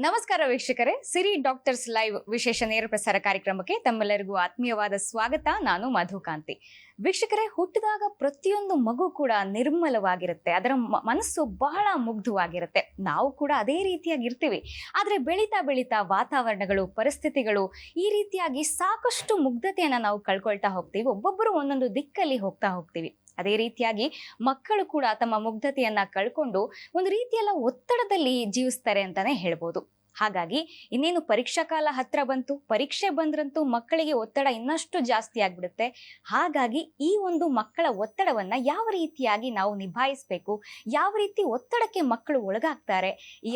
ನಮಸ್ಕಾರ ವೀಕ್ಷಕರೇ, ಸಿರಿ doctors live ವಿಶೇಷ ನೇರ ಪ್ರಸಾರ ಕಾರ್ಯಕ್ರಮಕ್ಕೆ ತಮ್ಮೆಲ್ಲರಿಗೂ ಆತ್ಮೀಯವಾದ ಸ್ವಾಗತ. ನಾನು ಮಧುಕಾಂತಿ. ವೀಕ್ಷಕರೇ, ಹುಟ್ಟಿದಾಗ ಪ್ರತಿಯೊಂದು ಮಗು ಕೂಡ ನಿರ್ಮಲವಾಗಿರುತ್ತೆ, ಅದರ ಮನಸ್ಸು ಬಹಳ ಮುಗ್ಧವಾಗಿರುತ್ತೆ. ನಾವು ಕೂಡ ಅದೇ ರೀತಿಯಾಗಿ ಇರ್ತೀವಿ. ಆದರೆ ಬೆಳೀತಾ ಬೆಳೀತಾ ವಾತಾವರಣಗಳು, ಪರಿಸ್ಥಿತಿಗಳು ಈ ರೀತಿಯಾಗಿ ಸಾಕಷ್ಟು ಮುಗ್ಧತೆಯನ್ನ ನಾವು ಕಳ್ಕೊಳ್ತಾ ಹೋಗ್ತೀವಿ. ಒಬ್ಬೊಬ್ಬರು ಒಂದೊಂದು ದಿಕ್ಕಲ್ಲಿ ಹೋಗ್ತಾ ಹೋಗ್ತೀವಿ. ಅದೇ ರೀತಿಯಾಗಿ ಮಕ್ಕಳು ಕೂಡ ತಮ್ಮ ಮುಗ್ಧತೆಯನ್ನ ಕಳ್ಕೊಂಡು ಒಂದು ರೀತಿಯಲ್ಲ ಒತ್ತಡದಲ್ಲಿ ಜೀವಿಸ್ತಾರೆ ಅಂತಾನೆ ಹೇಳ್ಬೋದು. ಹಾಗಾಗಿ ಇನ್ನೇನು ಪರೀಕ್ಷಾ ಕಾಲ ಹತ್ರ ಬಂತು, ಪರೀಕ್ಷೆ ಬಂದ್ರಂತೂ ಮಕ್ಕಳಿಗೆ ಒತ್ತಡ ಇನ್ನಷ್ಟು ಜಾಸ್ತಿ ಆಗ್ಬಿಡುತ್ತೆ. ಹಾಗಾಗಿ ಈ ಒಂದು ಮಕ್ಕಳ ಒತ್ತಡವನ್ನ ಯಾವ ರೀತಿಯಾಗಿ ನಾವು ನಿಭಾಯಿಸಬೇಕು, ಯಾವ ರೀತಿ ಒತ್ತಡಕ್ಕೆ ಮಕ್ಕಳು ಒಳಗಾಗ್ತಾರೆ,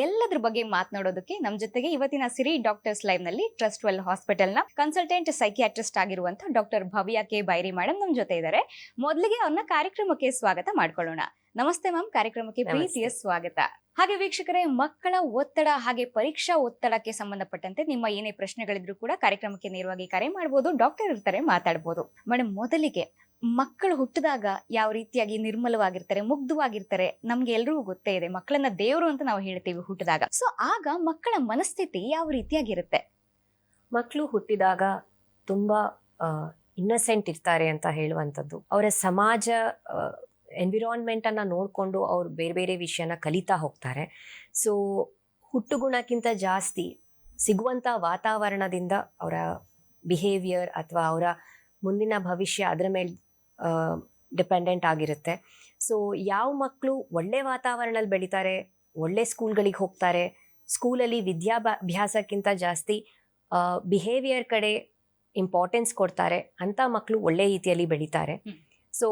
ಎಲ್ಲದ್ರ ಬಗ್ಗೆ ಮಾತನಾಡೋದಕ್ಕೆ ನಮ್ಮ ಜೊತೆಗೆ ಇವತ್ತಿನ ಸಿರಿ ಡಾಕ್ಟರ್ಸ್ ಲೈವ್ ನಲ್ಲಿ ಟ್ರಸ್ಟ್ ವೆಲ್ ಹಾಸ್ಪಿಟಲ್ ನ ಕನ್ಸಲ್ಟೆಂಟ್ ಸೈಕಿಯಾಟ್ರಿಸ್ಟ್ ಆಗಿರುವಂತಹ ಡಾಕ್ಟರ್ ಭವ್ಯ ಕೆ ಬೈರಿ ಮೇಡಮ್ ನಮ್ಮ ಜೊತೆ ಇದ್ದಾರೆ. ಮೊದಲಿಗೆ ಅವ್ರನ್ನ ಕಾರ್ಯಕ್ರಮಕ್ಕೆ ಸ್ವಾಗತ ಮಾಡ್ಕೊಳ್ಳೋಣ. ನಮಸ್ತೆ ಮ್ಯಾಮ್, ಕಾರ್ಯಕ್ರಮಕ್ಕೆ ಪ್ರೀತಿಯ ಸ್ವಾಗತ. ಹಾಗೆ ವೀಕ್ಷಕರೇ, ಮಕ್ಕಳ ಒತ್ತಡ ಹಾಗೆ ಪರೀಕ್ಷಾ ಒತ್ತಡಕ್ಕೆ ಸಂಬಂಧಪಟ್ಟಂತೆ ನಿಮ್ಮ ಏನೇ ಪ್ರಶ್ನೆಗಳಿದ್ರು ಕೂಡ ಕಾರ್ಯಕ್ರಮಕ್ಕೆ ನೇರವಾಗಿ ಕರೆ ಮಾಡಬಹುದು. ಡಾಕ್ಟರ್ ಇರ್ತಾರೆ, ಮಾತಾಡಬಹುದು. ಮೇಡಮ್, ಮೊದಲಿಗೆ ಮಕ್ಕಳು ಹುಟ್ಟಿದಾಗ ಯಾವ ರೀತಿಯಾಗಿ ನಿರ್ಮಲವಾಗಿರ್ತಾರೆ, ಮುಗ್ಧವಾಗಿರ್ತಾರೆ, ನಮ್ಗೆ ಎಲ್ರಿಗೂ ಗೊತ್ತೇ ಇದೆ. ಮಕ್ಕಳನ್ನ ದೇವರು ಅಂತ ನಾವು ಹೇಳ್ತೀವಿ ಹುಟ್ಟಿದಾಗ. ಸೊ ಆಗ ಮಕ್ಕಳ ಮನಸ್ಥಿತಿ ಯಾವ ರೀತಿಯಾಗಿರುತ್ತೆ? ಮಕ್ಕಳು ಹುಟ್ಟಿದಾಗ ತುಂಬಾ ಇನ್ನಸೆಂಟ್ ಇರ್ತಾರೆ ಅಂತ ಹೇಳುವಂಥದ್ದು. ಅವರ ಸಮಾಜ ಎನ್ವಿರಾನ್ಮೆಂಟ್ ಅನ್ನ ನೋಡಿಕೊಂಡು ಅವ್ರು ಬೇರೆ ಬೇರೆ ವಿಷಯನ ಕಲಿತಾ ಹೋಗ್ತಾರೆ. ಸೊ ಹುಟ್ಟುಗುಣಕ್ಕಿಂತ ಜಾಸ್ತಿ ಸಿಗುವಂಥ ವಾತಾವರಣದಿಂದ ಅವರ ಬಿಹೇವಿಯರ್ ಅಥವಾ ಅವರ ಮುಂದಿನ ಭವಿಷ್ಯ ಅದರ ಮೇಲೆ ಡಿಪೆಂಡೆಂಟ್ ಆಗಿರುತ್ತೆ. ಸೊ ಯಾವ ಮಕ್ಕಳು ಒಳ್ಳೆ ವಾತಾವರಣದಲ್ಲಿ ಬೆಳೀತಾರೆ, ಒಳ್ಳೆ ಸ್ಕೂಲ್ಗಳಿಗೆ ಹೋಗ್ತಾರೆ, ಸ್ಕೂಲಲ್ಲಿ ವಿದ್ಯಾಭ್ಯಾಸಕ್ಕಿಂತ ಜಾಸ್ತಿ ಬಿಹೇವಿಯರ್ ಕಡೆ ಇಂಪಾರ್ಟೆನ್ಸ್ ಕೊಡ್ತಾರೆ, ಅಂಥ ಮಕ್ಕಳು ಒಳ್ಳೆ ರೀತಿಯಲ್ಲಿ ಬೆಳೀತಾರೆ. ಸೊ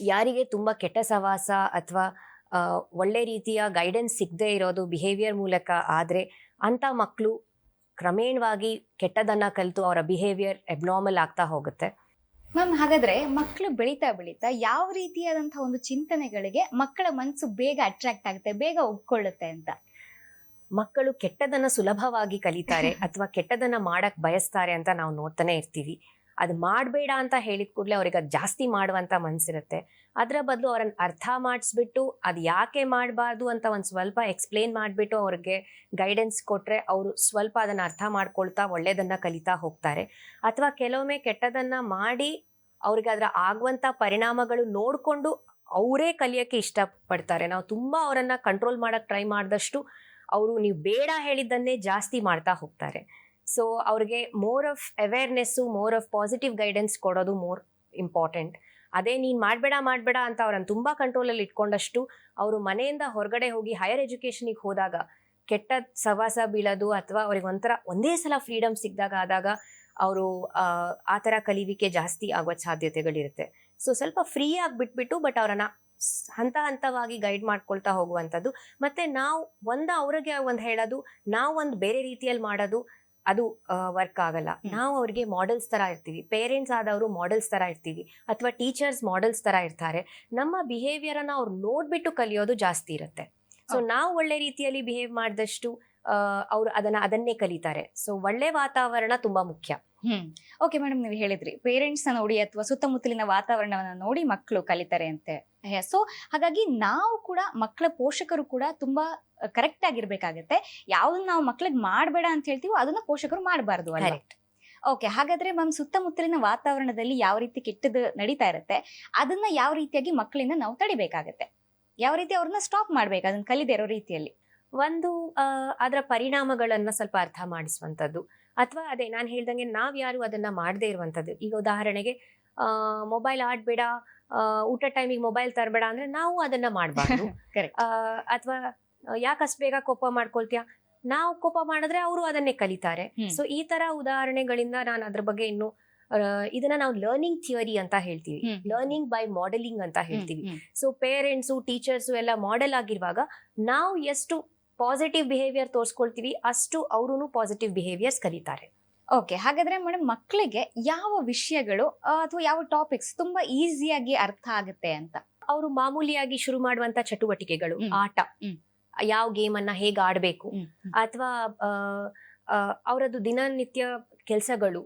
ಯಾರಿಗೆ ತುಂಬ ಕೆಟ್ಟ ಸಹವಾಸ ಅಥವಾ ಒಳ್ಳೆ ರೀತಿಯ ಗೈಡೆನ್ಸ್ ಸಿಗದೆ ಇರೋದು ಬಿಹೇವಿಯರ್ ಮೂಲಕ ಆದರೆ ಅಂಥ ಮಕ್ಕಳು ಕ್ರಮೇಣವಾಗಿ ಕೆಟ್ಟದನ್ನು ಕಲಿತು ಅವರ ಬಿಹೇವಿಯರ್ ಎಬ್ನಾರ್ಮಲ್ ಆಗ್ತಾ ಹೋಗುತ್ತೆ. ಮ್ಯಾಮ್, ಹಾಗಾದ್ರೆ ಮಕ್ಕಳು ಬೆಳೀತಾ ಬೆಳೀತಾ ಯಾವ ರೀತಿಯಾದಂತಹ ಒಂದು ಚಿಂತನೆಗಳಿಗೆ ಮಕ್ಕಳ ಮನಸ್ಸು ಬೇಗ ಅಟ್ರಾಕ್ಟ್ ಆಗುತ್ತೆ, ಬೇಗ ಒಪ್ಕೊಳ್ಳುತ್ತೆ ಅಂತ? ಮಕ್ಕಳು ಕೆಟ್ಟದನ್ನ ಸುಲಭವಾಗಿ ಕಲಿತಾರೆ ಅಥವಾ ಕೆಟ್ಟದನ್ನ ಮಾಡಕ್ ಬಯಸ್ತಾರೆ ಅಂತ ನಾವು ನೋಡ್ತಾನೆ ಇರ್ತೀವಿ. ಅದು ಮಾಡಬೇಡ ಅಂತ ಹೇಳಿದ ಕೂಡಲೇ ಅವ್ರಿಗೆ ಅದು ಜಾಸ್ತಿ ಮಾಡುವಂತ ಮನ್ಸಿರುತ್ತೆ. ಅದರ ಬದಲು ಅವ್ರನ್ನ ಅರ್ಥ ಮಾಡಿಸ್ಬಿಟ್ಟು ಅದು ಯಾಕೆ ಮಾಡಬಾರ್ದು ಅಂತ ಒಂದು ಸ್ವಲ್ಪ ಎಕ್ಸ್ಪ್ಲೇನ್ ಮಾಡಿಬಿಟ್ಟು ಅವ್ರಿಗೆ ಗೈಡೆನ್ಸ್ ಕೊಟ್ಟರೆ ಅವರು ಸ್ವಲ್ಪ ಅದನ್ನು ಅರ್ಥ ಮಾಡ್ಕೊಳ್ತಾ ಒಳ್ಳೆಯದನ್ನು ಕಲಿತಾ ಹೋಗ್ತಾರೆ. ಅಥವಾ ಕೆಲವೊಮ್ಮೆ ಕೆಟ್ಟದನ್ನು ಮಾಡಿ ಅವ್ರಿಗೆ ಅದರ ಆಗುವಂಥ ಪರಿಣಾಮಗಳು ನೋಡಿಕೊಂಡು ಅವರೇ ಕಲಿಯೋಕ್ಕೆ ಇಷ್ಟಪಡ್ತಾರೆ. ನಾವು ತುಂಬ ಅವರನ್ನು ಕಂಟ್ರೋಲ್ ಮಾಡೋಕ್ಕೆ ಟ್ರೈ ಮಾಡಿದಷ್ಟು ಅವರು ನೀವು ಬೇಡ ಹೇಳಿದ್ದನ್ನೇ ಜಾಸ್ತಿ ಮಾಡ್ತಾ ಹೋಗ್ತಾರೆ. ಸೊ ಅವ್ರಿಗೆ more of awareness, more of positive guidance ಕೊಡೋದು ಮೋರ್ ಇಂಪಾರ್ಟೆಂಟ್. ಅದೇ ನೀನು ಮಾಡಬೇಡ ಅಂತ ಅವ್ರನ್ನ ತುಂಬ ಕಂಟ್ರೋಲಲ್ಲಿ ಇಟ್ಕೊಂಡಷ್ಟು ಅವರು ಮನೆಯಿಂದ ಹೊರಗಡೆ ಹೋಗಿ ಹೈಯರ್ ಎಜುಕೇಷನಿಗೆ ಹೋದಾಗ ಕೆಟ್ಟ ಸವಾಸ ಬೀಳೋದು ಅಥವಾ ಅವ್ರಿಗೆ ಒಂದೇ ಸಲ ಫ್ರೀಡಮ್ ಆದಾಗ ಅವರು ಆ ಥರ ಕಲಿವಿಕೆ ಜಾಸ್ತಿ ಆಗೋ ಸಾಧ್ಯತೆಗಳಿರುತ್ತೆ. ಸೊ ಸ್ವಲ್ಪ ಫ್ರೀ ಆಗಿ ಬಿಟ್ಬಿಟ್ಟು ಬಟ್ ಅವರನ್ನು ಹಂತವಾಗಿ ಗೈಡ್ ಮಾಡ್ಕೊಳ್ತಾ ಹೋಗುವಂಥದ್ದು. ಮತ್ತು ನಾವು ಅವ್ರಿಗೆ ಹೇಳೋದು, ನಾವು ಬೇರೆ ರೀತಿಯಲ್ಲಿ ಮಾಡೋದು ಅದು ವರ್ಕ್ ಆಗಲ್ಲ. ನಾವು ಅವ್ರಿಗೆ ಮಾಡೆಲ್ಸ್ ತರ ಇರ್ತೀವಿ, ಪೇರೆಂಟ್ಸ್ ಆದವರು ಮಾಡೆಲ್ಸ್ ತರ ಇರ್ತೀವಿ, ಅಥವಾ ಟೀಚರ್ಸ್ ಮಾಡೆಲ್ಸ್ ತರ ಇರ್ತಾರೆ. ನಮ್ಮ ಬಿಹೇವಿಯರ್ ಅನ್ನ ಅವ್ರು ನೋಡ್ಬಿಟ್ಟು ಕಲಿಯೋದು ಜಾಸ್ತಿ ಇರುತ್ತೆ. ಸೊ ನಾವು ಒಳ್ಳೆ ರೀತಿಯಲ್ಲಿ ಬಿಹೇವ್ ಮಾಡಿದಷ್ಟು ಅವ್ರು ಅದನ್ನೇ ಕಲಿತಾರೆ. ಸೊ ಒಳ್ಳೆ ವಾತಾವರಣ ತುಂಬಾ ಮುಖ್ಯ. ಓಕೆ ಮೇಡಮ್, ನೀವು ಹೇಳಿದ್ರಿ ಪೇರೆಂಟ್ಸ್ ನೋಡಿ ಅಥವಾ ಸುತ್ತಮುತ್ತಲಿನ ವಾತಾವರಣವನ್ನ ನೋಡಿ ಮಕ್ಕಳು ಕಲಿತಾರೆ ಅಂತೆ. ಸೊ ಹಾಗಾಗಿ ನಾವು ಕೂಡ ಮಕ್ಕಳ ಪೋಷಕರು ಕೂಡ ತುಂಬಾ ಕರೆಕ್ಟ್ ಆಗಿರ್ಬೇಕಾಗತ್ತೆ. ಯಾವ್ದನ್ನ ನಾವು ಮಕ್ಳಿಗೆ ಮಾಡಬೇಡ ಅಂತ ಹೇಳ್ತೀವೋ ಅದನ್ನ ಪೋಷಕರು ಮಾಡಬಾರ್ದು ಅಲ್ಲ? ಓಕೆ, ಹಾಗಾದ್ರೆ ಮ್ಯಾಮ್, ಸುತ್ತಮುತ್ತಲಿನ ವಾತಾವರಣದಲ್ಲಿ ಯಾವ ರೀತಿ ಕೆಟ್ಟದ್ದು ನಡೀತಾ ಇರುತ್ತೆ ಅದನ್ನ ಯಾವ ರೀತಿಯಾಗಿ ಮಕ್ಕಳಿಂದ ನಾವು ತಡಿಬೇಕಾಗತ್ತೆ? ಯಾವ ರೀತಿ ಅವ್ರನ್ನ ಸ್ಟಾಪ್ ಮಾಡ್ಬೇಕು ಅದನ್ನ ಕಲಿದೇ ಇರೋ ರೀತಿಯಲ್ಲಿ? ಅದರ ಪರಿಣಾಮಗಳನ್ನ ಸ್ವಲ್ಪ ಅರ್ಥ ಮಾಡಿಸುವಂಥದ್ದು, ಅಥವಾ ಅದೇ ನಾನು ಹೇಳ್ದಂಗೆ ನಾವ್ ಯಾರು ಅದನ್ನ ಮಾಡದೇ ಇರುವಂಥದ್ದು. ಈಗ ಉದಾಹರಣೆಗೆ ಮೊಬೈಲ್ ಆಡ್ಬೇಡ, ಊಟ ಟೈಮಿಗೆ ಮೊಬೈಲ್ ತರಬೇಡ ಅಂದ್ರೆ ನಾವು ಅದನ್ನ ಮಾಡಬಾರ್ದು. ಅಥವಾ ಯಾಕೆ ಅಷ್ಟು ಬೇಗ ಕೋಪ ಮಾಡ್ಕೊಳ್ತೀಯಾ, ನಾವು ಕೋಪ ಮಾಡಿದ್ರೆ ಅವರು ಅದನ್ನೇ ಕಲಿತಾರೆ. ಸೊ ಈ ತರ ಉದಾಹರಣೆಗಳಿಂದ ನಾನು ಅದ್ರ ಬಗ್ಗೆ ಇನ್ನು ಇದನ್ನ ನಾವು ಲರ್ನಿಂಗ್ ಥಿಯರಿ ಅಂತ ಹೇಳ್ತೀವಿ, ಲರ್ನಿಂಗ್ ಬೈ ಮಾಡೆಲಿಂಗ್ ಅಂತ ಹೇಳ್ತೀವಿ. ಸೊ ಪೇರೆಂಟ್ಸು, ಟೀಚರ್ಸು ಎಲ್ಲ ಮಾಡೆಲ್ ಆಗಿರುವಾಗ ನಾವು ಎಷ್ಟು ಪಾಸಿಟಿವ್ ಬಿಹೇವಿಯರ್ ತೋರಿಸ್ಕೊಳ್ತೀವಿ ಅಷ್ಟು ಅವರು ಪಾಸಿಟಿವ್ ಬಿಹೇವಿಯರ್ಸ್ ಕಲಿತಾರೆ. ಓಕೆ, ಹಾಗಾದ್ರೆ ಮೇಡಮ್, ಮಕ್ಕಳಿಗೆ ಯಾವ ವಿಷಯಗಳು ಅಥವಾ ಯಾವ ಟಾಪಿಕ್ಸ್ ತುಂಬಾ ಈಸಿಯಾಗಿ ಅರ್ಥ ಆಗುತ್ತೆ ಅಂತ? ಅವರು ಮಾಮೂಲಿಯಾಗಿ ಶುರು ಮಾಡುವಂತ ಚಟುವಟಿಕೆಗಳು, ಆಟ, ಯಾವ ಗೇಮ್ ಅನ್ನ ಹೇಗೆ ಆಡ್ಬೇಕು, ಅಥವಾ ಅವರದ್ದು ದಿನನಿತ್ಯ ಕೆಲಸಗಳು,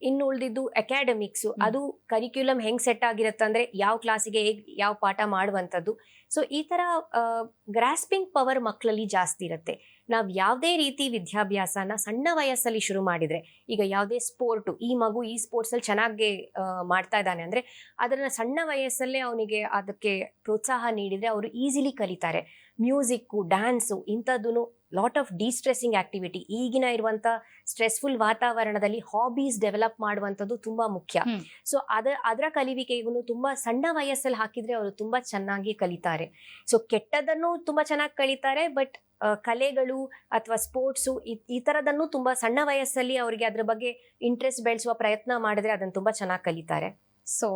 ಇನ್ನು ಉಳಿದಿದ್ದು ಅಕಾಡೆಮಿಕ್ಸ್, ಅದು ಕರಿಕ್ಯುಲಮ್ ಹೆಂಗ್ ಸೆಟ್ ಆಗಿರುತ್ತೆ ಅಂದ್ರೆ ಯಾವ ಕ್ಲಾಸಿಗೆ ಯಾವ ಪಾಠ ಮಾಡುವಂಥದ್ದು. ಸೊ ಈ ತರ ಗ್ರಾಸ್ಪಿಂಗ್ ಪವರ್ ಮಕ್ಕಳಲ್ಲಿ ಜಾಸ್ತಿ ಇರುತ್ತೆ. ನಾವ್ ಯಾವುದೇ ರೀತಿ ವಿದ್ಯಾಭ್ಯಾಸನ ಸಣ್ಣ ವಯಸ್ಸಲ್ಲಿ ಶುರು ಮಾಡಿದ್ರೆ, ಈಗ ಯಾವುದೇ ಸ್ಪೋರ್ಟು, ಈ ಮಗು ಈ ಸ್ಪೋರ್ಟ್ಸ್ ಅಲ್ಲಿ ಚೆನ್ನಾಗಿ ಮಾಡ್ತಾ ಇದ್ದಾನೆ ಅಂದ್ರೆ ಅದನ್ನ ಸಣ್ಣ ವಯಸ್ಸಲ್ಲೇ ಅವನಿಗೆ ಅದಕ್ಕೆ ಪ್ರೋತ್ಸಾಹ ನೀಡಿದ್ರೆ ಅವರು ಈಸಿಲಿ ಕಲಿತಾರೆ. ಮ್ಯೂಸಿಕ್ಕು, ಡ್ಯಾನ್ಸು ಇಂಥದ್ದು ಲಾಟ್ ಆಫ್ ಡಿಸ್ಟ್ರೆಸ್ಸಿಂಗ್ ಆಕ್ಟಿವಿಟಿ. ಈಗಿನ ಇರುವಂತ ಸ್ಟ್ರೆಸ್ಫುಲ್ ವಾತಾವರಣದಲ್ಲಿ ಹಾಬೀಸ್ ಡೆವಲಪ್ ಮಾಡುವಂಥದ್ದು ತುಂಬಾ ಮುಖ್ಯ. ಸೊ ಅದರ ಕಲಿವಿಕೆಗೂ ತುಂಬಾ ಸಣ್ಣ ವಯಸ್ಸಲ್ಲಿ ಹಾಕಿದ್ರೆ ಅವರು ತುಂಬಾ ಚೆನ್ನಾಗಿ ಕಲಿತಾರೆ. ಸೊ ಕೆಟ್ಟದನ್ನು ತುಂಬಾ ಚೆನ್ನಾಗಿ ಕಲಿತಾರೆ, ಬಟ್ ಕಲೆಗಳು ಅಥವಾ ಸ್ಪೋರ್ಟ್ಸು ಈ ತರದನ್ನು ತುಂಬಾ ಸಣ್ಣ ವಯಸ್ಸಲ್ಲಿ ಅವರಿಗೆ ಅದ್ರ ಬಗ್ಗೆ ಇಂಟ್ರೆಸ್ಟ್ ಬೆಳೆಸುವ ಪ್ರಯತ್ನ ಮಾಡಿದ್ರೆ ಅದನ್ನು ತುಂಬಾ ಚೆನ್ನಾಗಿ ಕಲಿತಾರೆ. ಸೊ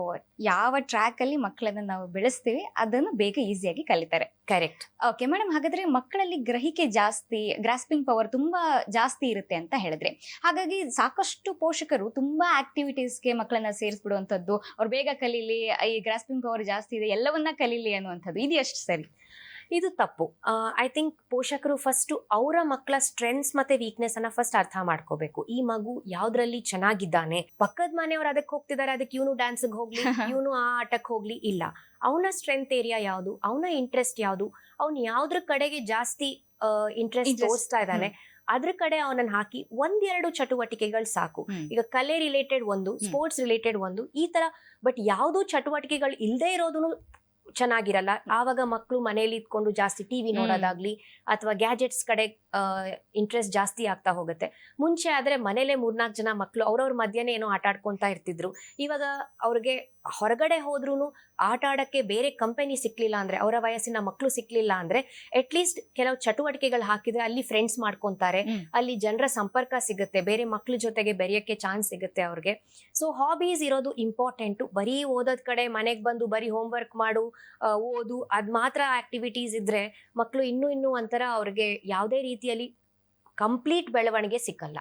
ಯಾವ ಟ್ರ್ಯಾಕ್ ಅಲ್ಲಿ ಮಕ್ಕಳನ್ನ ನಾವು ಬೆಳೆಸ್ತೀವಿ ಅದನ್ನು ಬೇಗ ಈಸಿಯಾಗಿ ಕಲಿತಾರೆ. ಕರೆಕ್ಟ್. ಓಕೆ ಮೇಡಮ್, ಹಾಗಾದ್ರೆ ಮಕ್ಕಳಲ್ಲಿ ಗ್ರಹಿಕೆ ಜಾಸ್ತಿ, ಗ್ರಾಸ್ಪಿಂಗ್ ಪವರ್ ತುಂಬಾ ಜಾಸ್ತಿ ಇರುತ್ತೆ ಅಂತ ಹೇಳಿದ್ರೆ, ಹಾಗಾಗಿ ಸಾಕಷ್ಟು ಪೋಷಕರು ತುಂಬಾ ಆಕ್ಟಿವಿಟೀಸ್ಗೆ ಮಕ್ಕಳನ್ನ ಸೇರಿಸ್ಬಿಡುವಂಥದ್ದು, ಅವ್ರು ಬೇಗ ಕಲೀಲಿ, ಈ ಗ್ರಾಸ್ಪಿಂಗ್ ಪವರ್ ಜಾಸ್ತಿ ಇದೆ ಎಲ್ಲವನ್ನ ಕಲೀಲಿ ಅನ್ನುವಂಥದ್ದು, ಇದು ಎಷ್ಟು ಸರಿ? ಇದು ತಪ್ಪು. ಐ ಥಿಂಕ್ ಪೋಷಕರು ಫಸ್ಟ್ ಅವರ ಮಕ್ಕಳ ಸ್ಟ್ರೆಂತ್ಸ್ ಮತ್ತೆ ವೀಕ್ನೆಸ್ ಅನ್ನ ಫಸ್ಟ್ ಅರ್ಥ ಮಾಡ್ಕೋಬೇಕು. ಈ ಮಗು ಯಾವ್ದ್ರಲ್ಲಿ ಚೆನ್ನಾಗಿದ್ದಾನೆ, ಪಕ್ಕದ ಮನೆಯವ್ರು ಅದಕ್ಕೆ ಹೋಗ್ತಿದ್ದಾರೆ, ಅದಕ್ಕೆ ಇವನು ಡ್ಯಾನ್ಸ್ಗೆ ಹೋಗ್ಲಿ, ಇವನು ಆ ಆಟಕ್ಕೆ ಹೋಗ್ಲಿ, ಇಲ್ಲ. ಅವನ ಸ್ಟ್ರೆಂತ್ ಏರಿಯಾ ಯಾವುದು, ಅವನ ಇಂಟ್ರೆಸ್ಟ್ ಯಾವುದು, ಅವ್ನು ಯಾವ್ದ್ರ ಕಡೆಗೆ ಜಾಸ್ತಿ ಇಂಟ್ರೆಸ್ಟ್ ತೋರಿಸ್ತಾ ಇದ್ದಾನೆ ಅದ್ರ ಕಡೆ ಅವನನ್ನ ಹಾಕಿ 1-2 ಚಟುವಟಿಕೆಗಳು ಸಾಕು. ಈಗ ಕಲೆ ರಿಲೇಟೆಡ್ ಒಂದು, ಸ್ಪೋರ್ಟ್ಸ್ ರಿಲೇಟೆಡ್ ಒಂದು, ಈ ತರ. ಬಟ್ ಯಾವ್ದು ಚಟುವಟಿಕೆಗಳು ಇಲ್ಲದೆ ಇರೋದನ್ನು ಚೆನ್ನಾಗಿರಲ್ಲ. ಆವಾಗ ಮಕ್ಕಳು ಮನೇಲಿ ಇದ್ಕೊಂಡು ಜಾಸ್ತಿ ಟಿವಿ ನೋಡೋದಾಗ್ಲಿ ಅಥವಾ ಗ್ಯಾಜೆಟ್ಸ್ ಕಡೆ ಇಂಟ್ರೆಸ್ಟ್ ಜಾಸ್ತಿ ಆಗ್ತಾ ಹೋಗುತ್ತೆ. ಮುಂಚೆ ಆದ್ರೆ ಮನೇಲೆ 3-4 ಜನ ಮಕ್ಕಳು ಅವ್ರವ್ರ ಮಧ್ಯೆನೇ ಏನೋ ಆಟ ಆಡ್ಕೊಂತಾ ಇರ್ತಿದ್ರು. ಇವಾಗ ಅವ್ರಿಗೆ ಹೊರಗಡೆ ಹೋದ್ರೂ ಆಟ ಆಡಕ್ಕೆ ಬೇರೆ ಕಂಪನಿ ಸಿಕ್ಲಿಲ್ಲ ಅಂದ್ರೆ, ಅವರ ವಯಸ್ಸಿನ ಮಕ್ಕಳು ಸಿಕ್ಲಿಲ್ಲ ಅಂದ್ರೆ ಅಟ್ಲೀಸ್ಟ್ ಕೆಲವು ಚಟುವಟಿಕೆಗಳು ಹಾಕಿದ್ರೆ ಅಲ್ಲಿ ಫ್ರೆಂಡ್ಸ್ ಮಾಡ್ಕೊಂತಾರೆ, ಅಲ್ಲಿ ಜನರ ಸಂಪರ್ಕ ಸಿಗುತ್ತೆ, ಬೇರೆ ಮಕ್ಳ ಜೊತೆಗೆ ಬೆರೆಯಕ್ಕೆ ಚಾನ್ಸ್ ಸಿಗುತ್ತೆ ಅವ್ರಿಗೆ. ಸೊ ಹಾಬೀಸ್ ಇರೋದು ಇಂಪಾರ್ಟೆಂಟು. ಬರೀ ಓದೋದ್ ಕಡೆ ಮನೆಗೆ ಬಂದು ಬರೀ ಹೋಮ್ ವರ್ಕ್ ಮಾಡು, ಓದು, ಅದ್ ಮಾತ್ರ ಆಕ್ಟಿವಿಟೀಸ್ ಇದ್ರೆ ಮಕ್ಕಳು ಇನ್ನೂ ಒಂಥರ ಅವ್ರಿಗೆ ಯಾವುದೇ ರೀತಿಯಲ್ಲಿ ಕಂಪ್ಲೀಟ್ ಬೆಳವಣಿಗೆ ಸಿಕ್ಕಲ್ಲ.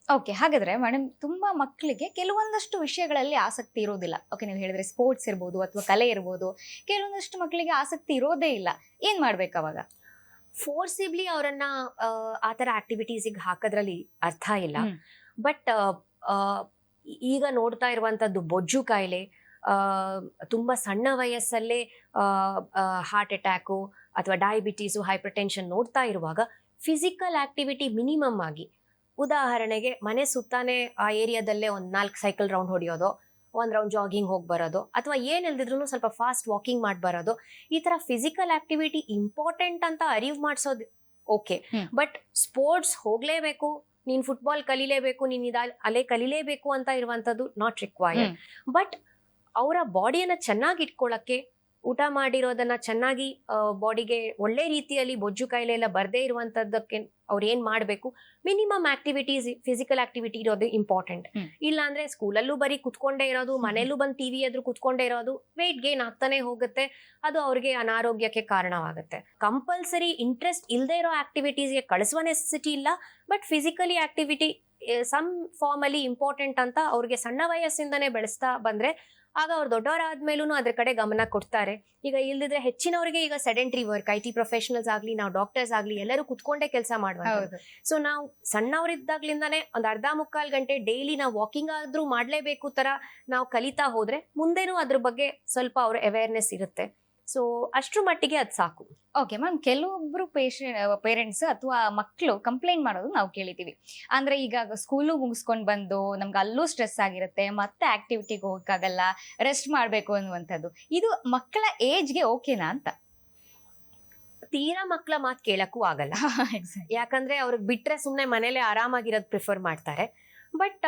ಓಕೆ, ಹಾಗಾದ್ರೆ ಮೇಡಮ್, ತುಂಬಾ ಮಕ್ಕಳಿಗೆ ಕೆಲವೊಂದಷ್ಟು ವಿಷಯಗಳಲ್ಲಿ ಆಸಕ್ತಿ ಇರೋದಿಲ್ಲ. ಓಕೆ, ನೀವು ಹೇಳಿದ್ರೆ ಸ್ಪೋರ್ಟ್ಸ್ ಇರ್ಬೋದು ಅಥವಾ ಕಲೆ ಇರ್ಬೋದು, ಕೆಲವೊಂದಷ್ಟು ಮಕ್ಕಳಿಗೆ ಆಸಕ್ತಿ ಇರೋದೇ ಇಲ್ಲ, ಏನ್ ಮಾಡ್ಬೇಕು ಅವಾಗ? ಫೋರ್ಸಿಬ್ಲಿ ಅವರನ್ನ ಆ ತರ ಆಕ್ಟಿವಿಟೀಸಿಗೆ ಹಾಕೋದ್ರಲ್ಲಿ ಅರ್ಥ ಇಲ್ಲ. ಬಟ್ ಈಗ ನೋಡ್ತಾ ಇರುವಂತದ್ದು ಬೊಜ್ಜು ಕಾಯಿಲೆ, ತುಂಬಾ ಸಣ್ಣ ವಯಸ್ಸಲ್ಲೇ ಹಾರ್ಟ್ ಅಟ್ಯಾಕು ಅಥವಾ ಡಯಾಬಿಟೀಸು, ಹೈಪರ್ ಟೆನ್ಷನ್ ನೋಡ್ತಾ ಇರುವಾಗ ಫಿಸಿಕಲ್ ಆಕ್ಟಿವಿಟಿ ಮಿನಿಮಮ್ ಆಗಿ, ಉದಾಹರಣೆಗೆ ಮನೆ ಸುತ್ತಾನೆ ಆ ಏರಿಯಾದಲ್ಲೇ 4 ಸೈಕಲ್ ರೌಂಡ್ ಹೊಡೆಯೋದು, 1 ರೌಂಡ್ ಜಾಗಿಂಗ್ ಹೋಗಿ ಬರೋದು, ಅಥವಾ ಏನಿಲ್ದಿದ್ರು ಸ್ವಲ್ಪ ಫಾಸ್ಟ್ ವಾಕಿಂಗ್ ಮಾಡಿ ಬರೋದು, ಈ ತರ ಫಿಸಿಕಲ್ ಆಕ್ಟಿವಿಟಿ ಇಂಪಾರ್ಟೆಂಟ್ ಅಂತ ಅರಿವು ಮಾಡಿಸೋದು ಓಕೆ. ಬಟ್ ಸ್ಪೋರ್ಟ್ಸ್ ಹೋಗ್ಲೇಬೇಕು, ನೀನ್ ಫುಟ್ಬಾಲ್ ಕಲಿಲೇಬೇಕು, ನೀನ್ ಅಲ್ಲೇ ಕಲಿಲೇಬೇಕು ಅಂತ ಇರುವಂತದ್ದು ನಾಟ್ ರಿಕ್ವೈರ್ಡ್. ಬಟ್ ಅವರ ಬಾಡಿಯನ್ನ ಚೆನ್ನಾಗಿ ಇಟ್ಕೊಳ್ಳಕ್ಕೆ, ಊಟ ಮಾಡಿರೋದನ್ನ ಚೆನ್ನಾಗಿ ಬಾಡಿಗೆ ಒಳ್ಳೆ ರೀತಿಯಲ್ಲಿ ಬೊಜ್ಜು ಕಾಯಿಲೆ ಎಲ್ಲ ಬರದೇ ಇರುವಂತದ್ದಕ್ಕೆ ಅವ್ರು ಏನ್ ಮಾಡ್ಬೇಕು, ಮಿನಿಮಮ್ ಆಕ್ಟಿವಿಟೀಸ್, ಫಿಸಿಕಲ್ ಆಕ್ಟಿವಿಟಿ ಇರೋದು ಇಂಪಾರ್ಟೆಂಟ್. ಇಲ್ಲ ಅಂದ್ರೆ ಸ್ಕೂಲಲ್ಲೂ ಬರೀ ಕುತ್ಕೊಂಡೇ ಇರೋದು, ಮನೇಲೂ ಬಂದು ಟಿವಿ ಎದುರು ಕುತ್ಕೊಂಡೇ ಇರೋದು, ವೇಟ್ ಗೇನ್ ಆಗ್ತಾನೆ ಹೋಗುತ್ತೆ, ಅದು ಅವ್ರಿಗೆ ಅನಾರೋಗ್ಯಕ್ಕೆ ಕಾರಣವಾಗುತ್ತೆ. ಕಂಪಲ್ಸರಿ ಇಂಟ್ರೆಸ್ಟ್ ಇಲ್ಲದೆ ಇರೋ ಆಕ್ಟಿವಿಟೀಸ್ಗೆ ಕಳಿಸುವ ನೆಸೆಸಿಟಿ ಇಲ್ಲ, but physically activity some form ಅಲ್ಲಿ ಇಂಪಾರ್ಟೆಂಟ್ ಅಂತ ಅವ್ರಿಗೆ ಸಣ್ಣ ವಯಸ್ಸಿಂದನೇ ಬೆಳೆಸ್ತಾ ಬಂದ್ರೆ ಆಗ ಅವ್ರು ದೊಡ್ಡವರಾದ್ಮೇಲೂ ಅದ್ರ ಕಡೆ ಗಮನ ಕೊಡ್ತಾರೆ. ಈಗ ಇಲ್ದಿದ್ರೆ ಹೆಚ್ಚಿನವ್ರಿಗೆ ಈಗ ಸೆಡೆಂಟ್ರಿ ವರ್ಕ್, IT ಪ್ರೊಫೆಷನಲ್ಸ್ ಆಗ್ಲಿ, ನಾವು ಡಾಕ್ಟರ್ಸ್ ಆಗ್ಲಿ, ಎಲ್ಲರೂ ಕುತ್ಕೊಂಡೇ ಕೆಲಸ ಮಾಡುವಂಥದ್ದು. ಸೊ ನಾವು ಸಣ್ಣವರಿದ್ದಾಗ್ಲಿಂದಾನೇ 1/2-3/4 ಗಂಟೆ ಡೈಲಿ ನಾವು ವಾಕಿಂಗ್ ಆದ್ರೂ ಮಾಡ್ಲೇಬೇಕು ತರ ನಾವು ಕಲಿತಾ ಹೋದ್ರೆ ಮುಂದೆನೂ ಅದ್ರ ಬಗ್ಗೆ ಸ್ವಲ್ಪ ಅವ್ರ ಅವೇರ್ನೆಸ್ ಇರುತ್ತೆ. ಸೊ ಅಷ್ಟ್ರ ಮಟ್ಟಿಗೆ ಅದು ಸಾಕು. ಓಕೆ ಮ್ಯಾಮ್, ಕೆಲವೊಬ್ರು ಪೇರೆಂಟ್ಸ್ ಅಥವಾ ಮಕ್ಕಳು ಕಂಪ್ಲೇಂಟ್ ಮಾಡೋದು ನಾವು ಕೇಳಿದ್ದೀವಿ. ಅಂದ್ರೆ ಈಗ ಸ್ಕೂಲು ಮುಗಿಸ್ಕೊಂಡು ಬಂದು ನಮ್ಗೆ ಅಲ್ಲೂ ಸ್ಟ್ರೆಸ್ ಆಗಿರುತ್ತೆ, ಮತ್ತೆ ಆಕ್ಟಿವಿಟಿಗೆ ಹೋಗಕ್ಕಾಗಲ್ಲ, ರೆಸ್ಟ್ ಮಾಡ್ಬೇಕು ಅನ್ನುವಂಥದ್ದು, ಇದು ಮಕ್ಕಳ ಏಜ್ಗೆ ಓಕೆನಾ ಅಂತ? ತೀರಾ ಮಕ್ಕಳ ಮಾತು ಕೇಳಕ್ಕೂ ಆಗಲ್ಲ. ಯಾಕಂದ್ರೆ ಅವ್ರಿಗೆ ಬಿಟ್ರೆ ಸುಮ್ನೆ ಮನೇಲೆ ಆರಾಮಾಗಿರೋದು ಪ್ರಿಫರ್ ಮಾಡ್ತಾರೆ. ಬಟ್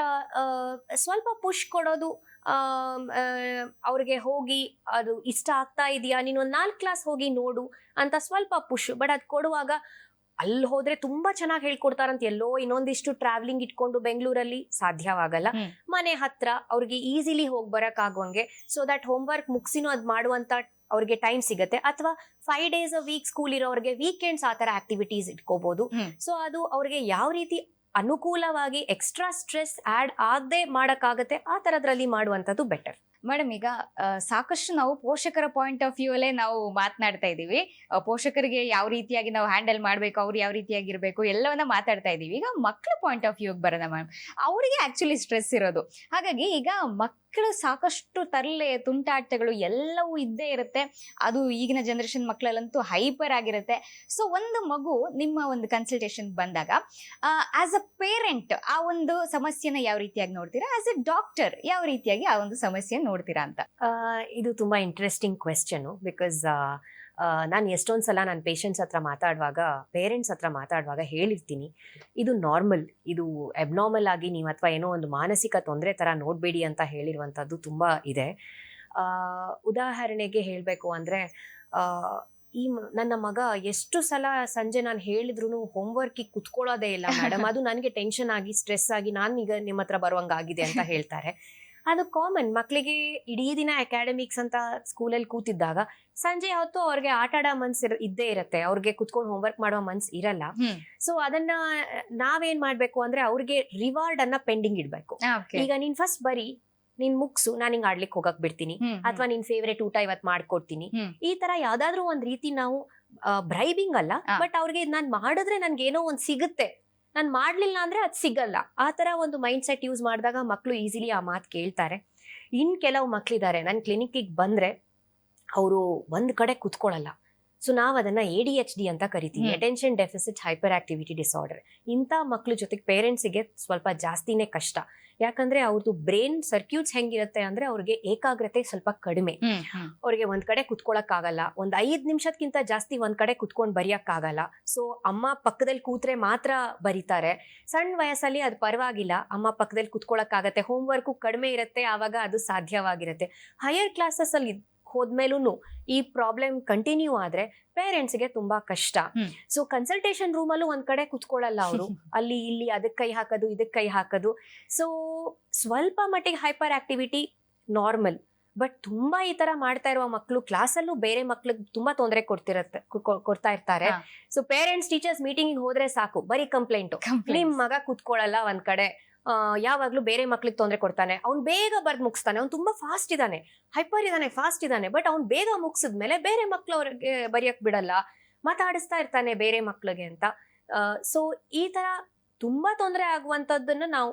ಸ್ವಲ್ಪ ಪುಷ್ ಕೊಡೋದು, ಅವ್ರಿಗೆ ಹೋಗಿ ಅದು ಇಷ್ಟ ಆಗ್ತಾ ಇದೆಯಾ, ನೀನು 4 ಕ್ಲಾಸ್ ಹೋಗಿ ನೋಡು ಅಂತ ಸ್ವಲ್ಪ ಪುಷ್. ಬಟ್ ಅದು ಕೊಡುವಾಗ ಅಲ್ಲಿ ಹೋದ್ರೆ ತುಂಬಾ ಚೆನ್ನಾಗಿ ಹೇಳ್ಕೊಡ್ತಾರಂತ ಎಲ್ಲೋ ಇನ್ನೊಂದಿಷ್ಟು ಟ್ರಾವೆಲಿಂಗ್ ಇಟ್ಕೊಂಡು ಬೆಂಗಳೂರಲ್ಲಿ ಸಾಧ್ಯವಾಗಲ್ಲ. ಮನೆ ಹತ್ರ ಅವ್ರಿಗೆ ಈಸಿಲಿ ಹೋಗಿ ಬರಕ್ ಆಗುವಂಗೆ, ಸೊ ದಟ್ ಹೋಮ್ ವರ್ಕ್ ಮುಗಿಸಿನೂ ಅದ್ ಮಾಡುವಂತ ಅವ್ರಿಗೆ ಟೈಮ್ ಸಿಗತ್ತೆ. ಅಥವಾ 5 days a week ಸ್ಕೂಲ್ ಇರೋರಿಗೆ ವೀಕೆಂಡ್ಸ್ ಆ ತರ ಆಕ್ಟಿವಿಟೀಸ್ ಇಟ್ಕೋಬಹುದು. ಸೊ ಅದು ಅವ್ರಿಗೆ ಯಾವ ರೀತಿ ಅನುಕೂಲವಾಗಿ ಎಕ್ಸ್ಟ್ರಾ ಸ್ಟ್ರೆಸ್ ಆಡ್ ಆಗದೆ ಮಾಡಕ್ಕಾಗತ್ತೆ ಆ ತರದ್ರಲ್ಲಿ ಮಾಡುವಂತದ್ದು ಬೆಟರ್. ಮೇಡಮ್ ಈಗ ಸಾಕಷ್ಟು ನಾವು ಪೋಷಕರ ಪಾಯಿಂಟ್ ಆಫ್ ವ್ಯೂ ಅಲ್ಲೇ ನಾವು ಮಾತನಾಡ್ತಾ ಇದ್ದೀವಿ. ಪೋಷಕರಿಗೆ ಯಾವ ರೀತಿಯಾಗಿ ನಾವು ಹ್ಯಾಂಡಲ್ ಮಾಡ್ಬೇಕು, ಅವ್ರು ಯಾವ ರೀತಿಯಾಗಿರ್ಬೇಕು ಎಲ್ಲವನ್ನ ಮಾತಾಡ್ತಾ ಇದೀವಿ. ಈಗ ಮಕ್ಕಳ ಪಾಯಿಂಟ್ ಆಫ್ ವ್ಯೂಗೆ ಬರೋಣ ಮ್ಯಾಮ್. ಅವರಿಗೆ ಆಕ್ಚುಲಿ ಸ್ಟ್ರೆಸ್ ಇರೋದು. ಹಾಗಾಗಿ ಈಗ ಮಕ್ಕಳು ಸಾಕಷ್ಟು ತರಲೆ ತುಂಟಾಟಗಳು ಎಲ್ಲವೂ ಇದ್ದೇ ಇರುತ್ತೆ. ಅದು ಈಗಿನ ಜನರೇಷನ್ ಮಕ್ಕಳಲ್ಲಂತೂ ಹೈಪರ್ ಆಗಿರುತ್ತೆ. ಸೊ ಒಂದು ಮಗು ನಿಮ್ಮ ಒಂದು ಕನ್ಸಲ್ಟೇಷನ್ ಬಂದಾಗ ಆಸ್ ಅ ಪೇರೆಂಟ್ ಆ ಒಂದು ಸಮಸ್ಯೆನ ಯಾವ ರೀತಿಯಾಗಿ ನೋಡ್ತೀರಾ, ಆಸ್ ಅ ಡಾಕ್ಟರ್ ಯಾವ ರೀತಿಯಾಗಿ ಆ ಒಂದು ಸಮಸ್ಯೆ ನೋಡ್ತೀರಾ ಅಂತ? ಇದು ತುಂಬಾ ಇಂಟ್ರೆಸ್ಟಿಂಗ್ ಕ್ವೆಶ್ಚನ್. ಬಿಕಾಸ್ ನಾನು ಎಷ್ಟೊಂದು ಸಲ ನನ್ನ ಪೇಷಂಟ್ಸ್ ಹತ್ರ ಮಾತಾಡುವಾಗ, ಪೇರೆಂಟ್ಸ್ ಹತ್ರ ಮಾತಾಡುವಾಗ ಹೇಳಿರ್ತೀನಿ, ಇದು ನಾರ್ಮಲ್, ಇದು ಅಬ್ನಾರ್ಮಲ್ ಆಗಿ ನೀವು ಅಥವಾ ಏನೋ ಒಂದು ಮಾನಸಿಕ ತೊಂದರೆ ಥರ ನೋಡಬೇಡಿ ಅಂತ ಹೇಳಿರುವಂಥದ್ದು ತುಂಬ ಇದೆ. ಉದಾಹರಣೆಗೆ ಹೇಳಬೇಕು ಅಂದರೆ, ನನ್ನ ಮಗ ಎಷ್ಟು ಸಲ ಸಂಜೆ ನಾನು ಹೇಳಿದ್ರು ಹೋಮ್ವರ್ಕಿಗೆ ಕುತ್ಕೊಳ್ಳೋದೇ ಇಲ್ಲ ಮೇಡಮ್, ಅದು ನನಗೆ ಟೆನ್ಷನ್ ಆಗಿ ಸ್ಟ್ರೆಸ್ ಆಗಿ ನಾನೀಗ ನಿಮ್ಮ ಹತ್ರ ಬರುವಂಗಾಗಿದೆ ಅಂತ ಹೇಳ್ತಾರೆ. ಅದು ಕಾಮನ್. ಮಕ್ಕಳಿಗೆ ಇಡೀ ದಿನ ಅಕಾಡೆಮಿಕ್ಸ್ ಅಂತ ಸ್ಕೂಲಲ್ಲಿ ಕೂತಿದ್ದಾಗ ಸಂಜೆ ಹೊತ್ತು ಅವ್ರಿಗೆ ಆಟ ಆಡೋ ಮನ್ಸು ಇದ್ದೇ ಇರುತ್ತೆ, ಅವ್ರಿಗೆ ಕುತ್ಕೊಂಡು ಹೋಮ್ವರ್ಕ್ ಮಾಡೋ ಮನ್ಸು ಇರಲ್ಲ. ಸೊ ಅದನ್ನ ನಾವೇನ್ ಮಾಡ್ಬೇಕು ಅಂದ್ರೆ ಅವ್ರಿಗೆ ರಿವಾರ್ಡ್ ಅನ್ನ ಪೆಂಡಿಂಗ್ ಇಡ್ಬೇಕು. ಈಗ ನೀನ್ ಫಸ್ಟ್ ಬರೀ, ನೀನ್ ಮುಗ್ಸು, ನಾನು ಹಿಂಗ್ ಆಡ್ಲಿಕ್ಕೆ ಹೋಗಕ್ ಬಿಡ್ತೀನಿ, ಅಥವಾ ನಿನ್ ಫೇವ್ರೇಟ್ ಊಟ ಇವತ್ ಮಾಡ್ಕೊಡ್ತೀನಿ, ಈ ತರ ಯಾವ್ದಾದ್ರು ಒಂದ್ ರೀತಿ ನಾವು ಬ್ರೈಬಿಂಗ್ ಅಲ್ಲ, ಬಟ್ ಅವ್ರಿಗೆ ನಾನ್ ಮಾಡಿದ್ರೆ ನನ್ಗೆ ಏನೋ ಒಂದ್ ಸಿಗುತ್ತೆ, ನಾನ್ ಮಾಡ್ಲಿಲ್ಲ ಅಂದ್ರೆ ಅದ್ ಸಿಗಲ್ಲ, ಆ ತರ ಒಂದು ಮೈಂಡ್ ಸೆಟ್ ಯೂಸ್ ಮಾಡಿದಾಗ ಮಕ್ಳು ಈಸಿಲಿ ಆ ಮಾತು ಕೇಳ್ತಾರೆ. ಇನ್ ಕೆಲವು ಮಕ್ಳಿದ್ದಾರೆ ನನ್ ಕ್ಲಿನಿಕ್ಗೆ ಬಂದ್ರೆ ಅವರು ಒಂದ್ ಕಡೆ ಕುತ್ಕೊಳ್ಳಲ್ಲ. ಸೊ ನಾವ್ ಅದನ್ನ ADHD ಅಂತ ಕರಿತೀವಿ, attention deficit hyperactivity disorder. ಇಂಥ ಮಕ್ಳು ಜೊತೆಗೆ ಪೇರೆಂಟ್ಸಿಗೆ ಸ್ವಲ್ಪ ಜಾಸ್ತಿನೇ ಕಷ್ಟ. ಯಾಕಂದ್ರೆ ಅವ್ರದ್ದು ಬ್ರೈನ್ ಸರ್ಕ್ಯೂಟ್ಸ್ ಹೆಂಗಿರುತ್ತೆ ಅಂದ್ರೆ ಅವ್ರಿಗೆ ಏಕಾಗ್ರತೆ ಸ್ವಲ್ಪ ಕಡಿಮೆ. ಅವ್ರಿಗೆ ಒಂದ್ ಕಡೆ ಕುತ್ಕೊಳಕ್ ಆಗಲ್ಲ, ಒಂದ್ 5 ನಿಮಿಷಕ್ಕಿಂತ ಜಾಸ್ತಿ ಒಂದ್ ಕಡೆ ಕುತ್ಕೊಂಡ್ ಬರೆಯಕ್ ಆಗಲ್ಲ. ಸೊ ಅಮ್ಮ ಪಕ್ಕದಲ್ಲಿ ಕೂತ್ರೆ ಮಾತ್ರ ಬರೀತಾರೆ. ಸಣ್ಣ ವಯಸ್ಸಲ್ಲಿ ಅದು ಪರವಾಗಿಲ್ಲ, ಅಮ್ಮ ಪಕ್ಕದಲ್ಲಿ ಕುತ್ಕೊಳಕ್ ಆಗತ್ತೆ, ಹೋಮ್ ವರ್ಕು ಕಡಿಮೆ ಇರುತ್ತೆ, ಆವಾಗ ಅದು ಸಾಧ್ಯವಾಗಿರುತ್ತೆ. ಹೈಯರ್ ಕ್ಲಾಸಸ್ ಅಲ್ಲಿ ಹೋದ್ಮೇಲೂ ಈ ಪ್ರಾಬ್ಲಮ್ ಕಂಟಿನ್ಯೂ ಆದ್ರೆ ಪೇರೆಂಟ್ಸ್ಗೆ ತುಂಬಾ ಕಷ್ಟ. ಸೊ ಕನ್ಸಲ್ಟೇಷನ್ ರೂಮ್ ಅಲ್ಲೂ ಒಂದ್ ಕಡೆ ಕುತ್ಕೊಳ್ಳಲ್ಲ ಅವರು, ಅಲ್ಲಿ ಇಲ್ಲಿ ಅದಕ್ಕೆ ಕೈ ಹಾಕೋದು, ಇದಕ್ಕೆ ಕೈ ಹಾಕೋದು. ಸೊ ಸ್ವಲ್ಪ ಮಟ್ಟಿಗೆ ಹೈಪರ್ ಆಕ್ಟಿವಿಟಿ ನಾರ್ಮಲ್, ಬಟ್ ತುಂಬಾ ಈ ತರ ಮಾಡ್ತಾ ಇರುವ ಮಕ್ಕಳು ಕ್ಲಾಸಲ್ಲೂ ಬೇರೆ ಮಕ್ಳಿಗೆ ತುಂಬಾ ತೊಂದರೆ ಕೊಡ್ತಾ ಇರ್ತಾರೆ. ಸೊ ಪೇರೆಂಟ್ಸ್ ಟೀಚರ್ಸ್ ಮೀಟಿಂಗ್ ಹೋದ್ರೆ ಸಾಕು, ಬರೀ ಕಂಪ್ಲೇಂಟ್, ನಿಮ್ ಮಗ ಕುತ್ಕೊಳ್ಳಲ್ಲ ಒಂದ್ ಕಡೆ, ಯಾವಾಗ್ಲೂ ಬೇರೆ ಮಕ್ಳಿಗೆ ತೊಂದರೆ ಕೊಡ್ತಾನೆ, ಅವ್ನು ಬೇಗ ಬರ್ದ್ ಮುಗಿಸ್ತಾನೆ, ಅವ್ನು ತುಂಬಾ ಫಾಸ್ಟ್ ಇದ್ದಾನೆ, ಹೈಪರ್ ಇದ್ದಾನೆ, ಫಾಸ್ಟ್ ಇದ್ದಾನೆ, ಬಟ್ ಅವ್ನು ಬೇಗ ಮುಗಿಸಿದ್ಮೇಲೆ ಬೇರೆ ಮಕ್ಳು ಅವ್ರಿಗೆ ಬರೆಯಕ್ ಬಿಡಲ್ಲ, ಮಾತಾಡಿಸ್ತಾ ಇರ್ತಾನೆ ಬೇರೆ ಮಕ್ಳಿಗೆ ಅಂತ. ಸೊ ಈ ತರ ತುಂಬಾ ತೊಂದರೆ ಆಗುವಂತದ್ದನ್ನ ನಾವು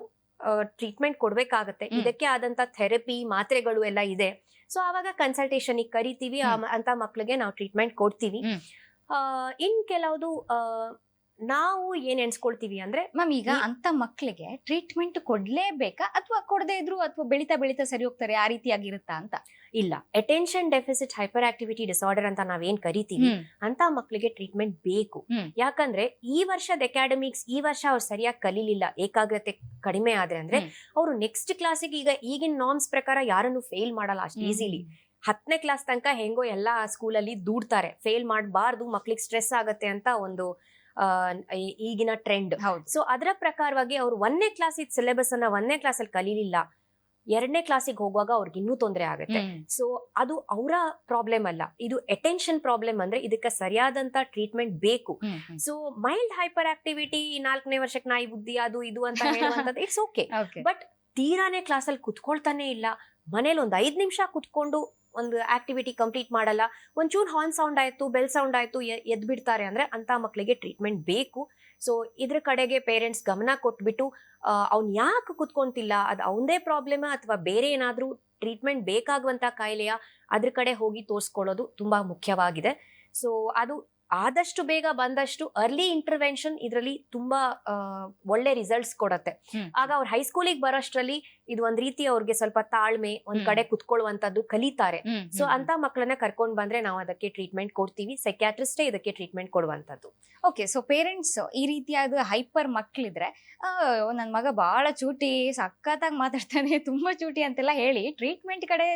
ಟ್ರೀಟ್ಮೆಂಟ್ ಕೊಡ್ಬೇಕಾಗತ್ತೆ. ಇದಕ್ಕೆ ಆದಂತ ಥೆರಪಿ, ಮಾತ್ರೆಗಳು ಎಲ್ಲ ಇದೆ. ಸೊ ಆವಾಗ ಕನ್ಸಲ್ಟೇಷನ್ ಕರಿತೀವಿ, ಅಂತ ಮಕ್ಳಿಗೆ ನಾವು ಟ್ರೀಟ್ಮೆಂಟ್ ಕೊಡ್ತೀವಿ. ಇನ್ ಕೆಲವುದು ನಾವು ಏನ್ ಎನ್ಸ್ಕೊಳ್ತೀವಿ ಅಂದ್ರೆ, ಮ್ಯಾಮ್ ಈಗ ಅಂತ ಮಕ್ಕಳಿಗೆ ಟ್ರೀಟ್ಮೆಂಟ್ ಕೊಡ್ಲೇಬೇಕಾ, ಅಥವಾ ಕೊಡದೇ ಇದ್ರು ಅಥವಾ ಬೆಳಿತಾ ಬೆಳಿತಾ ಸರಿ ಹೋಗ್ತಾರೆ, ಆ ರೀತಿಯಾಗಿರುತ್ತಾ ಅಂತ? ಇಲ್ಲ, attention deficit hyperactivity disorder ಅಂತ ನಾವೇನ್ ಕರಿತೀವಿ ಅಂತ ಮಕ್ಕಳಿಗೆ ಟ್ರೀಟ್ಮೆಂಟ್ ಬೇಕು. ಯಾಕಂದ್ರೆ ಈ ವರ್ಷದ ಅಕಾಡೆಮಿಕ್ಸ್ ಈ ವರ್ಷ ಅವ್ರು ಸರಿಯಾಗಿ ಕಲೀಲಿಲ್ಲ, ಏಕಾಗ್ರತೆ ಕಡಿಮೆ ಆದ್ರೆ ಅಂದ್ರೆ ಅವರು ನೆಕ್ಸ್ಟ್ ಕ್ಲಾಸಿಗೆ, ಈಗ ಈಗಿನ ನಾರ್ಮ್ಸ್ ಪ್ರಕಾರ ಯಾರನ್ನು ಫೇಲ್ ಮಾಡಲ್ಲ ಅಷ್ಟು ಈಸಿಲಿ. 10ನೇ ಕ್ಲಾಸ್ ತನಕ ಹೆಂಗೋ ಎಲ್ಲಾ ಸ್ಕೂಲಲ್ಲಿ ದೂಡ್ತಾರೆ, ಫೇಲ್ ಮಾಡಬಾರ್ದು, ಮಕ್ಳಿಗೆ ಸ್ಟ್ರೆಸ್ ಆಗತ್ತೆ ಅಂತ ಒಂದು ಈಗಿನ ಟ್ರೆಂಡ್. ಸೊ ಅದರ ಪ್ರಕಾರವಾಗಿ ಅವ್ರು 1ನೇ ಕ್ಲಾಸ್ ಸಿಲೆಬಸ್ ಅನ್ನ 1ನೇ ಕ್ಲಾಸ್ ಅಲ್ಲಿ ಕಲೀಲಿಲ್ಲ, 2ನೇ ಕ್ಲಾಸಿಗೆ ಹೋಗುವಾಗ ಅವ್ರಿಗೆ ಇನ್ನೂ ತೊಂದರೆ ಆಗುತ್ತೆ. ಸೊ ಅದು ಅವರ ಪ್ರಾಬ್ಲಮ್ ಅಲ್ಲ, ಇದು ಅಟೆನ್ಷನ್ ಪ್ರಾಬ್ಲಮ್. ಅಂದ್ರೆ ಇದಕ್ಕೆ ಸರಿಯಾದಂತ ಟ್ರೀಟ್ಮೆಂಟ್ ಬೇಕು. ಸೊ ಮೈಲ್ಡ್ ಹೈಪರ್ ಆಕ್ಟಿವಿಟಿ, 4ನೇ ವರ್ಷಕ್ಕೆ ನಾಯಿ ಬುದ್ಧಿ, ಅದು ಇದು ಅಂತ ಹೇಳುವಂತದ್ದು ಇಟ್ಸ್ ಓಕೆ. ಬಟ್ ತೀರಾನೇ ಕ್ಲಾಸಲ್ಲಿ ಕುತ್ಕೊಳ್ತಾನೆ ಇಲ್ಲ, ಮನೇಲಿ ಒಂದ್ 5 ನಿಮಿಷ ಕುತ್ಕೊಂಡು ಒಂದು ಆಕ್ಟಿವಿಟಿ ಕಂಪ್ಲೀಟ್ ಮಾಡಲ್ಲ, ಒಂಚೂರು ಹಾರ್ನ್ ಸೌಂಡ್ ಆಯ್ತು, ಬೆಲ್ ಸೌಂಡ್ ಆಯ್ತು, ಎದ್ ಬಿಡ್ತಾರೆ ಅಂದ್ರೆ ಅಂತ ಮಕ್ಳಿಗೆ ಟ್ರೀಟ್ಮೆಂಟ್ ಬೇಕು. ಸೊ ಇದ್ರ ಕಡೆಗೆ ಪೇರೆಂಟ್ಸ್ ಗಮನ ಕೊಟ್ಬಿಟ್ಟು ಅವ್ನ್ ಯಾಕೆ ಕುತ್ಕೊಂತಿಲ್ಲ, ಅದು ಅವನದೇ ಪ್ರಾಬ್ಲಮ್ ಅಥವಾ ಬೇರೆ ಏನಾದ್ರೂ ಟ್ರೀಟ್ಮೆಂಟ್ ಬೇಕಾಗುವಂತ ಕಾಯಿಲೆಯ, ಅದ್ರ ಕಡೆ ಹೋಗಿ ತೋರಿಸ್ಕೊಳ್ಳೋದು ತುಂಬಾ ಮುಖ್ಯವಾಗಿದೆ. ಸೊ ಅದು ಆದಷ್ಟು ಬೇಗ ಬಂದಷ್ಟು ಅರ್ಲಿ ಇಂಟರ್ವೆನ್ಷನ್ ಇದರಲ್ಲಿ ತುಂಬಾ ಒಳ್ಳೆ ರಿಸಲ್ಟ್ಸ್ ಕೊಡತ್ತೆ. ಆಗ ಅವ್ರ ಹೈಸ್ಕೂಲಿಗೆ ಬರೋಷ್ಟ್ರಲ್ಲಿ ಇದು ಒಂದ್ ರೀತಿ ಅವ್ರಿಗೆ ಸ್ವಲ್ಪ ತಾಳ್ಮೆ, ಒಂದ್ ಕಡೆ ಕುತ್ಕೊಳ್ಳುವಂತದ್ದು ಕಲಿತಾರೆ. ಸೊ ಅಂತ ಮಕ್ಕಳನ್ನ ಕರ್ಕೊಂಡ್ ಬಂದ್ರೆ ನಾವು ಅದಕ್ಕೆ ಟ್ರೀಟ್ಮೆಂಟ್ ಕೊಡ್ತೀವಿ, ಸೈಕ್ಯಾಟ್ರಿಸ್ಟೇ ಇದಕ್ಕೆ ಟ್ರೀಟ್ಮೆಂಟ್ ಕೊಡುವಂತದ್ದು. ಓಕೆ, ಸೊ ಪೇರೆಂಟ್ಸ್ ಈ ರೀತಿಯಾದ ಹೈಪರ್ ಮಕ್ಳಿದ್ರೆ, ನನ್ ಮಗ ಬಹಳ ಚೂಟಿ, ಸಖತ್ತಾಗಿ ಮಾತಾಡ್ತಾನೆ, ತುಂಬಾ ಚೂಟಿ ಅಂತೆಲ್ಲ ಹೇಳಿ ಟ್ರೀಟ್ಮೆಂಟ್ ಕಡೆ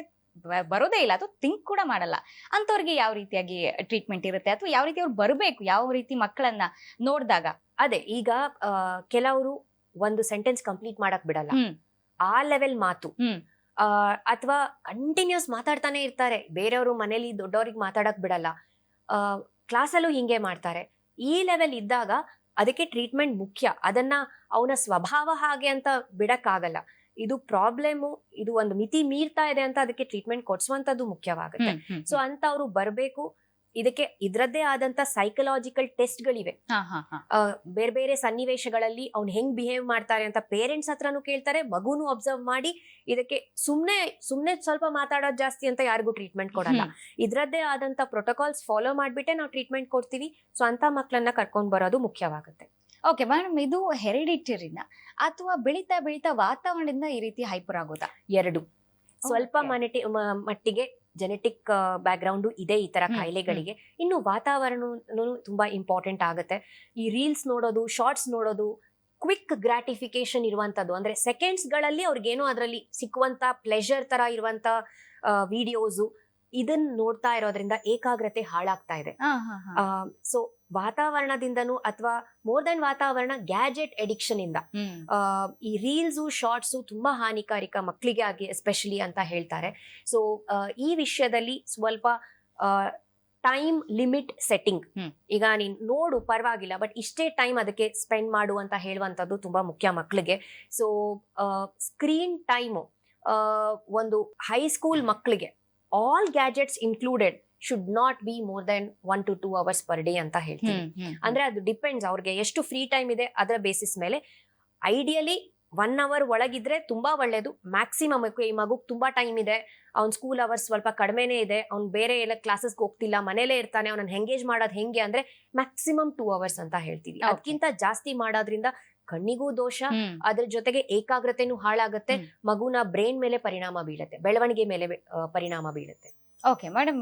ಬರೋದೇ ಇಲ್ಲ, ಅಥವಾ ಥಿಂಕ್ ಕೂಡ ಮಾಡಲ್ಲ, ಅಂತವ್ರಿಗೆ ಯಾವ ರೀತಿಯಾಗಿ ಟ್ರೀಟ್ಮೆಂಟ್ ಇರುತ್ತೆ, ಅಥವಾ ಯಾವ ರೀತಿ ಅವ್ರು ಬರಬೇಕು, ಯಾವ ರೀತಿ ಮಕ್ಕಳನ್ನ ನೋಡಿದಾಗ? ಅದೇ, ಈಗ ಕೆಲವರು ಒಂದು ಸೆಂಟೆನ್ಸ್ ಕಂಪ್ಲೀಟ್ ಮಾಡಕ್ ಬಿಡಲ್ಲ, ಆ ಲೆವೆಲ್ ಮಾತು, ಅಥವಾ ಕಂಟಿನ್ಯೂಸ್ ಮಾತಾಡ್ತಾನೆ ಇರ್ತಾರೆ, ಬೇರೆಯವರು ಮನೇಲಿ ದೊಡ್ಡವ್ರಿಗೆ ಮಾತಾಡಕ್ ಬಿಡಲ್ಲ, ಕ್ಲಾಸಲ್ಲೂ ಹಿಂಗೆ ಮಾಡ್ತಾರೆ. ಈ ಲೆವೆಲ್ ಇದ್ದಾಗ ಅದಕ್ಕೆ ಟ್ರೀಟ್ಮೆಂಟ್ ಮುಖ್ಯ. ಅದನ್ನ ಅವನ ಸ್ವಭಾವ ಹಾಗೆ ಅಂತ ಬಿಡಕ್ ಆಗಲ್ಲ. ಇದು ಪ್ರಾಬ್ಲಮ್, ಇದು ಒಂದು ಮಿತಿ ಮೀರ್ತಾ ಇದೆ ಅಂತ ಅದಕ್ಕೆ ಟ್ರೀಟ್ಮೆಂಟ್ ಕೊಡ್ಸುವಂತದ್ದು ಮುಖ್ಯವಾಗುತ್ತೆ. ಸೊ ಅಂತ ಅವ್ರು ಬರ್ಬೇಕು. ಇದಕ್ಕೆ ಇದ್ರದ್ದೇ ಆದಂತ ಸೈಕಲಾಜಿಕಲ್ ಟೆಸ್ಟ್ಗಳಿವೆ. ಬೇರೆ ಬೇರೆ ಸನ್ನಿವೇಶಗಳಲ್ಲಿ ಅವ್ನು ಹೆಂಗ್ ಬಿಹೇವ್ ಮಾಡ್ತಾರೆ ಅಂತ ಪೇರೆಂಟ್ಸ್ ಹತ್ರನೂ ಕೇಳ್ತಾರೆ, ಮಗುನು ಅಬ್ಸರ್ವ್ ಮಾಡಿ. ಇದಕ್ಕೆ ಸುಮ್ನೆ ಸ್ವಲ್ಪ ಮಾತಾಡೋದು ಜಾಸ್ತಿ ಅಂತ ಯಾರಿಗೂ ಟ್ರೀಟ್ಮೆಂಟ್ ಕೊಡಲ್ಲ. ಇದ್ರದ್ದೇ ಆದಂತ ಪ್ರೋಟೋಕಾಲ್ಸ್ ಫಾಲೋ ಮಾಡ್ಬಿಟ್ಟೆ ನಾವು ಟ್ರೀಟ್ಮೆಂಟ್ ಕೊಡ್ತೀವಿ. ಸೊ ಅಂತ ಮಕ್ಕಳನ್ನ ಕರ್ಕೊಂಡ್ ಬರೋದು ಮುಖ್ಯವಾಗುತ್ತೆ. ಓಕೆ ಮೇಡಮ್, ಇದು ಹೆರಿಡಿಟರಿನ ಅಥವಾ ಬೆಳೀತಾ ಬೆಳೀತಾ ವಾತಾವರಣದಿಂದ ಈ ರೀತಿ ಹೈಪರ್ ಆಗೋದಾ? ಎರಡು. ಸ್ವಲ್ಪ ಮಟ್ಟಿಗೆ ಜೆನೆಟಿಕ್ ಬ್ಯಾಕ್ಗ್ರೌಂಡ್ ಇದೆ ಈ ತರ ಕಾಯಿಲೆಗಳಿಗೆ. ಇನ್ನು ವಾತಾವರಣ ತುಂಬಾ ಇಂಪಾರ್ಟೆಂಟ್ ಆಗುತ್ತೆ. ಈ ರೀಲ್ಸ್ ನೋಡೋದು, ಶಾರ್ಟ್ಸ್ ನೋಡೋದು, ಕ್ವಿಕ್ ಗ್ರಾಟಿಫಿಕೇಶನ್ ಇರುವಂತದ್ದು, ಅಂದ್ರೆ ಸೆಕೆಂಡ್ಸ್ ಗಳಲ್ಲಿ ಅವ್ರಿಗೇನೋ ಅದರಲ್ಲಿ ಸಿಕ್ಕುವಂತ ಪ್ಲೆಷರ್ ತರ ಇರುವಂತ ವಿಡಿಯೋಸು, ಇದನ್ನ ನೋಡ್ತಾ ಇರೋದ್ರಿಂದ ಏಕಾಗ್ರತೆ ಹಾಳಾಗ್ತಾ ಇದೆ. ಸೊ ವಾತಾವರಣದಿಂದನೂ ಅಥವಾ ಮೋರ್ ದನ್ ವಾತಾವರಣ, ಗ್ಯಾಜೆಟ್ ಅಡಿಕ್ಷನ್ ಇಂದ ಈ ರೀಲ್ಸು ಶಾರ್ಟ್ಸು ತುಂಬಾ ಹಾನಿಕಾರಕ ಮಕ್ಕಳಿಗೆ ಆಗಿ ಎಸ್ಪೆಷಲಿ ಅಂತ ಹೇಳ್ತಾರೆ. ಸೊ ಈ ವಿಷಯದಲ್ಲಿ ಸ್ವಲ್ಪ ಟೈಮ್ ಲಿಮಿಟ್ ಸೆಟ್ಟಿಂಗ್, ಈಗ ನೀನ್ ನೋಡು ಪರವಾಗಿಲ್ಲ ಬಟ್ ಇಷ್ಟೇ ಟೈಮ್ ಅದಕ್ಕೆ ಸ್ಪೆಂಡ್ ಮಾಡು ಅಂತ ಹೇಳುವಂಥದ್ದು ತುಂಬಾ ಮುಖ್ಯ ಮಕ್ಕಳಿಗೆ. ಸೊ ಸ್ಕ್ರೀನ್ ಟೈಮು ಒಂದು ಹೈಸ್ಕೂಲ್ ಮಕ್ಕಳಿಗೆ all gadgets included should not be more than 1 to 2 hours per day ಅಂತ ಹೇಳ್ತೀನಿ. ಅಂದ್ರೆ ಅದು ಡಿಪೆಂಡ್ಸ್ ಅವ್ರಿಗೆ ಎಷ್ಟು ಫ್ರೀ ಟೈಮ್ ಇದೆ ಅದರ ಬೇಸಿಸ್ ಮೇಲೆ. ಐಡಿಯಲಿ 1 hour ಒಳಗಿದ್ರೆ ತುಂಬಾ ಒಳ್ಳೇದು. ಮ್ಯಾಕ್ಸಿಮಮ್ ಈ ಮಗುಗ್ ತುಂಬಾ ಟೈಮ್ ಇದೆ, ಅವ್ನ್ ಸ್ಕೂಲ್ ಅವರ್ಸ್ ಸ್ವಲ್ಪ ಕಡಿಮೆನೇ ಇದೆ, ಅವ್ನ್ ಬೇರೆ ಎಲ್ಲ ಕ್ಲಾಸಸ್ಗೆ ಹೋಗ್ತಿಲ್ಲ, ಮನೇಲೇ ಇರ್ತಾನೆ, ಅವ್ನನ್ನ ಎಂಗೇಜ್ ಮಾಡೋದು ಹೆಂಗೆ ಅಂದ್ರೆ ಮ್ಯಾಕ್ಸಿಮಮ್ 2 hours ಅಂತ ಹೇಳ್ತೀವಿ. ಅದಕ್ಕಿಂತ ಜಾಸ್ತಿ ಮಾಡೋದ್ರಿಂದ ಕಣ್ಣಿಗೂ ದೋಷ, ಅದ್ರ ಜೊತೆಗೆ ಏಕಾಗ್ರತೆನೂ ಹಾಳಾಗುತ್ತೆ, ಮಗುನ ಬ್ರೈನ್ ಮೇಲೆ ಪರಿಣಾಮ ಬೀಳುತ್ತೆ, ಬೆಳವಣಿಗೆ ಮೇಲೆ ಪರಿಣಾಮ ಬೀಳುತ್ತೆ. ಓಕೆ ಮೇಡಮ್,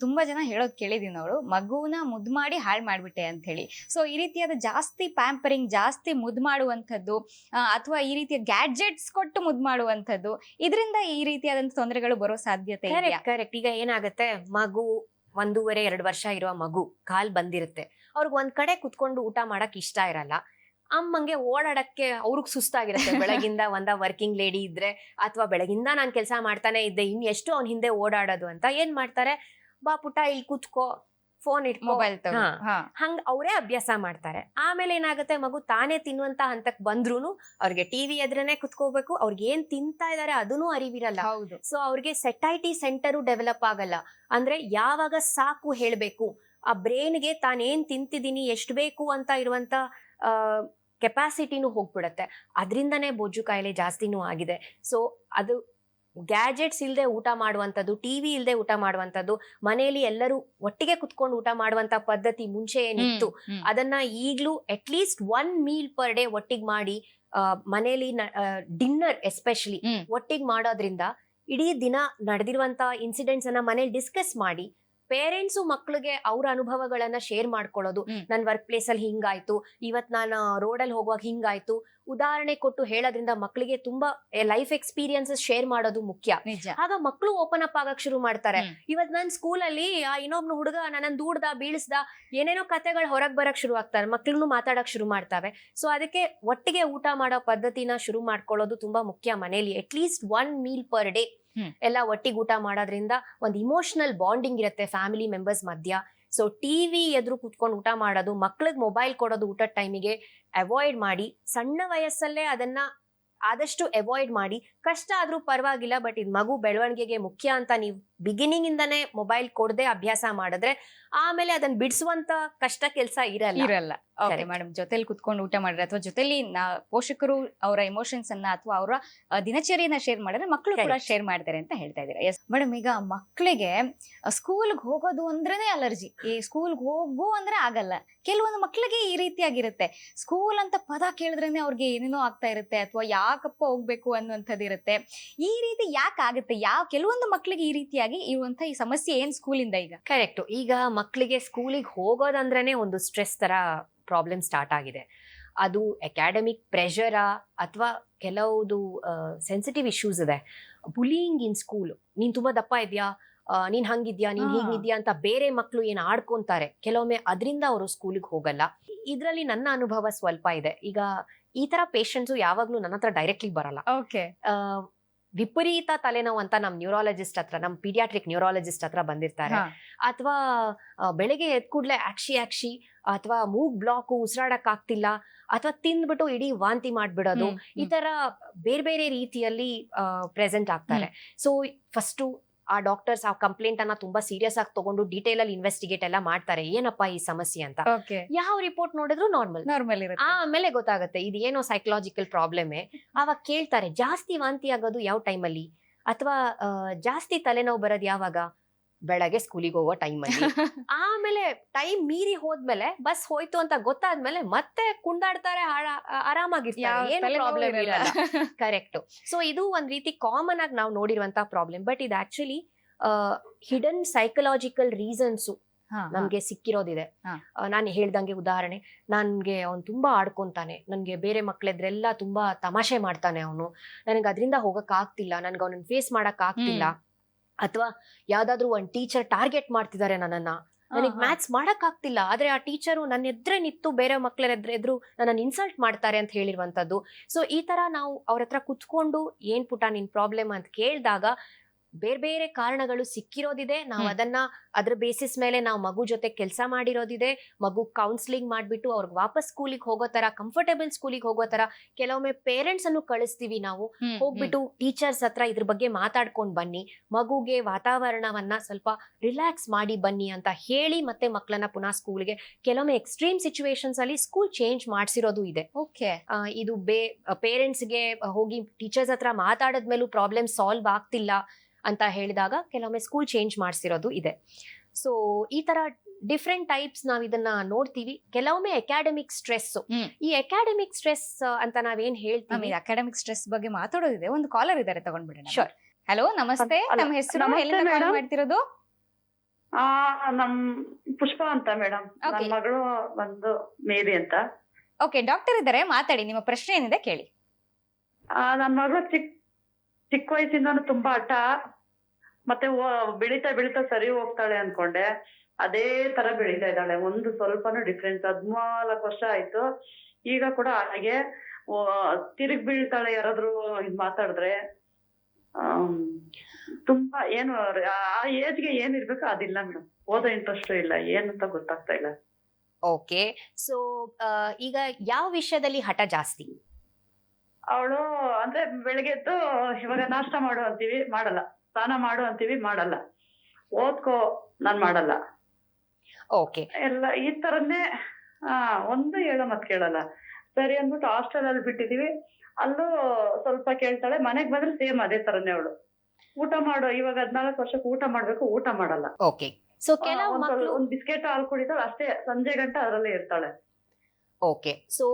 ತುಂಬಾ ಜನ ಹೇಳೋದು ಕೇಳಿದೀವಿ ನಾವು, ಮಗುನ ಮುದ್ದು ಮಾಡಿ ಹಾಳು ಮಾಡ್ಬಿಟ್ಟೆ ಅಂತ ಹೇಳಿ. ಸೊ ಈ ರೀತಿಯಾದ ಜಾಸ್ತಿ ಪ್ಯಾಂಪರಿಂಗ್, ಜಾಸ್ತಿ ಮುದ್ದು ಮಾಡುವಂಥದ್ದು ಅಥವಾ ಈ ರೀತಿಯ ಗ್ಯಾಡ್ಜೆಟ್ಸ್ ಕೊಟ್ಟು ಮುದ್ದು ಮಾಡುವಂಥದ್ದು, ಇದರಿಂದ ಈ ರೀತಿಯಾದಂತ ತೊಂದರೆಗಳು ಬರೋ ಸಾಧ್ಯತೆ ಇದೆ. ಕರೆಕ್ಟ್. ಈಗ ಏನಾಗುತ್ತೆ, ಮಗು 1.5-2 ವರ್ಷ ಇರುವ ಮಗು ಕಾಲ್ ಬಂದಿರುತ್ತೆ, ಅವ್ರಿಗೆ ಒಂದ್ ಕಡೆ ಕುತ್ಕೊಂಡು ಊಟ ಮಾಡಕ್ ಇಷ್ಟ ಇರಲ್ಲ. ಅಮ್ಮಂಗೆ ಓಡಾಡಕ್ಕೆ ಅವ್ರಿಗೆ ಸುಸ್ತಾಗಿರುತ್ತೆ. ಬೆಳಗಿಂದ ವರ್ಕಿಂಗ್ ಲೇಡಿ ಇದ್ರೆ ಅಥವಾ ಬೆಳಗಿಂದ ನಾನ್ ಕೆಲಸ ಮಾಡ್ತಾನೆ ಇದ್ದೆ, ಇನ್ ಎಷ್ಟು ಅವ್ನ ಹಿಂದೆ ಓಡಾಡೋದು ಅಂತ ಏನ್ ಮಾಡ್ತಾರೆ, ಬಾ ಪುಟ ಇಲ್ಲಿ ಕುತ್ಕೋ, ಫೋನ್ ಇಟ್ಕೋ, ಮೊಬೈಲ್ ಹಂಗ ಅವರೇ ಅಭ್ಯಾಸ ಮಾಡ್ತಾರೆ. ಆಮೇಲೆ ಏನಾಗುತ್ತೆ, ಮಗು ತಾನೇ ತಿನ್ನುವಂತ ಹಂತಕ್ ಬಂದ್ರೂನು ಅವ್ರಿಗೆ ಟಿವಿ ಎದ್ರನೆ ಕುತ್ಕೋಬೇಕು, ಅವ್ರಿಗೆ ಏನ್ ತಿಂತಾ ಇದಾರೆ ಅದನ್ನೂ ಅರಿವಿರಲ್ಲ. ಸೊ ಅವ್ರಿಗೆ ಸೆಟೈಟಿ ಸೆಂಟರು ಡೆವಲಪ್ ಆಗಲ್ಲ. ಅಂದ್ರೆ ಯಾವಾಗ ಸಾಕು ಹೇಳ್ಬೇಕು, ಆ ಬ್ರೈನ್ಗೆ ತಾನೇನ್ ತಿಂತಿದ್ದೀನಿ, ಎಷ್ಟು ಬೇಕು ಅಂತ ಇರುವಂತ ಕೆಪಾಸಿಟಿನೂ ಹೋಗ್ಬಿಡತ್ತೆ. ಅದರಿಂದನೇ ಬೊಜ್ಜು ಕಾಯಿಲೆ ಜಾಸ್ತಿನೂ ಆಗಿದೆ. ಸೊ ಅದು ಗ್ಯಾಜೆಟ್ಸ್ ಇಲ್ಲದೆ ಊಟ ಮಾಡುವಂಥದ್ದು, ಟಿವಿ ಇಲ್ಲದೆ ಊಟ ಮಾಡುವಂಥದ್ದು, ಮನೆಯಲ್ಲಿ ಎಲ್ಲರೂ ಒಟ್ಟಿಗೆ ಕುತ್ಕೊಂಡು ಊಟ ಮಾಡುವಂತ ಪದ್ಧತಿ ಮುಂಚೆ ಏನಿತ್ತು ಅದನ್ನ ಈಗ್ಲೂ ಅಟ್ಲೀಸ್ಟ್ 1 meal per day ಒಟ್ಟಿಗೆ ಮಾಡಿ, ಮನೆಯಲ್ಲಿ ಡಿನ್ನರ್ ಎಸ್ಪೆಷಲಿ ಒಟ್ಟಿಗೆ ಮಾಡೋದ್ರಿಂದ ಇಡೀ ದಿನ ನಡೆದಿರುವಂತ ಇನ್ಸಿಡೆಂಟ್ಸ್ ಅನ್ನ ಮನೇಲಿ ಡಿಸ್ಕಸ್ ಮಾಡಿ, ಪೇರೆಂಟ್ಸು ಮಕ್ಳಿಗೆ ಅವ್ರ ಅನುಭವಗಳನ್ನ ಶೇರ್ ಮಾಡ್ಕೊಳ್ಳೋದು. ನನ್ ವರ್ಕ್ ಪ್ಲೇಸ್ ಅಲ್ಲಿ ಹಿಂಗಾಯ್ತು, ಇವತ್ ನಾನು ರೋಡಲ್ಲಿ ಹೋಗುವಾಗ ಹಿಂಗಾಯ್ತು, ಉದಾಹರಣೆ ಕೊಟ್ಟು ಹೇಳೋದ್ರಿಂದ ಮಕ್ಕಳಿಗೆ ತುಂಬಾ ಲೈಫ್ ಎಕ್ಸ್ಪೀರಿಯನ್ಸಸ್ ಶೇರ್ ಮಾಡೋದು ಮುಖ್ಯ. ಆಗ ಮಕ್ಕಳು ಓಪನ್ ಅಪ್ ಆಗಕ್ ಶುರು ಮಾಡ್ತಾರೆ. ಇವತ್ ನನ್ ಸ್ಕೂಲಲ್ಲಿ ಇನ್ನೊಬ್ನು ಹುಡುಗ ನನ್ನ ದೂಡ್ದ ಬೀಳಿಸ್ದ, ಏನೇನೋ ಕತೆಗಳು ಹೊರಗ್ ಬರಕ್ ಶುರು ಆಗ್ತಾರೆ, ಮಕ್ಳನ್ನು ಮಾತಾಡಕ್ ಶುರು ಮಾಡ್ತಾವೆ. ಸೊ ಅದಕ್ಕೆ ಒಟ್ಟಿಗೆ ಊಟ ಮಾಡೋ ಪದ್ಧತಿನ ಶುರು ಮಾಡ್ಕೊಳ್ಳೋದು ತುಂಬಾ ಮುಖ್ಯ. ಮನೇಲಿ ಅಟ್ಲೀಸ್ಟ್ 1 meal per day ಎಲ್ಲ ಒಟ್ಟಿಗೆ ಊಟ ಮಾಡೋದ್ರಿಂದ ಒಂದು ಇಮೋಷನಲ್ ಬಾಂಡಿಂಗ್ ಇರುತ್ತೆ ಫ್ಯಾಮಿಲಿ ಮೆಂಬರ್ಸ್ ಮಧ್ಯ. ಸೊ ಟಿವಿ ಎದುರು ಕುತ್ಕೊಂಡು ಊಟ ಮಾಡೋದು, ಮಕ್ಳಿಗೆ ಮೊಬೈಲ್ ಕೊಡೋದು ಊಟದ ಟೈಮಿಗೆ ಅವಾಯ್ಡ್ ಮಾಡಿ. ಸಣ್ಣ ವಯಸ್ಸಲ್ಲೇ ಅದನ್ನ ಆದಷ್ಟು ಅವಾಯ್ಡ್ ಮಾಡಿ. ಕಷ್ಟ ಆದ್ರೂ ಪರವಾಗಿಲ್ಲ, ಬಟ್ ಇದು ಮಗು ಬೆಳವಣಿಗೆಗೆ ಮುಖ್ಯ ಅಂತ ನೀವು ಬಿಗಿನಿಂಗ್ ಇಂದಾನೆ ಮೊಬೈಲ್ ಕೊಡದೆ ಅಭ್ಯಾಸ ಮಾಡಿದ್ರೆ ಆಮೇಲೆ ಅದನ್ನ ಬಿಡಿಸುವಂತ ಕಷ್ಟ ಕೆಲಸ ಇರಲ್ಲ. ಓಕೆ ಮೇಡಮ್, ಜೊತೆಲಿ ಕುತ್ಕೊಂಡು ಊಟ ಮಾಡಿದ್ರೆ ಅಥವಾ ಜೊತೆಲಿ ಪೋಷಕರು ಅವರ ಎಮೋಷನ್ಸ್ ಅನ್ನ ಅಥವಾ ಅವರ ದಿನಚರಿಯನ್ನ ಶೇರ್ ಮಾಡಿದ್ರೆ ಮಕ್ಕಳು ಕೂಡ ಶೇರ್ ಮಾಡ್ತಾರೆ ಅಂತ ಹೇಳ್ತಾ ಇದ್ದೀರಾ. ಎಸ್ ಮೇಡಮ್, ಈಗ ಮಕ್ಕಳಿಗೆ ಸ್ಕೂಲ್ಗೆ ಹೋಗೋದು ಅಂದ್ರೇನೆ ಅಲರ್ಜಿ. ಈ ಸ್ಕೂಲ್ಗೆ ಹೋಗು ಅಂದ್ರೆ ಆಗಲ್ಲ. ಕೆಲವೊಂದು ಮಕ್ಕಳಿಗೆ ಈ ರೀತಿಯಾಗಿರುತ್ತೆ, ಸ್ಕೂಲ್ ಅಂತ ಪದ ಕೇಳಿದ್ರೇನೆ ಅವ್ರಿಗೆ ಏನೇನೋ ಆಗ್ತಾ ಇರುತ್ತೆ, ಅಥವಾ ಯಾಕಪ್ಪ ಹೋಗ್ಬೇಕು ಅನ್ನುವಂಥದ್ದು ಇರುತ್ತೆ. ಈ ರೀತಿ ಯಾಕೆ ಆಗುತ್ತೆ? ಕೆಲವೊಂದು ಮಕ್ಕಳಿಗೆ ಈ ರೀತಿಯಾಗಿ ಇರುವಂತ ಈ ಸಮಸ್ಯೆ ಏನ್ ಸ್ಕೂಲಿಂದ? ಈಗ ಕರೆಕ್ಟ್. ಈಗ ಮಕ್ಕಳಿಗೆ ಸ್ಕೂಲಿಗೆ ಹೋಗೋದಂದ್ರೇನೆ ಒಂದು ಸ್ಟ್ರೆಸ್ ತರ ಪ್ರಾಬ್ಲಮ್ ಸ್ಟಾರ್ಟ್ ಆಗಿದೆ. ಅದು ಅಕಾಡೆಮಿಕ್ ಪ್ರೆಷರಾ ಅಥವಾ ಕೆಲವುದು ಸೆನ್ಸಿಟಿವ್ ಇಶ್ಯೂಸ್ ಇದೆ. ಬುಲಿಯಿಂಗ್ ಇನ್ ಸ್ಕೂಲ್, ನೀನ್ ತುಂಬಾ ದಪ್ಪ ಇದ್ಯಾ, ನೀನ್ ಹಂಗಿದ್ಯಾ, ನೀನ್ ಹೀಗಿದ್ಯಾ ಅಂತ ಬೇರೆ ಮಕ್ಕಳು ಏನ್ ಆಡ್ಕೊಂತಾರೆ, ಕೆಲವೊಮ್ಮೆ ಅದರಿಂದ ಅವರು ಸ್ಕೂಲಿಗೆ ಹೋಗಲ್ಲ. ಇದ್ರಲ್ಲಿ ನನ್ನ ಅನುಭವ ಸ್ವಲ್ಪ ಇದೆ. ಈಗ ಈ ತರ ಪೇಷಂಟ್ಸು ಯಾವಾಗ್ಲೂ ನನ್ನ ಹತ್ರ ಡೈರೆಕ್ಟ್ಲಿ ಬರಲ್ಲ. ಓಕೆ, ವಿಪರೀತ ತಲೆನೋವು ಅಂತ ನಮ್ ನ್ಯೂರಾಲಜಿಸ್ಟ್ ಹತ್ರ, ನಮ್ ಪೀಡಿಯಾಟ್ರಿಕ್ ನ್ಯೂರಾಲಜಿಸ್ಟ್ ಹತ್ರ ಬಂದಿರ್ತಾರೆ. ಅಥವಾ ಬೆಳಗ್ಗೆ ಎದ್ ಕೂಡ್ಲೆ ಆಕ್ಷಿ ಅಥವಾ ಮೂಗ್ ಬ್ಲಾಕು, ಉಸಿರಾಡಕ್ ಆಗ್ತಿಲ್ಲ, ಅಥವಾ ತಿಂದ್ಬಿಟ್ಟು ಇಡೀ ವಾಂತಿ ಮಾಡ್ಬಿಡೋದು, ಈ ತರ ಬೇರೆ ಬೇರೆ ರೀತಿಯಲ್ಲಿ ಪ್ರೆಸೆಂಟ್ ಆಗ್ತಾರೆ. ಸೊ ಫಸ್ಟು ಆ ಡಾಕ್ಟರ್ಸ್ ಆ ಕಂಪ್ಲೇಂಟ್ ಅನ್ನ ತುಂಬಾ ಸೀರಿಯಸ್ ಆಗಿ ತಗೊಂಡು ಡೀಟೇಲ್ ಅಲ್ಲಿ ಇನ್ವೆಸ್ಟಿಗೇಟ್ ಎಲ್ಲ ಮಾಡ್ತಾರೆ, ಏನಪ್ಪಾ ಈ ಸಮಸ್ಯೆ ಅಂತ. ಯಾವ ರಿಪೋರ್ಟ್ ನೋಡಿದ್ರು ನಾರ್ಮಲ್ ಇರುತ್ತೆ. ಆಮೇಲೆ ಗೊತ್ತಾಗುತ್ತೆ ಇದು ಏನೋ ಸೈಕಲಾಜಿಕಲ್ ಪ್ರಾಬ್ಲಮ್. ಅವಾಗ ಕೇಳ್ತಾರೆ ಜಾಸ್ತಿ ವಾಂತಿ ಆಗೋದು ಯಾವ ಟೈಮಲ್ಲಿ, ಅಥವಾ ಜಾಸ್ತಿ ತಲೆನೋವು ಬರೋದು ಯಾವಾಗ, ಬೆಳಗ್ಗೆ ಸ್ಕೂಲಿಗೆ ಹೋಗೋ ಟೈಮಲ್ಲಿ. ಆಮೇಲೆ ಟೈಮ್ ಮೀರಿ ಹೋದ್ಮೇಲೆ, ಬಸ್ ಹೋಯ್ತು ಅಂತ ಗೊತ್ತಾದ್ಮೇಲೆ ಮತ್ತೆ ಕುಂದಾಡ್ತಾರೆ, ಆರಾಮಾಗಿರ್ತಾರೆ, ಏನು ಪ್ರಾಬ್ಲಮ್ ಇರಲ್ಲ. ಕರೆಕ್ಟ್. ಸೊ ಇದು ಒಂದ್ ರೀತಿ ಕಾಮನ್ ಆಗಿ ನಾವು ನೋಡಿರುವಂತ ಪ್ರಾಬ್ಲಮ್. ಬಟ್ ಇದು ಆಕ್ಚುಲಿ ಹಿಡನ್ ಸೈಕಲಾಜಿಕಲ್ ರೀಸನ್ಸು ನಮ್ಗೆ ಸಿಕ್ಕಿರೋದಿದೆ. ನಾನು ಹೇಳ್ದಂಗೆ ಉದಾಹರಣೆ, ನನ್ಗೆ ಅವ್ನು ತುಂಬಾ ಆಡ್ಕೊಂತಾನೆ, ನನ್ಗೆ ಬೇರೆ ಮಕ್ಳೆದ್ರೆಲ್ಲ ತುಂಬಾ ತಮಾಷೆ ಮಾಡ್ತಾನೆ ಅವನು, ನನಗೆ ಅದರಿಂದ ಹೋಗಕ್ ಆಗ್ತಿಲ್ಲ, ನನ್ಗೆ ಅವನನ್ನ ಫೇಸ್ ಮಾಡಕ್ ಆಗ್ತಿಲ್ಲ. ಅಥವಾ ಯಾವ್ದಾದ್ರು ಒಂದ್ ಟೀಚರ್ ಟಾರ್ಗೆಟ್ ಮಾಡ್ತಿದ್ದಾರೆ ನನ್ನನ್ನ, ನನಗೆ ಮ್ಯಾಥ್ಸ್ ಮಾಡಕ್ ಆಗ್ತಿಲ್ಲ, ಆದ್ರೆ ಆ ಟೀಚರು ನನ್ನ ಎದ್ರೆ ನಿಂತು ಬೇರೆ ಮಕ್ಳ ಎದ್ರು ನನ್ನನ್ನು ಇನ್ಸಲ್ಟ್ ಮಾಡ್ತಾರೆ ಅಂತ ಹೇಳಿರುವಂತದ್ದು. ಸೊ ಈ ತರ ನಾವು ಅವ್ರ ಹತ್ರ ಕುತ್ಕೊಂಡು ಏನ್ ಪುಟ ನಿನ್ ಪ್ರಾಬ್ಲಮ್ ಅಂತ ಕೇಳಿದಾಗ ಬೇರೆ ಬೇರೆ ಕಾರಣಗಳು ಸಿಕ್ಕಿರೋದಿದೆ. ನಾವು ಅದ್ರ ಬೇಸಿಸ್ ಮೇಲೆ ನಾವು ಮಗು ಜೊತೆ ಕೆಲಸ ಮಾಡಿರೋದಿದೆ. ಮಗು ಕೌನ್ಸಿಲಿಂಗ್ ಮಾಡ್ಬಿಟ್ಟು ಅವ್ರಿಗೆ ವಾಪಸ್ ಸ್ಕೂಲಿಗೆ ಹೋಗೋ ತರ, ಕಂಫರ್ಟೇಬಲ್ ಸ್ಕೂಲಿಗೆ ಹೋಗೋ ತರ ಕೆಲವೊಮ್ಮೆ ಪೇರೆಂಟ್ಸ್ ಅನ್ನು ಕಳಿಸ್ತೀವಿ ನಾವು. ಹೋಗ್ಬಿಟ್ಟು ಟೀಚರ್ಸ್ ಹತ್ರ ಇದ್ರ ಬಗ್ಗೆ ಮಾತಾಡ್ಕೊಂಡ್ ಬನ್ನಿ, ಮಗುಗೆ ವಾತಾವರಣವನ್ನ ಸ್ವಲ್ಪ ರಿಲ್ಯಾಕ್ಸ್ ಮಾಡಿ ಬನ್ನಿ ಅಂತ ಹೇಳಿ ಮತ್ತೆ ಮಕ್ಕಳನ್ನ ಪುನಃ ಸ್ಕೂಲ್ಗೆ, ಕೆಲವೊಮ್ಮೆ ಎಕ್ಸ್ಟ್ರೀಮ್ ಸಿಚುವೇಶನ್ಸ್ ಅಲ್ಲಿ ಸ್ಕೂಲ್ ಚೇಂಜ್ ಮಾಡಿಸಿರೋದು ಇದೆ. ಇದು ಪೇರೆಂಟ್ಸ್ಗೆ ಹೋಗಿ ಟೀಚರ್ಸ್ ಹತ್ರ ಮಾತಾಡದ್ಮೇಲೂ ಪ್ರಾಬ್ಲಮ್ ಸಾಲ್ವ್ ಆಗ್ತಿಲ್ಲ ಅಂತ ಹೇಳಿದಾಗ ಕೆಲವೊಮ್ಮೆ ಸ್ಕೂಲ್ ಚೇಂಜ್ ಮಾಡಿಸಿರೋದು ಇದೆ. ಸೊ ಈ ತರ ಡಿಫ್ರೆಂಟ್ ಟೈಪ್ಸ್ ನಾವ್ ಇದನ್ನ ನೋಡ್ತೀವಿ. ಕೆಲವೊಮ್ಮೆ ಅಕಾಡೆಮಿಕ್ ಸ್ಟ್ರೆಸ್, ಈ ಅಕಾಡೆಮಿಕ್ ಸ್ಟ್ರೆಸ್ ಅಂತ ನಾವೇನ್ ಹೇಳ್ತೀವಿ, ಅಕಾಡೆಮಿಕ್ ಸ್ಟ್ರೆಸ್ ಬಗ್ಗೆ ಮಾತಾಡೋದಿದೆ. ಒಂದು ಕಾಲರ್ ಇದಾರೆ, ತಗೊಂಡ್ಬಿಡೋಣ. ಶೋರ್. ಹಲೋ, ನಮಸ್ತೆ. ನಮ್ಮ ಹೆಸರು, ಎಲ್ಲಿಂದ ಕಾಲ್ ಮಾಡ್ತಿರೋದು? ನಮ್ ಪುಷ್ಪ ಅಂತ ಮೇಡಮ್. ನನ್ನ ಮಗಳು ಒಂದು ಮೇರಿ ಅಂತ. ಓಕೆ, ಡಾಕ್ಟರ್ ಇದ್ದಾರೆ, ಮಾತಾಡಿ. ನಿಮ್ಮ ಪ್ರಶ್ನೆ ಏನಿದೆ ಕೇಳಿ. ನನ್ನ ಮಗಳು ಚಿಕ್ಕ ವಯಸ್ಸಿಂದಾನು ತುಂಬಾ ಹಠ, ಮತ್ತೆ ಬೆಳೀತಾ ಬೆಳೀತಾ ಸರಿ ಹೋಗ್ತಾಳೆ ಅನ್ಕೊಂಡೆ. ಅದೇ ತರ ಬೆಳೀತಾ ಇದ್ದಾಳೆ, ಒಂದು ಸ್ವಲ್ಪನೂ ಡಿಫ್ರೆನ್ಸ್. 14 ವರ್ಷ ಆಯ್ತು. ಈಗ ಕೂಡ ಹಾಗೆ ತಿರುಗಿ ಬೀಳ್ತಾಳೆ, ಯಾರಾದ್ರೂ ಇದ್ ಮಾತಾಡಿದ್ರೆ. ತುಂಬಾ ಏನು ಆ ಏಜ್ಗೆ ಏನ್ ಇರ್ಬೇಕು ಅದಿಲ್ಲ ಮೇಡಮ್. ಓದೋ ಇಂಟ್ರೆಸ್ಟ್ ಇಲ್ಲ, ಏನಂತ ಗೊತ್ತಾಗ್ತಾ ಇಲ್ಲ. ಓಕೆ, ಸೊ ಈಗ ಯಾವ ವಿಷಯದಲ್ಲಿ ಹಠ ಜಾಸ್ತಿ? ಅವಳು ಅಂದ್ರೆ ಬೆಳಿಗ್ಗೆ ಎದ್ದು ಇವಾಗ ನಾಷ್ಟ ಮಾಡು ಅಂತೀವಿ, ಮಾಡಲ್ಲ. ಸ್ನಾನ ಮಾಡು ಅಂತೀವಿ, ಮಾಡಲ್ಲ. ಓದ್ಕೋ, ನಾನ್ ಮಾಡಲ್ಲ. ಓಕೆ, ಎಲ್ಲ ಈ ತರನೇ. ಒಂದು ಹೇಳೋ ಮತ್ ಕೇಳಲ್ಲ. ಸರಿ ಅಂದ್ಬಿಟ್ಟು ಹಾಸ್ಟೆಲ್ ಅಲ್ಲಿ ಬಿಟ್ಟಿದೀವಿ, ಅಲ್ಲೂ ಸ್ವಲ್ಪ ಕೇಳ್ತಾಳೆ. ಮನೆಗ್ ಬಂದ್ರೆ ಸೇಮ್ ಅದೇ ತರನೇ ಅವಳು. ಊಟ ಮಾಡು, ಇವಾಗ 14 ವರ್ಷಕ್ಕೆ ಊಟ ಮಾಡ್ಬೇಕು, ಊಟ ಮಾಡಲ್ಲ. ಓಕೆ, ಸೊ ಕೆಲವು ಒಂದ್ ಬಿಸ್ಕೆಟ್ ಹಾಲು ಕುಡಿತಾಳೆ ಅಷ್ಟೇ, ಸಂಜೆ ಗಂಟ ಅದರಲ್ಲೇ ಇರ್ತಾಳೆ. ಓಕೆ, ಸೊ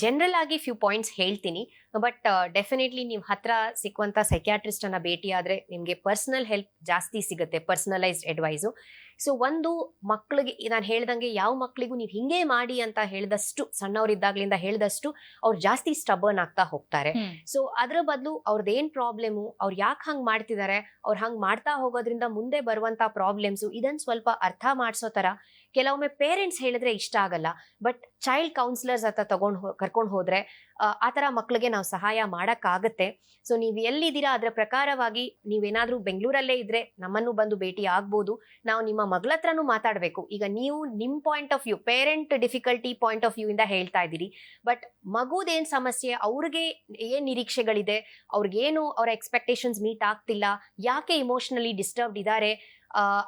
ಜನರಲ್ ಆಗಿ ಫ್ಯೂ ಪಾಯಿಂಟ್ಸ್ ಹೇಳ್ತೀನಿ. ಬಟ್ ಡೆಫಿನೆಟ್ಲಿ ನೀವು ಹತ್ರ ಸಿಕ್ಕುವಂತ ಸೈಕ್ಯಾಟ್ರಿಸ್ಟ್ ಅನ್ನ ಭೇಟಿ ಆದ್ರೆ ನಿಮ್ಗೆ ಪರ್ಸನಲ್ ಹೆಲ್ಪ್ ಜಾಸ್ತಿ ಸಿಗುತ್ತೆ, ಪರ್ಸನಲೈಸ್ಡ್ ಅಡ್ವೈಸು. ಸೊ ಒಂದು, ಮಕ್ಕಳಿಗೆ ನಾನು ಹೇಳ್ದಂಗೆ ಯಾವ ಮಕ್ಕಳಿಗೂ ನೀವು ಹಿಂಗೆ ಮಾಡಿ ಅಂತ ಹೇಳಿದಷ್ಟು, ಸಣ್ಣವರಿದ್ದಾಗ್ಲಿಂದ ಹೇಳಿದಷ್ಟು ಅವ್ರು ಜಾಸ್ತಿ ಸ್ಟಬರ್ನ್ ಆಗ್ತಾ ಹೋಗ್ತಾರೆ. ಸೊ ಅದ್ರ ಬದಲು ಅವ್ರದ್ದೇನ್ ಪ್ರಾಬ್ಲಮು, ಅವ್ರು ಯಾಕೆ ಹಂಗ್ ಮಾಡ್ತಿದ್ದಾರೆ, ಅವ್ರು ಹಂಗ್ ಮಾಡ್ತಾ ಹೋಗೋದ್ರಿಂದ ಮುಂದೆ ಬರುವಂತ ಪ್ರಾಬ್ಲಮ್ಸು, ಇದನ್ನ ಸ್ವಲ್ಪ ಅರ್ಥ ಮಾಡಿಸೋ ತರ ಕೆಲವೊಮ್ಮೆ ಪೇರೆಂಟ್ಸ್ ಹೇಳಿದ್ರೆ ಇಷ್ಟ ಆಗಲ್ಲ. ಬಟ್ ಚೈಲ್ಡ್ ಕೌನ್ಸಿಲರ್ಸ್ ಹತ್ರ ಕರ್ಕೊಂಡು ಹೋದ್ರೆ ಆ ತರ ಮಕ್ಳಿಗೆ ನಾವು ಸಹಾಯ ಮಾಡಕ್ಕಾಗತ್ತೆ. ಸೊ ನೀವು ಎಲ್ಲಿದ್ದೀರಾ ಅದ್ರ ಪ್ರಕಾರವಾಗಿ, ನೀವೇನಾದ್ರೂ ಬೆಂಗಳೂರಲ್ಲೇ ಇದ್ರೆ ನಮ್ಮನ್ನು ಬಂದು ಭೇಟಿ ಆಗ್ಬೋದು. ನಾವು ನಿಮ್ಮ ಮಗಳ ಹತ್ರನೂ ಮಾತಾಡ್ಬೇಕು. ಈಗ ನೀವು ನಿಮ್ point of view, parent difficulty point of view ಇಂದ ಹೇಳ್ತಾ ಇದ್ದೀರಿ. ಬಟ್ ಮಗುದೇನ್ ಸಮಸ್ಯೆ, ಅವ್ರಿಗೆ ಏನ್ ನಿರೀಕ್ಷೆಗಳಿದೆ, ಅವ್ರಿಗೇನು ಅವರ ಎಕ್ಸ್ಪೆಕ್ಟೇಷನ್ಸ್ ಮೀಟ್ ಆಗ್ತಿಲ್ಲ, ಯಾಕೆ ಇಮೋಷನಲಿ ಡಿಸ್ಟರ್ಬ್ಡ್ ಇದ್ದಾರೆ,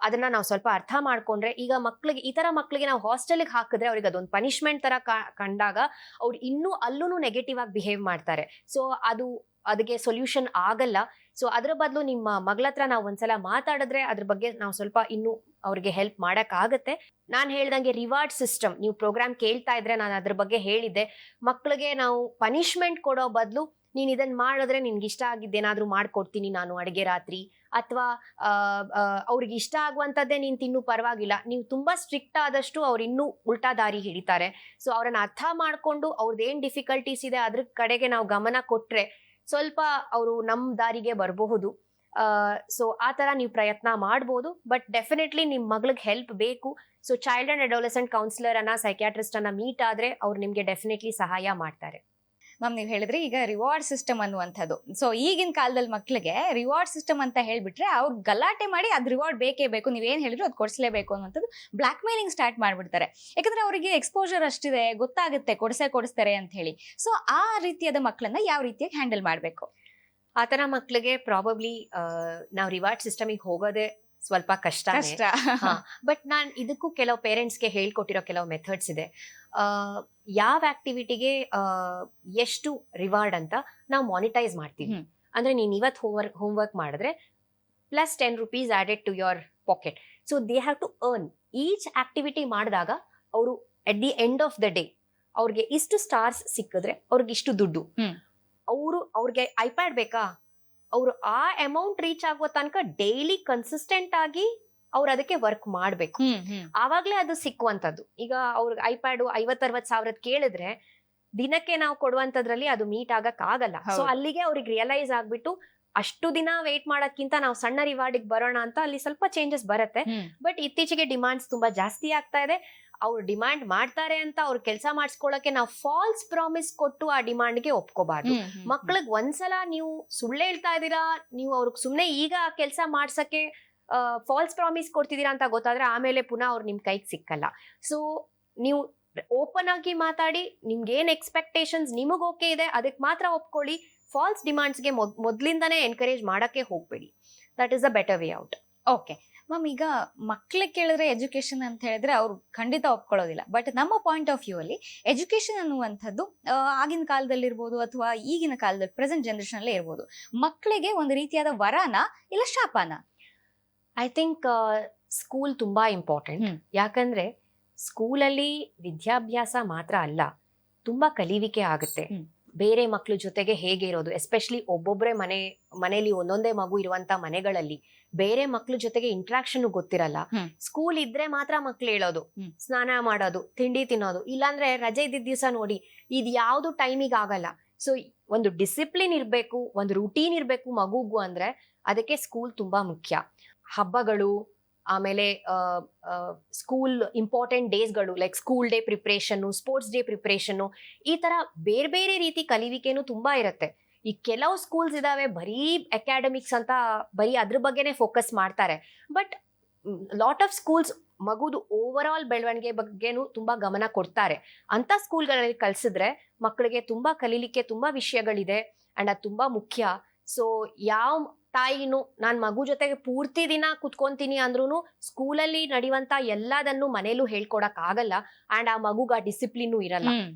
ಅದನ್ನ ನಾವು ಸ್ವಲ್ಪ ಅರ್ಥ ಮಾಡ್ಕೊಂಡ್ರೆ, ಈಗ ಮಕ್ಳಿಗೆ, ಈ ತರ ಮಕ್ಳಿಗೆ ನಾವು ಹಾಸ್ಟೆಲ್ಗೆ ಹಾಕಿದ್ರೆ ಅವ್ರಿಗೆ ಅದೊಂದು ಪನಿಷ್ಮೆಂಟ್ ತರ ಕಂಡಾಗ ಅವ್ರು ಇನ್ನೂ ಅಲ್ಲೂ ನೆಗೆಟಿವ್ ಆಗಿ ಬಿಹೇವ್ ಮಾಡ್ತಾರೆ. ಸೊ ಅದಕ್ಕೆ ಸೊಲ್ಯೂಷನ್ ಆಗಲ್ಲ. ಸೊ ಅದ್ರ ಬದಲು ನಿಮ್ಮ ಮಗಳ ಹತ್ರ ನಾವು ಒಂದ್ಸಲ ಮಾತಾಡಿದ್ರೆ ಅದ್ರ ಬಗ್ಗೆ ನಾವು ಸ್ವಲ್ಪ ಇನ್ನೂ ಅವ್ರಿಗೆ ಹೆಲ್ಪ್ ಮಾಡಕ್ ಆಗತ್ತೆ. ನಾನು ಹೇಳ್ದಂಗೆ ರಿವಾರ್ಡ್ ಸಿಸ್ಟಮ್, ನೀವು ಪ್ರೋಗ್ರಾಮ್ ಕೇಳ್ತಾ ಇದ್ರೆ ನಾನು ಅದ್ರ ಬಗ್ಗೆ ಹೇಳಿದ್ದೆ. ಮಕ್ಳಿಗೆ ನಾವು ಪನಿಷ್ಮೆಂಟ್ ಕೊಡೋ ಬದಲು, ನೀನ್ ಇದನ್ನ ಮಾಡಿದ್ರೆ ನಿನ್ಗೆ ಇಷ್ಟ ಆಗಿದ್ದೇನಾದ್ರೂ ಮಾಡ್ಕೊಡ್ತೀನಿ ನಾನು ಅಡಿಗೆ ರಾತ್ರಿ, ಅಥವಾ ಅವ್ರಿಗೆ ಇಷ್ಟ ಆಗುವಂಥದ್ದೇ ನೀನ್ ತಿನ್ನು ಪರವಾಗಿಲ್ಲ. ನೀವು ತುಂಬಾ ಸ್ಟ್ರಿಕ್ಟ್ ಆದಷ್ಟು ಅವ್ರು ಇನ್ನೂ ಉಲ್ಟಾ ದಾರಿ ಹಿಡಿತಾರೆ. ಸೊ ಅವ್ರನ್ನ ಅರ್ಥ ಮಾಡ್ಕೊಂಡು ಅವ್ರದ್ದೇನ್ ಡಿಫಿಕಲ್ಟೀಸ್ ಇದೆ ಅದ್ರ ಕಡೆಗೆ ನಾವು ಗಮನ ಕೊಟ್ರೆ ಸ್ವಲ್ಪ ಅವರು ನಮ್ಮ ದಾರಿಗೆ ಬರಬಹುದು. ಸೊ ಆ ತರ ನೀವು ಪ್ರಯತ್ನ ಮಾಡ್ಬೋದು. ಬಟ್ ಡೆಫಿನೆಟ್ಲಿ ನಿಮ್ ಮಗಳಿಗೆ ಹೆಲ್ಪ್ ಬೇಕು. So child and adolescent counsellor ಅನ್ನ, ಸೈಕ್ಯಾಟ್ರಿಸ್ಟ್ ಅನ್ನ ಮೀಟ್ ಆದ್ರೆ ಅವ್ರು ನಿಮ್ಗೆ ಡೆಫಿನೆಟ್ಲಿ ಸಹಾಯ ಮಾಡ್ತಾರೆ. ಮ್ಯಾಮ್ ನೀವು ಹೇಳಿದ್ರೆ ಈಗ ರಿವಾರ್ಡ್ ಸಿಸ್ಟಮ್ ಅನ್ನುವಂಥದ್ದು, ಸೊ ಈಗಿನ ಕಾಲದಲ್ಲಿ ಮಕ್ಳಿಗೆ ರಿವಾರ್ಡ್ ಸಿಸ್ಟಮ್ ಅಂತ ಹೇಳ್ಬಿಟ್ರೆ ಅವ್ರು ಗಲಾಟೆ ಮಾಡಿ ಅದ್ ರಿವಾರ್ಡ್ ಬೇಕೇ ಬೇಕು, ನೀವೇನ್ ಹೇಳಿದ್ರು ಅದು ಕೊಡಿಸ್ಲೇಬೇಕು ಅನ್ನುವಂಥದ್ದು ಬ್ಲಾಕ್ ಮೇಲಿಂಗ್ ಸ್ಟಾರ್ಟ್ ಮಾಡ್ಬಿಡ್ತಾರೆ. ಯಾಕಂದ್ರೆ ಅವರಿಗೆ ಎಕ್ಸ್ಪೋಜರ್ ಅಷ್ಟಿದೆ, ಗೊತ್ತಾಗುತ್ತೆ ಕೊಡಿಸ್ತಾರೆ ಅಂತ ಹೇಳಿ. ಸೊ ಆ ರೀತಿಯಾದ ಮಕ್ಕಳನ್ನ ಯಾವ ರೀತಿಯಾಗಿ ಹ್ಯಾಂಡಲ್ ಮಾಡ್ಬೇಕು? ಆ ತರ ಮಕ್ಳಿಗೆ ಪ್ರಾಬಬ್ಲಿ ನಾವು ರಿವಾರ್ಡ್ ಸಿಸ್ಟಮಿಗೆ ಹೋಗೋದೇ ಸ್ವಲ್ಪ ಕಷ್ಟ. ಬಟ್ ನಾನ್ ಇದಕ್ಕೂ ಕೆಲವು ಪೇರೆಂಟ್ಸ್ಗೆ ಹೇಳ್ಕೊಟ್ಟಿರೋ ಕೆಲವು ಮೆಥಡ್ಸ್ ಇದೆ. ಯಾವ ಆಕ್ಟಿವಿಟಿಗೆ ಎಷ್ಟು ರಿವಾರ್ಡ್ ಅಂತ ನಾವು ಮಾನಿಟೈಸ್ ಮಾಡ್ತೀವಿ. ಅಂದ್ರೆ ನೀನ್ ಇವತ್ತು ಹೋಮ್ವರ್ಕ್ ಮಾಡಿದ್ರೆ +10 added to your pocket. So they have to earn each activity ಮಾಡಿದಾಗ ಅವರು at the end of the day ಅವ್ರಿಗೆ ಇಷ್ಟು ಸ್ಟಾರ್ಸ್ ಸಿಕ್ಕಿದ್ರೆ ಅವ್ರಿಗೆ ಇಷ್ಟು ದುಡ್ಡು. ಅವ್ರಿಗೆ ಐಪ್ಯಾಡ್ ಬೇಕಾ, ಅವರು ಆ ಅಮೌಂಟ್ ರೀಚ್ ಆಗುವ ತನಕ ಡೈಲಿ ಕನ್ಸಿಸ್ಟೆಂಟ್ ಆಗಿ ಅವ್ರು ಅದಕ್ಕೆ ವರ್ಕ್ ಮಾಡ್ಬೇಕು. ಆವಾಗ್ಲೇ ಅದು ಸಿಕ್ಕುವಂತದ್ದು. ಈಗ ಅವ್ರಿಗೆ ಐಪ್ಯಾಡ್ 50-60 ಸಾವಿರದ್ ಕೇಳಿದ್ರೆ ದಿನಕ್ಕೆ ನಾವು ಕೊಡುವಂತದ್ರಲ್ಲಿ ಅದು ಮೀಟ್ ಆಗಕ್ ಆಗಲ್ಲ. ಸೊ ಅಲ್ಲಿಗೆ ಅವ್ರಿಗೆ ರಿಯಲೈಸ್ ಆಗ್ಬಿಟ್ಟು ಅಷ್ಟು ದಿನ ವೇಟ್ ಮಾಡೋದ್ಕಿಂತ ನಾವು ಸಣ್ಣ ರಿವಾರ್ಡಿಗೆ ಬರೋಣ ಅಂತ ಅಲ್ಲಿ ಸ್ವಲ್ಪ ಚೇಂಜಸ್ ಬರುತ್ತೆ. ಬಟ್ ಇತ್ತೀಚೆಗೆ ಡಿಮಾಂಡ್ಸ್ ತುಂಬಾ ಜಾಸ್ತಿ ಆಗ್ತಾ ಇದೆ. ಅವ್ರು ಡಿಮಾಂಡ್ ಮಾಡ್ತಾರೆ ಅಂತ ಅವ್ರ ಕೆಲಸ ಮಾಡಿಸ್ಕೊಳಕ್ಕೆ ನಾವು ಫಾಲ್ಸ್ ಪ್ರಾಮಿಸ್ ಕೊಟ್ಟು ಆ ಡಿಮಾಂಡ್ಗೆ ಒಪ್ಕೋಬಾರ್ದು. ಮಕ್ಳಿಗೆ ಒಂದ್ಸಲ ನೀವು ಸುಳ್ಳು ಹೇಳ್ತಾ ಇದೀರಾ, ನೀವು ಅವ್ರಿಗೆ ಸುಮ್ನೆ ಈಗ ಆ ಕೆಲಸ ಮಾಡ್ಸಕ್ಕೆ ಫಾಲ್ಸ್ ಪ್ರಾಮಿಸ್ ಕೊಡ್ತಿದ್ದೀರಾ ಅಂತ ಗೊತ್ತಾದ್ರೆ ಆಮೇಲೆ ಪುನಃ ಅವ್ರು ನಿಮ್ ಕೈಗೆ ಸಿಕ್ಕಲ್ಲ. ಸೊ ನೀವು ಓಪನ್ ಆಗಿ ಮಾತಾಡಿ, ನಿಮ್ಗೆ ಏನ್ ಎಕ್ಸ್ಪೆಕ್ಟೇಷನ್ಸ್ ನಿಮಗ್ ಓಕೆ ಇದೆ ಅದಕ್ಕೆ ಮಾತ್ರ ಒಪ್ಕೊಳ್ಳಿ. ಫಾಲ್ಸ್ ಡಿಮಾಂಡ್ಸ್ಗೆ ಮೊದ್ಲಿಂದಾನೇ ಎನ್ಕರೇಜ್ ಮಾಡಕ್ಕೆ ಹೋಗ್ಬೇಡಿ. That is a better way out. Okay ma'am, ಈಗ ಮಕ್ಳಿಗೆ ಕೇಳಿದ್ರೆ ಎಜುಕೇಶನ್ ಅಂತ ಹೇಳಿದ್ರೆ ಅವ್ರು ಖಂಡಿತ ಒಪ್ಕೊಳ್ಳೋದಿಲ್ಲ. ಬಟ್ ನಮ್ಮ ಪಾಯಿಂಟ್ ಆಫ್ ವ್ಯೂ ಅಲ್ಲಿ ಎಜುಕೇಶನ್ ಅನ್ನುವಂಥದ್ದು ಆಗಿನ ಕಾಲದಲ್ಲಿರ್ಬೋದು ಅಥವಾ ಈಗಿನ ಕಾಲದಲ್ಲಿ ಪ್ರೆಸೆಂಟ್ ಜನರೇಷನ್ ಅಲ್ಲೇ ಇರ್ಬೋದು, ಮಕ್ಕಳಿಗೆ ಒಂದು ರೀತಿಯಾದ ವರನ ಇಲ್ಲ ಶಾಪನ? ಐ ಥಿಂಕ್ ಸ್ಕೂಲ್ ತುಂಬಾ ಇಂಪಾರ್ಟೆಂಟ್. ಯಾಕಂದ್ರೆ ಸ್ಕೂಲಲ್ಲಿ ವಿದ್ಯಾಭ್ಯಾಸ ಮಾತ್ರ ಅಲ್ಲ, ತುಂಬಾ ಕಲಿವಿಕೆ ಆಗುತ್ತೆ. ಬೇರೆ ಮಕ್ಳ ಜೊತೆಗೆ ಹೇಗೆ ಇರೋದು, ಎಸ್ಪೆಷಲಿ ಒಬ್ಬೊಬ್ರೆ ಮನೆಯಲ್ಲಿ ಒಂದೊಂದೇ ಮಗು ಇರುವಂತ ಮನೆಗಳಲ್ಲಿ ಬೇರೆ ಮಕ್ಳ ಜೊತೆಗೆ ಇಂಟ್ರಾಕ್ಷನ್ ಗೊತ್ತಿರಲ್ಲ. ಸ್ಕೂಲ್ ಇದ್ರೆ ಮಾತ್ರ ಮಕ್ಳು ಹೇಳೋದು, ಸ್ನಾನ ಮಾಡೋದು, ತಿಂಡಿ ತಿನ್ನೋದು. ಇಲ್ಲಾಂದ್ರೆ ರಜೆ ಇದ್ದಿದ್ದ ದಿವಸ ನೋಡಿ ಇದ್ ಯಾವ್ದು ಟೈಮಿಗೆ ಆಗಲ್ಲ. ಸೊ ಒಂದು ಡಿಸಿಪ್ಲಿನ್ ಇರ್ಬೇಕು, ಒಂದು ರೂಟೀನ್ ಇರ್ಬೇಕು ಮಗುಗೂ. ಅಂದ್ರೆ ಅದಕ್ಕೆ ಸ್ಕೂಲ್ ತುಂಬಾ ಮುಖ್ಯ. ಹಬ್ಬಗಳು, ಆಮೇಲೆ ಸ್ಕೂಲ್ ಇಂಪಾರ್ಟೆಂಟ್ ಡೇಸ್ಗಳು like school day preparation, sports day preparation, ಈ ತರ ಬೇರೆ ಬೇರೆ ರೀತಿ ಕಲಿವಿಕೆನೂ ತುಂಬಾ ಇರುತ್ತೆ. ಈ ಕೆಲವು ಸ್ಕೂಲ್ಸ್ ಇದಾವೆ ಬರೀ ಅಕಾಡೆಮಿಕ್ಸ್ ಅಂತ ಬರೀ ಅದ್ರ ಬಗ್ಗೆನೆ ಫೋಕಸ್ ಮಾಡ್ತಾರೆ. ಬಟ್ ಲಾಟ್ ಆಫ್ ಸ್ಕೂಲ್ಸ್ ಮಗುದು ಓವರ್ ಆಲ್ ಬೆಳವಣಿಗೆ ಬಗ್ಗೆನೂ ತುಂಬಾ ಗಮನ ಕೊಡ್ತಾರೆ. ಅಂತ ಸ್ಕೂಲ್ಗಳಲ್ಲಿ ಕಲ್ಸಿದ್ರೆ ಮಕ್ಕಳಿಗೆ ತುಂಬಾ ಕಲೀಲಿಕ್ಕೆ ತುಂಬಾ ವಿಷಯಗಳಿದೆ ಅಂಡ್ ಅದು ತುಂಬಾ ಮುಖ್ಯ. ಸೊ ಯಾವ ತಾಯಿನು ನಾನ್ ಮಗು ಜೊತೆಗೆ ಪೂರ್ತಿ ದಿನ ಕುತ್ಕೊಂತೀನಿ ಅಂದ್ರೂ ಸ್ಕೂಲಲ್ಲಿ ನಡೆಯುವಂತ ಎಲ್ಲದನ್ನು ಮನೇಲೂ ಹೇಳ್ಕೊಡಕ್ ಆಗಲ್ಲ. ಅಂಡ್ ಆ ಮಗುಗ ಡಿಸಿಪ್ಲಿನ್ ಇರಲ್ಲ.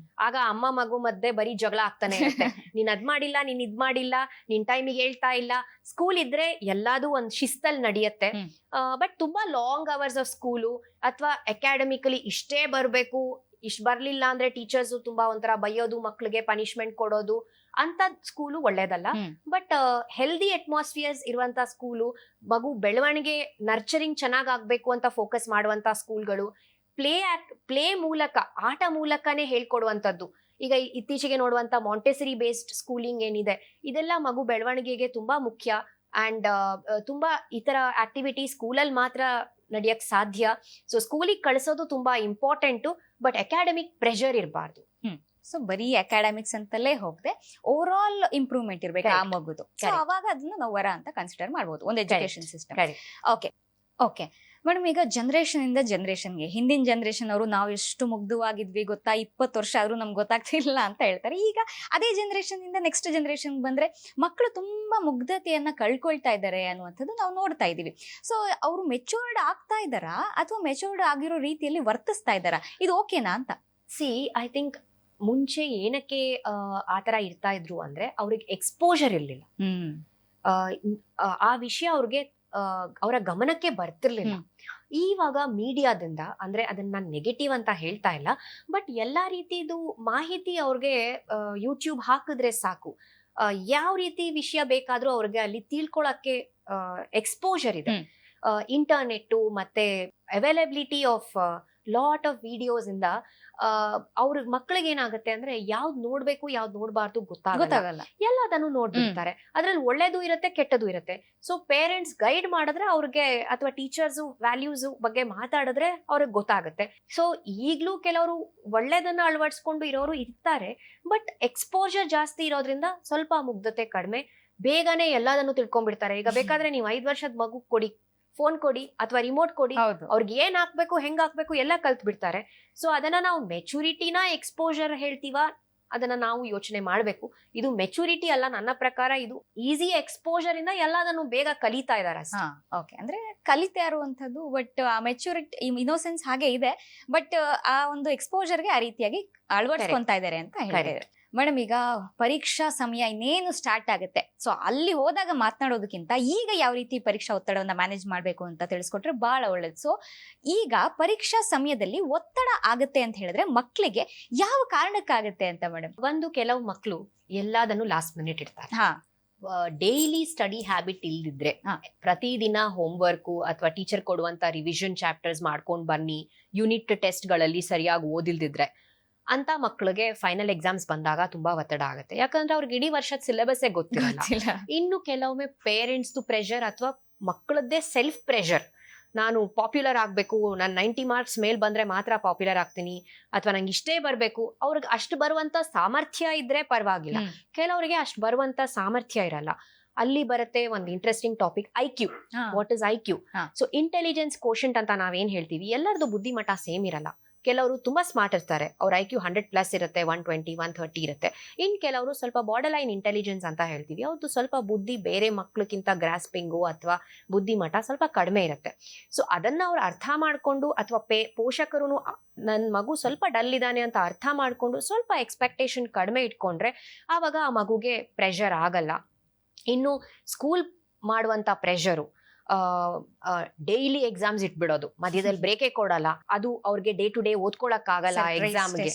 ಆಗ ಅಮ್ಮ ಮಗು ಮಧ್ಯೆ ಬರೀ ಜಗಳ ಆಗ್ತಾನೆ ಇರುತ್ತೆ. ನೀನ್ ಅದ್ ಮಾಡಿಲ್ಲ, ನೀನ್ ಇದ್ ಮಾಡಿಲ್ಲ, ನಿನ್ ಟೈಮಿಗೆ ಹೇಳ್ತಾ ಇಲ್ಲ. ಸ್ಕೂಲ್ ಇದ್ರೆ ಎಲ್ಲಾದು ಒಂದ್ ಶಿಸ್ತಲ್ಲಿ ನಡೆಯುತ್ತೆ. ಬಟ್ ತುಂಬಾ ಲಾಂಗ್ ಅವರ್ಸ್ ಆಫ್ ಸ್ಕೂಲು ಅಥವಾ ಅಕಾಡೆಮಿಕಲಿ ಇಷ್ಟೇ ಬರ್ಬೇಕು, ಇಷ್ಟ ಬರ್ಲಿಲ್ಲ ಅಂದ್ರೆ ಟೀಚರ್ಸ್ ತುಂಬಾ ಒಂಥರ ಬೈಯೋದು, ಮಕ್ಳಿಗೆ ಪನಿಷ್ಮೆಂಟ್ ಕೊಡೋದು ಅಂತ ಸ್ಕೂಲು ಒಳ್ಳೇದಲ್ಲ. ಬಟ್ ಹೆಲ್ದಿ ಅಟ್ಮಾಸ್ಫಿಯರ್ಸ್ ಇರುವಂತ ಸ್ಕೂಲು, ಮಗು ಬೆಳವಣಿಗೆ ನರ್ಚರಿಂಗ್ ಚೆನ್ನಾಗ್ ಆಗ್ಬೇಕು ಅಂತ ಫೋಕಸ್ ಮಾಡುವಂತ ಸ್ಕೂಲ್ಗಳು, ಪ್ಲೇ ಮೂಲಕ, ಆಟ ಮೂಲಕನೇ ಹೇಳ್ಕೊಡುವಂತದ್ದು. ಈಗ ಇತ್ತೀಚೆಗೆ ನೋಡುವಂತ ಮಾಂಟೆಸರಿ ಬೇಸ್ಡ್ ಸ್ಕೂಲಿಂಗ್ ಏನಿದೆ, ಇದೆಲ್ಲ ಮಗು ಬೆಳವಣಿಗೆಗೆ ತುಂಬಾ ಮುಖ್ಯ. ಅಂಡ್ ತುಂಬಾ ಈ ತರ ಆಕ್ಟಿವಿಟಿ ಸ್ಕೂಲಲ್ಲಿ ಮಾತ್ರ ನಡೆಯಕ್ ಸಾಧ್ಯ. ಸೊ ಸ್ಕೂಲಿಗೆ ಕಳಿಸೋದು ತುಂಬಾ ಇಂಪಾರ್ಟೆಂಟು. ಬಟ್ ಅಕಾಡೆಮಿಕ್ ಪ್ರೆಷರ್ ಇರಬಾರ್ದು. ಸೊ ಬರೀ ಅಕಾಡೆಮಿಕ್ಸ್ ಅಂತಲೇ ಹೋಗದೆ ಓವರ್ ಆಲ್ ಇಂಪ್ರೂವ್ಮೆಂಟ್ ಇರ್ಬೇಕು ಆ ಮಗುದು. ಸೊ ಅವಾಗ ಅದನ್ನ ನಾವು ವರ ಅಂತ ಕನ್ಸಿಡರ್ ಮಾಡ್ಬೋದು ಒಂದು ಎಜುಕೇಶನ್ ಸಿಸ್ಟಮ್. ಓಕೆ ಮೇಡಮ್, ಈಗ ಜನರೇಷನ್ ಇಂದ ಜನರೇಷನ್ಗೆ, ಹಿಂದಿನ ಜನರೇಷನ್ ಅವರು ನಾವು ಎಷ್ಟು ಮುಗ್ಧವಾಗಿದ್ವಿ ಗೊತ್ತಾ, 20 ವರ್ಷ ಆದ್ರೂ ನಮ್ಗೆ ಗೊತ್ತಾಗ್ತಿರ್ಲಿಲ್ಲ ಅಂತ ಹೇಳ್ತಾರೆ. ಈಗ ಅದೇ ಜನರೇಷನ್ ಇಂದ ನೆಕ್ಸ್ಟ್ ಜನರೇಷನ್ ಬಂದ್ರೆ ಮಕ್ಕಳು ತುಂಬಾ ಮುಗ್ಧತೆಯನ್ನ ಕಳ್ಕೊಳ್ತಾ ಇದ್ದಾರೆ ಅನ್ನುವಂಥದ್ದು ನಾವು ನೋಡ್ತಾ ಇದೀವಿ. ಸೊ ಅವರು ಮೆಚೂರ್ಡ್ ಆಗ್ತಾ ಇದ್ದಾರಾ ಅಥವಾ ಮೆಚೂರ್ಡ್ ಆಗಿರೋ ರೀತಿಯಲ್ಲಿ ವರ್ತಿಸ್ತಾ ಇದ್ದಾರಾ, ಇದು ಓಕೆನಾ ಅಂತ? ಐ ಥಿಂಕ್ ಮುಂಚೆ ಏನಕ್ಕೆ ಆತರ ಇರ್ತಾ ಇದ್ರು ಅಂದ್ರೆ ಅವ್ರಿಗೆ ಎಕ್ಸ್ಪೋಜರ್ ಇರ್ಲಿಲ್ಲ. ಆ ವಿಷಯ ಅವ್ರಿಗೆ ಅವರ ಗಮನಕ್ಕೆ ಬರ್ತಿರ್ಲಿಲ್ಲ. ಇವಾಗ ಮೀಡಿಯಾದಿಂದ, ಅಂದ್ರೆ ಅದನ್ನ ನಾನು ನೆಗೆಟಿವ್ ಅಂತ ಹೇಳ್ತಾ ಇಲ್ಲ, ಬಟ್ ಎಲ್ಲಾ ರೀತಿದು ಮಾಹಿತಿ ಅವ್ರಿಗೆ ಯೂಟ್ಯೂಬ್ ಹಾಕಿದ್ರೆ ಸಾಕು. ಯಾವ ರೀತಿ ವಿಷಯ ಬೇಕಾದ್ರೂ ಅವ್ರಿಗೆ ಅಲ್ಲಿ ತಿಳ್ಕೊಳಕ್ಕೆ ಎಕ್ಸ್ಪೋಜರ್ ಇದೆ. ಇಂಟರ್ನೆಟ್ ಮತ್ತೆ availability of lot of videos ಇಂದ ಅವ್ರ ಮಕ್ಳಿಗೆ ಏನಾಗುತ್ತೆ ಅಂದ್ರೆ ಯಾವ್ದು ನೋಡ್ಬೇಕು ಯಾವ್ದು ನೋಡ್ಬಾರ್ದು ಗೊತ್ತಾಗಲ್ಲ. ಎಲ್ಲದನ್ನು ನೋಡ್ಬಿಡ್ತಾರೆ. ಅದ್ರಲ್ಲಿ ಒಳ್ಳೇದು ಇರುತ್ತೆ, ಕೆಟ್ಟದು ಇರುತ್ತೆ. ಸೊ ಪೇರೆಂಟ್ಸ್ ಗೈಡ್ ಮಾಡಿದ್ರೆ ಅವ್ರಿಗೆ, ಅಥವಾ ಟೀಚರ್ಸ್ ವ್ಯಾಲ್ಯೂಸ್ ಬಗ್ಗೆ ಮಾತಾಡಿದ್ರೆ ಅವ್ರಿಗೆ ಗೊತ್ತಾಗುತ್ತೆ. ಸೊ ಈಗ್ಲೂ ಕೆಲವರು ಒಳ್ಳೇದನ್ನ ಅಳವಡಿಸ್ಕೊಂಡು ಇರೋರು ಇರ್ತಾರೆ, ಬಟ್ ಎಕ್ಸ್ಪೋಜರ್ ಜಾಸ್ತಿ ಇರೋದ್ರಿಂದ ಸ್ವಲ್ಪ ಮುಗ್ಧತೆ ಕಡಿಮೆ, ಬೇಗನೆ ಎಲ್ಲದನ್ನು ತಿಳ್ಕೊಂಡ್ಬಿಡ್ತಾರೆ. ಈಗ ಬೇಕಾದ್ರೆ ನೀವು 5 ವರ್ಷದ ಮಗು ಕೊಡಿ, ಫೋನ್ ಕೊಡಿ ಅಥವಾ ರಿಮೋಟ್ ಕೊಡಿ, ಹೌದು. ಅವ್ರಿಗೆ ಏನ್ ಹಾಕ್ಬೇಕು ಹೆಂಗ್ ಹಾಕ್ಬೇಕು ಎಲ್ಲ ಕಲ್ತ್ ಬಿಡ್ತಾರೆ. ಸೊ ಅದನ್ನ ನಾವು ಮೆಚುರಿಟಿನ ಎಕ್ಸ್ಪೋಜರ್ ಹೇಳ್ತೀವ, ಅದನ್ನ ನಾವು ಯೋಚನೆ ಮಾಡ್ಬೇಕು. ಇದು ಮೆಚುರಿಟಿ ಅಲ್ಲ ನನ್ನ ಪ್ರಕಾರ, ಇದು ಈಸಿ ಎಕ್ಸ್ಪೋಜರ್ ಇಂದ ಎಲ್ಲದನ್ನು ಬೇಗ ಕಲಿತಾ ಇದಾರೆ ಅಷ್ಟೇ. ಹಾ, ಓಕೆ. ಅಂದ್ರೆ ಕಲಿತಾ ಇರುವಂತದ್ದು, ಬಟ್ ಆ ಮೆಚೂರಿಟಿ, ಇನ್ನೋಸೆನ್ಸ್ ಹಾಗೆ ಇದೆ, ಬಟ್ ಆ ಒಂದು ಎಕ್ಸ್ಪೋಜರ್ಗೆ ಆ ರೀತಿಯಾಗಿ ಅಳವಡಿಸ್ಕೊಂತಾ ಇದ್ದಾರೆ ಅಂತ ಹೇಳಿದ್ದಾರೆ. ಮೇಡಮ್, ಈಗ ಪರೀಕ್ಷಾ ಸಮಯ ಇನ್ನೇನು ಸ್ಟಾರ್ಟ್ ಆಗುತ್ತೆ, ಸೊ ಅಲ್ಲಿ ಹೋದಾಗ ಮಾತನಾಡೋದಕ್ಕಿಂತ ಈಗ ಯಾವ ರೀತಿ ಪರೀಕ್ಷಾ ಒತ್ತಡವನ್ನ ಮ್ಯಾನೇಜ್ ಮಾಡಬೇಕು ಅಂತ ತಿಳಿಸ್ಕೊಟ್ರೆ ಬಹಳ ಒಳ್ಳೇದು. ಸೊ ಈಗ ಪರೀಕ್ಷಾ ಸಮಯದಲ್ಲಿ ಒತ್ತಡ ಆಗುತ್ತೆ ಅಂತ ಹೇಳಿದ್ರೆ ಮಕ್ಕಳಿಗೆ ಯಾವ ಕಾರಣಕ್ಕಾಗುತ್ತೆ ಅಂತ ಮೇಡಮ್? ಒಂದು, ಕೆಲವು ಮಕ್ಕಳು ಎಲ್ಲದನ್ನು ಲಾಸ್ಟ್ ಮಿನಿಟ್ ಇಡ್ತಾರೆ. ಹಾ, ಡೈಲಿ ಸ್ಟಡಿ ಹ್ಯಾಬಿಟ್ ಇಲ್ದಿದ್ರೆ, ಪ್ರತಿದಿನ ಹೋಮ್ವರ್ಕ್ ಅಥವಾ ಟೀಚರ್ ಕೊಡುವಂತ ರಿವಿಷನ್ ಚಾಪ್ಟರ್ಸ್ ಮಾಡ್ಕೊಂಡ್ ಬನ್ನಿ, ಯೂನಿಟ್ ಟೆಸ್ಟ್ ಗಳಲ್ಲಿ ಸರಿಯಾಗಿ ಓದಿಲ್ದಿದ್ರೆ, ಅಂತ ಮಕ್ಕಳಿಗೆ ಫೈನಲ್ ಎಕ್ಸಾಮ್ಸ್ ಬಂದಾಗ ತುಂಬಾ ಒತ್ತಡ ಆಗುತ್ತೆ. ಯಾಕಂದ್ರೆ ಅವ್ರಿಗೆ ಇಡೀ ವರ್ಷದ ಸಿಲೆಬಸ್ಸೇ ಗೊತ್ತಿರಲ್ಲ. ಇನ್ನು ಕೆಲವೊಮ್ಮೆ ಪೇರೆಂಟ್ಸ್ ಪ್ರೆಷರ್ ಅಥವಾ ಮಕ್ಕಳದ್ದೇ ಸೆಲ್ಫ್ ಪ್ರೆಷರ್. ನಾನು ಪಾಪ್ಯುಲರ್ ಆಗ್ಬೇಕು, ನಾನು 90 ಮಾರ್ಕ್ಸ್ ಮೇಲ್ ಬಂದ್ರೆ ಮಾತ್ರ ಪಾಪ್ಯುಲರ್ ಆಗ್ತೀನಿ, ಅಥವಾ ನಂಗೆ ಇಷ್ಟೇ ಬರ್ಬೇಕು. ಅವ್ರಿಗೆ ಅಷ್ಟು ಬರುವಂತ ಸಾಮರ್ಥ್ಯ ಇದ್ರೆ ಪರವಾಗಿಲ್ಲ, ಕೆಲವರಿಗೆ ಅಷ್ಟು ಬರುವಂತ ಸಾಮರ್ಥ್ಯ ಇರಲ್ಲ. ಅಲ್ಲಿ ಬರುತ್ತೆ ಒಂದು interesting topic, IQ. What is IQ? So intelligence quotient ಅಂತ ನಾವೇನ್ ಹೇಳ್ತೀವಿ, ಎಲ್ಲರದು ಬುದ್ಧಿಮಟ್ಟ ಸೇಮ್ ಇರಲ್ಲ. ಕೆಲವರು ತುಂಬಾ ಸ್ಮಾರ್ಟ್ ಇರ್ತಾರೆ, ಅವ್ರ IQ 100+ ಇರುತ್ತೆ, 120, 130 ಇರುತ್ತೆ. ಇನ್ ಕೆಲವರು ಸ್ವಲ್ಪ ಬಾರ್ಡರ್ ಲೈನ್ ಇಂಟೆಲಿಜೆನ್ಸ್ ಅಂತ ಹೇಳ್ತೀವಿ, ಅವ್ರದ್ದು ಸ್ವಲ್ಪ ಬುದ್ಧಿ ಬೇರೆ ಮಕ್ಳಕ್ಕಿಂತ ಗ್ರಾಸ್ಪಿಂಗು ಅಥವಾ ಬುದ್ಧಿಮಟ್ಟ ಸ್ವಲ್ಪ ಕಡಿಮೆ ಇರುತ್ತೆ. ಸೊ ಅದನ್ನ ಅವ್ರು ಅರ್ಥ ಮಾಡ್ಕೊಂಡು, ಅಥವಾ ಪೋಷಕರು ನನ್ನ ಮಗು ಸ್ವಲ್ಪ ಡಲ್ ಇದ್ದಾನೆ ಅಂತ ಅರ್ಥ ಮಾಡ್ಕೊಂಡು ಸ್ವಲ್ಪ ಎಕ್ಸ್ಪೆಕ್ಟೇಷನ್ ಕಡಿಮೆ ಇಟ್ಕೊಂಡ್ರೆ ಆವಾಗ ಆ ಮಗುಗೆ ಪ್ರೆಷರ್ ಆಗಲ್ಲ. ಇನ್ನು ಸ್ಕೂಲ್ ಮಾಡುವಂತ ಪ್ರೆಷರು, ಡೈಲಿ ಎಕ್ಸಾಮ್ಸ್ ಇಟ್ಬಿಡೋದು, ಮಧ್ಯದಲ್ಲಿ ಬ್ರೇಕೇ ಕೊಡಲ್ಲ, ಅದು ಅವ್ರಿಗೆ ಡೇ ಟು ಡೇ ಓದ್ಕೊಳಕ್ ಆಗಲ್ಲ ಎಕ್ಸಾಮ್ಗೆ.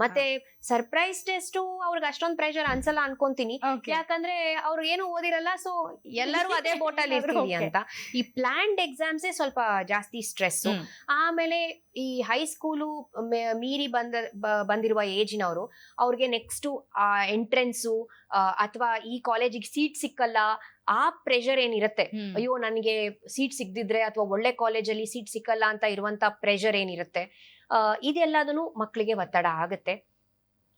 ಮತ್ತೆ ಸರ್ಪ್ರೈಸ್ ಟೆಸ್ಟ್ ಅವ್ರಿಗೆ ಅಷ್ಟೊಂದು ಪ್ರೆಷರ್ ಅನ್ಸಲ್ಲ ಅನ್ಕೊಂತೀನಿ, ಯಾಕಂದ್ರೆ ಅವ್ರು ಏನು ಓದಿರಲ್ಲ. ಸೊ ಎಲ್ಲರೂ ಅದೇ ಬೋಟಲ್ಲಿ ಇರ್ತೀವಿ ಅಂತ. ಈ ಪ್ಲಾನ್ಡ್ ಎಕ್ಸಾಮ್ಸೇ ಸ್ವಲ್ಪ ಜಾಸ್ತಿ ಸ್ಟ್ರೆಸ್. ಆಮೇಲೆ ಈ ಹೈಸ್ಕೂಲು ಮೀರಿ ಬಂದಿರುವ ಏಜಿನವರು, ಅವ್ರಿಗೆ ನೆಕ್ಸ್ಟ್ ಎಂಟ್ರೆನ್ಸು ಅಥವಾ ಈ ಕಾಲೇಜಿಗೆ ಸೀಟ್ ಸಿಕ್ಕಲ್ಲ, ಆ ಪ್ರೆಷರ್ ಏನಿರುತ್ತೆ, ಅಯ್ಯೋ ನನಗೆ ಸೀಟ್ ಸಿಗದಿದ್ರೆ ಅಥವಾ ಒಳ್ಳೆ ಕಾಲೇಜಲ್ಲಿ ಸೀಟ್ ಸಿಕ್ಕಲ್ಲ ಅಂತ ಇರುವಂತ ಪ್ರೆಷರ್ ಏನಿರುತ್ತೆ, ಇದೆಲ್ಲದನ್ನು ಮಕ್ಕಳಿಗೆ ಒತ್ತಡ ಆಗುತ್ತೆ.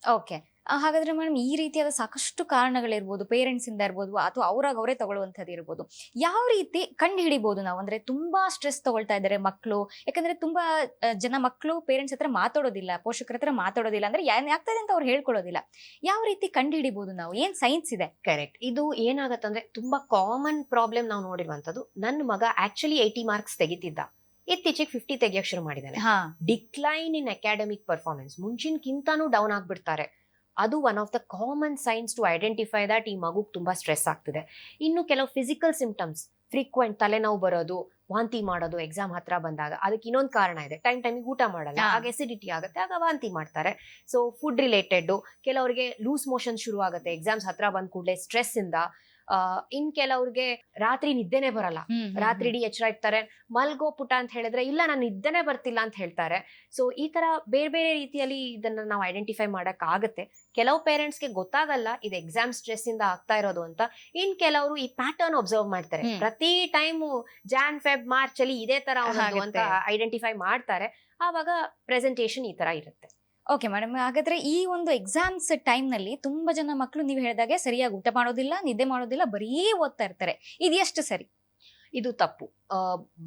ಓಕೆ, ಹಾಗಾದ್ರೆ ಮೇಡಮ್, ಈ ರೀತಿಯಾದ ಸಾಕಷ್ಟು ಕಾರಣಗಳಿರ್ಬೋದು, ಪೇರೆಂಟ್ಸ್ ಇಂದ ಇರ್ಬೋದು, ಅಥವಾ ಅವರೇ ತಗೊಳ್ಳುವಂಥದ್ದು ಇರ್ಬೋದು. ಯಾವ ರೀತಿ ಕಂಡು ಹಿಡಿಬಹುದು ನಾವು? ಅಂದ್ರೆ ತುಂಬಾ ಸ್ಟ್ರೆಸ್ ತಗೊಳ್ತಾ ಇದ್ದಾರೆ ಮಕ್ಕಳು, ಯಾಕಂದ್ರೆ ತುಂಬಾ ಜನ ಮಕ್ಕಳು ಪೇರೆಂಟ್ಸ್ ಹತ್ರ ಮಾತಾಡೋದಿಲ್ಲ, ಪೋಷಕರ ಹತ್ರ ಮಾತಾಡೋದಿಲ್ಲ, ಅಂದ್ರೆ ಏನ್ ಆಗ್ತದೆ ಅಂತ ಅವ್ರು ಹೇಳ್ಕೊಳ್ಳೋದಿಲ್ಲ. ಯಾವ ರೀತಿ ಕಂಡು ಹಿಡಿಬಹುದು ನಾವು? ಏನ್ ಸೈನ್ಸ್ ಇದೆ? ಕರೆಕ್ಟ್. ಇದು ಏನಾಗತ್ತಂದ್ರೆ ತುಂಬಾ ಕಾಮನ್ ಪ್ರಾಬ್ಲಮ್ ನಾವು ನೋಡಿರುವಂತದ್ದು. ನನ್ನ ಮಗ ಆಕ್ಚುಲಿ 80 ಮಾರ್ಕ್ಸ್ ತೆಗಿತಿದ್ದ, ಇತ್ತೀಚೆಗೆ 50 ತೆಗಿಯಕ್ ಶುರು ಮಾಡಿದ್ದಾನೆ. ಡಿಕ್ಲೈನ್ ಇನ್ ಅಕಾಡೆಮಿಕ್ ಪರ್ಫಾರ್ಮೆನ್ಸ್, ಮುಂಚಿನಕ್ಕಿಂತಾನು ಡೌನ್ ಆಗ್ಬಿಡ್ತಾರೆ. ಅದು one of the common signs to identify that ಈ ಮಗುಗೆ ತುಂಬಾ ಸ್ಟ್ರೆಸ್ ಆಗ್ತಿದೆ. ಇನ್ನು ಕೆಲವು ಫಿಸಿಕಲ್ ಸಿಂಪ್ಟಮ್ಸ್, ಫ್ರೀಕ್ವೆಂಟ್ ತಲೆನೋವು ಬರೋದು, ವಾಂತಿ ಮಾಡೋದು ಎಕ್ಸಾಮ್ ಹತ್ರ ಬಂದಾಗ. ಅದಕ್ಕೆ ಇನ್ನೊಂದು ಕಾರಣ ಇದೆ, ಟೈಮಿಗೆ ಊಟ ಮಾಡಲ್ಲ, ಆಗ ಎಸಿಡಿಟಿ ಆಗುತ್ತೆ, ಆಗ ವಾಂತಿ ಮಾಡ್ತಾರೆ. ಸೊ ಫುಡ್ ರಿಲೇಟೆಡ್, ಕೆಲವರಿಗೆ ಲೂಸ್ ಮೋಷನ್ ಶುರು ಆಗುತ್ತೆ ಎಕ್ಸಾಮ್ಸ್ ಹತ್ರ ಬಂದ ಕೂಡಲೇ ಸ್ಟ್ರೆಸ್ ಇಂದ. ಇನ್ ಕೆಲವ್ರಿಗೆ ರಾತ್ರಿ ನಿದ್ದೆನೆ ಬರಲ್ಲ, ರಾತ್ರಿ ಇಡೀ ಎಚ್ಚರ ಇರ್ತಾರೆ. ಮಲ್ಗೋ ಪುಟ ಅಂತ ಹೇಳಿದ್ರೆ ಇಲ್ಲ ನಾನು ನಿದ್ದೆನೆ ಬರ್ತಿಲ್ಲ ಅಂತ ಹೇಳ್ತಾರೆ. ಸೊ ಈ ತರ ಬೇರೆ ಬೇರೆ ರೀತಿಯಲ್ಲಿ ಇದನ್ನ ನಾವು ಐಡೆಂಟಿಫೈ ಮಾಡಕ್ ಆಗುತ್ತೆ. ಕೆಲವು ಪೇರೆಂಟ್ಸ್ಗೆ ಗೊತ್ತಾಗಲ್ಲ ಇದು ಎಕ್ಸಾಮ್ ಸ್ಟ್ರೆಸ್ ಇಂದ ಆಗ್ತಾ ಇರೋದು ಅಂತ. ಇನ್ ಕೆಲವರು ಈ ಪ್ಯಾಟರ್ನ್ ಒಬ್ಸರ್ವ್ ಮಾಡ್ತಾರೆ, ಪ್ರತಿ ಟೈಮು ಜಾನ್ ಫೆಬ್ ಮಾರ್ಚ್ ಅಲ್ಲಿ ಇದೇ ತರ ಅಂತ ಐಡೆಂಟಿಫೈ ಮಾಡ್ತಾರೆ. ಆವಾಗ ಪ್ರೆಸೆಂಟೇಶನ್ ಈ ತರ ಇರುತ್ತೆ. ಓಕೆ ಮೇಡಮ್, ಹಾಗಾದ್ರೆ ಈ ಒಂದು ಎಕ್ಸಾಮ್ಸ್ ಟೈಮ್ ನಲ್ಲಿ ತುಂಬಾ ಜನ ಮಕ್ಕಳು ನೀವು ಹೇಳಿದಾಗೆ ಸರಿಯಾಗಿ ಊಟ ಮಾಡೋದಿಲ್ಲ, ನಿದ್ದೆ ಮಾಡೋದಿಲ್ಲ, ಬರೀ ಓದ್ತಾ ಇರ್ತಾರೆ. ಇದು ಎಷ್ಟು ಸರಿ? ಇದು ತಪ್ಪು.